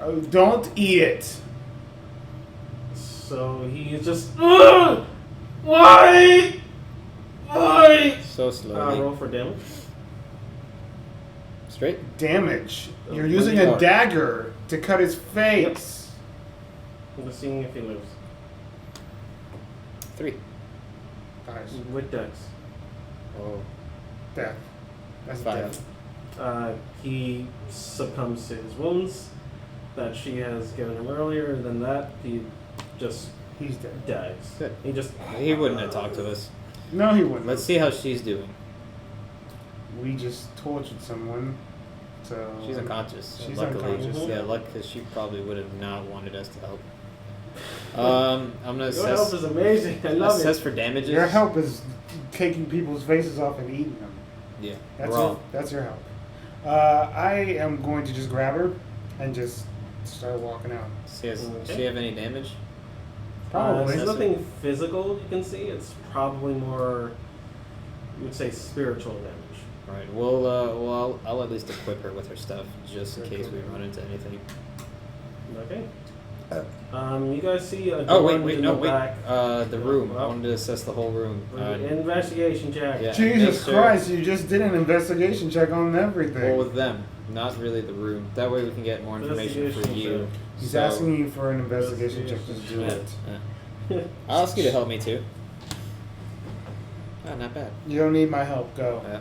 Oh, don't eat it. So he's just, "Ugh! Why? Why? So slowly. Roll for damage. Straight. Damage. You're What using do you a want? dagger to cut his face. I'm just seeing if he lives. 3. Nice. With Dex. Oh. Death. That's 5. death. He succumbs to his wounds that she has given him earlier. And then that, he just He's dead. dies. Good. He just. He wouldn't have talked to us. No, he wouldn't. Let's see how she's doing. We just tortured someone. So She's unconscious. She's luckily. unconscious. Yeah, because she probably would have not wanted us to help. I'm gonna Your help assess. is amazing. I love Assess it. for damages. Your help is taking people's faces off and eating them. Yeah. That's raw. that's your help. I am going to just grab her and just start walking out. Does Okay. she have any damage? Probably. There's nothing physical you can see. It's probably more, you would say, spiritual damage. Right. Well, I'll at least equip her with her stuff just in case we run into anything. Okay. You guys see a Oh door wait, in no, the wait. back. The room. I wanted to assess the whole room. Investigation check. Yeah. Jesus make sure- Christ! You just did an investigation check on everything. Well, with them, not really the room. That way we can get more information for Investigation you. check. He's So- asking you for an investigation check to do Investigation it. Yeah. I'll ask you to help me too. Oh, not bad. You don't need my help. Go. Yeah.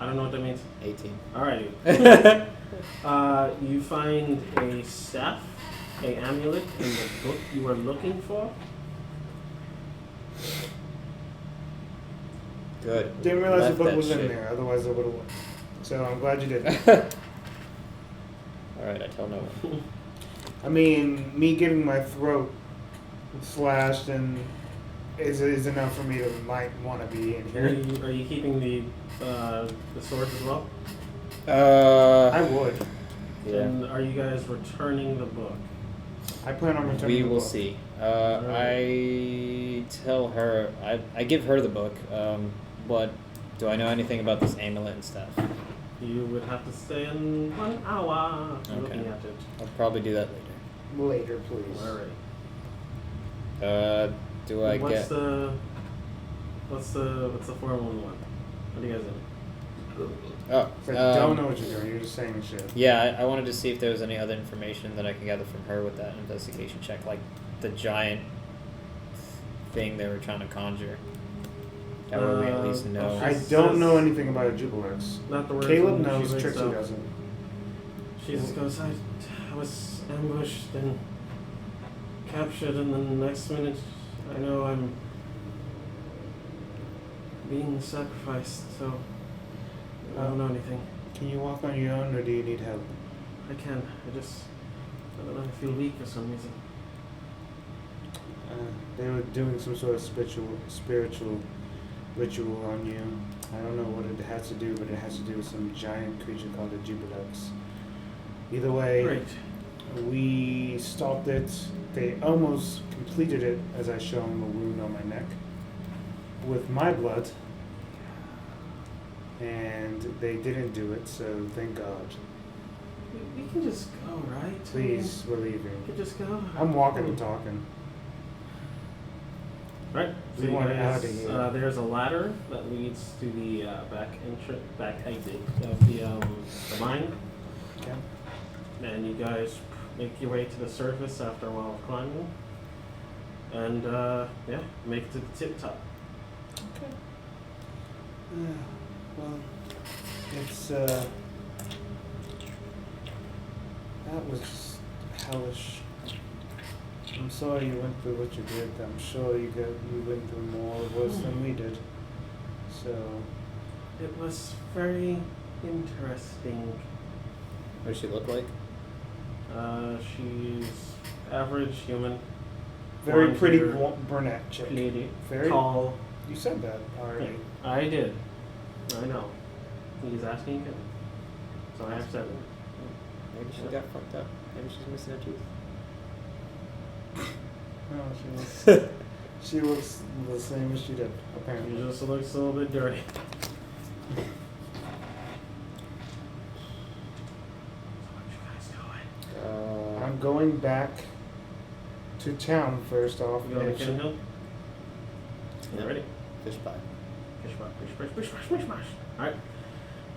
I don't know what that means. 18. Alrighty. You find a staff, a amulet in the book you are looking for. Good. Didn't realize Left the book that was in shit. there. Otherwise, I would have. So I'm glad you did. Alright, I tell no one. I mean, me getting my throat slashed and is enough for me to might want to be in here. Are you keeping the sword as well? I would. Yeah. And are you guys returning the book? I plan on returning. We the will book. see. I tell her, I give her the book, but do I know anything about this amulet and stuff? You would have to stay in 1 hour looking Okay. at it. I'll probably do that later. Later, please. Alright. Do I What's get... what's the 411? What do you guys do? Oh, It's like, don't know what you're doing. You're just saying shit. yeah, I wanted to see if there was any other information that I could gather from her with that investigation check, like the giant thing they were trying to conjure. That way we at least know. I don't know anything about a Jubilex. Not the words. Caleb when she knows, wakes Trixie up. doesn't. She just goes, I was ambushed and captured, and then the next minute I know I'm being sacrificed, so I don't know anything. Can you walk on your own, or do you need help? I can. I don't know, I feel weak for some reason. They were doing some sort of spiritual ritual on you. I don't know what it has to do, but it has to do with some giant creature called a Jubilex. Either way, Great. we stopped it. They almost completed it, as I show them a wound on my neck, with my blood. And they didn't do it, so thank God. We can just go, right? Please, we're We leaving. can just go. I'm walking and talking. Right. We So you want guys, out of here. there's a ladder that leads to the back exit of the mine, Okay. and you guys make your way to the surface after a while of climbing, and yeah, make it to the tip top. Okay. Well, it's that was hellish. I'm sorry you went through what you did. I'm sure you went through more worse than we did. So It was very interesting. What does she look like? She's average human, very blonde pretty hair, brunette chick. lady, Very. tall. You said that already. I did. I know. He's asking him. So I have 7. Maybe she got fucked up. Maybe she's missing a tooth. No, she looks the same as she did, apparently. He just looks a little bit dirty. I'm going back to town first off. You going and to Ken Hill? Yeah. You ready? Fish pie. Fish. Alright.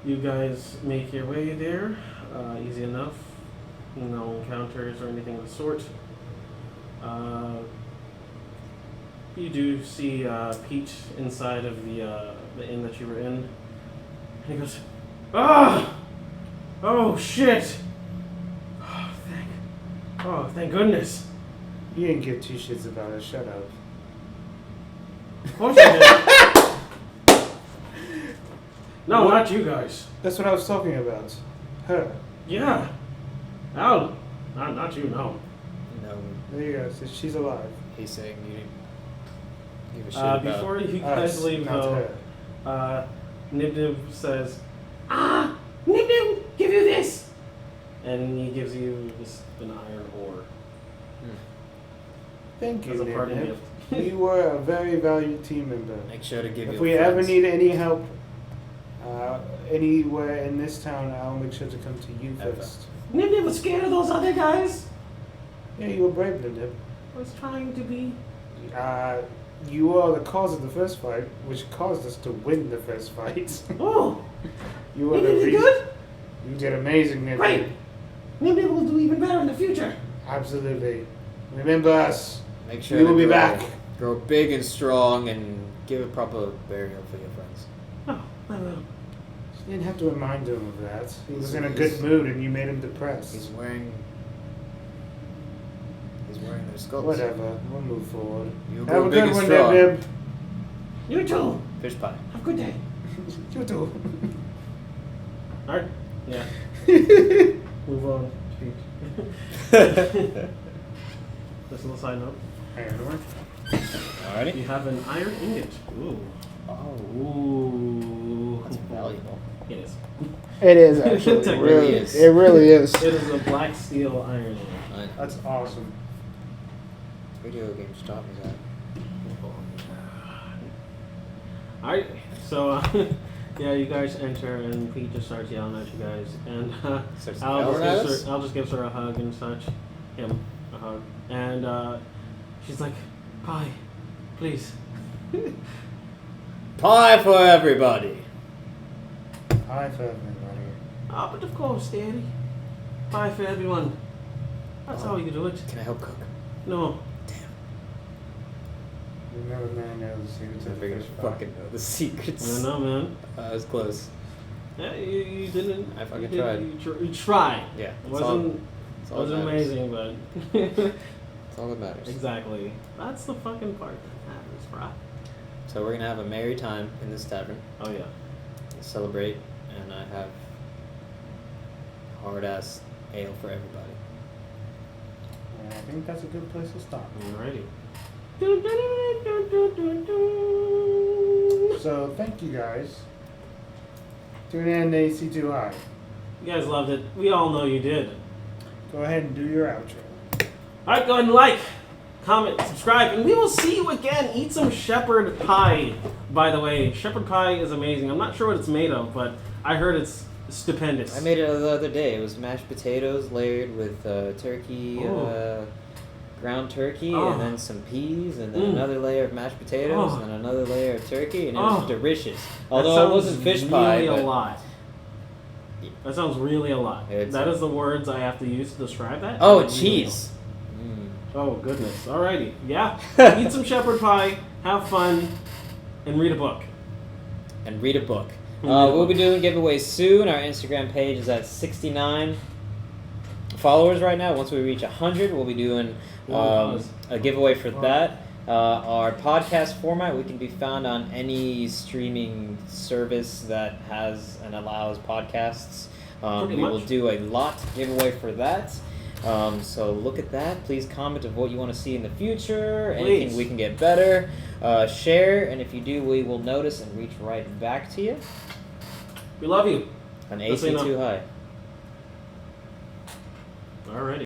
You guys make your way there. Easy enough. No encounters or anything of the sort. You do see Pete inside of the inn that you were in. And he goes, "Ah! Oh, shit! Oh, thank goodness. You didn't give two shits about it. Shut up. Of course I did." No, What? not you guys. That's what I was talking about. Her. Yeah. No, not you, no. No, There you go. So she's alive. he's saying you didn't give a shit about... Before you guys Us, leave, not though, her. Nib Nib says, Nib Nib, give you this! And he gives you just an iron ore Thank you, as a Nib parting Nib. gift. You were a very valued team member. Make sure to give If your we friends. ever need any help anywhere in this town, I'll make sure to come to you Ever. first. Nib Nib was scared of those other guys. Yeah, you were brave, Nib. I was trying to be. You are the cause of the first fight, which caused us to win the first fight. Oh, You were Nib the Nib did reason. good. You did amazing, Nib. Great. Nib Nib will do even better in the future. Absolutely. Remember us. Make sure We to will be grow- back. Grow big and strong and give a proper burial for your friends. Oh, I will. You didn't have to remind him of that. He was in a He's- good mood and you made him depressed. He's wearing their skulls. Whatever. We'll move forward. You Have grow a big good and one, strong. Nib. You too. Fish pie. Have a good day. You too. Alright. Yeah. Move on. Just a little side note. Alrighty. You have an iron ingot. Ooh. Oh, Ooh. that's valuable. It is. It is actually. It really is. It really is. It is a black steel iron ingot. I know. That's awesome. Video games taught me that. Alright, so yeah, you guys enter and Pete just starts yelling at you guys, and Starts I'll yelling at us? just give her a hug and such, him a hug, and she's like, "Pie, please." Pie for everybody. Hi for everybody. Ah, but of course, Daddy, pie for everyone. That's how you do it. Can I help cook? No, You never man knows the secrets I of the figured fish fucking know the secrets. I don't know, man. I was close. Yeah, you didn't. I fucking you did- tried. You tried. Yeah. It It's all, wasn't. it's It all that wasn't matters. amazing, but It's all that matters. exactly. That's the fucking part that matters, brah. So we're gonna have a merry time in this tavern. Oh yeah. Celebrate, and I have hard ass ale for everybody. And I think that's a good place to stop. Alrighty. So thank you guys. Tune in to AC2I. You guys loved it. We all know you did. Go ahead and do your outro. Alright, go ahead and like, comment, subscribe, and we will see you again. Eat some shepherd pie, by the way. Shepherd pie is amazing. I'm not sure what it's made of, but I heard it's stupendous. I made it the other day. It was mashed potatoes layered with turkey, Oh. ground turkey, Oh. and then some peas, and then Mm. another layer of mashed potatoes, Oh. and another layer of turkey, and it Oh. was delicious. That Although it sounds wasn't fish pie, really but a lot. Yeah. That sounds really a lot. It's- That is the words I have to use to describe that. oh, Really cheese. Oh goodness. Alrighty. Yeah. Eat some shepherd pie, have fun, and read a book. And read a book. And read a We'll be book. doing giveaways soon. Our Instagram page is at 69 followers right now. Once we reach 100, we'll be doing a giveaway for Wow. that. Our podcast format, we can be found on any streaming service that has and allows podcasts. Pretty We will much. do a lot giveaway for that. So look at that. Please comment of what you want to see in the future, anything Please. we can get better. Share, and if you do, we will notice and reach right back to you. We love you. On Just so you know. AC2 High. Alrighty.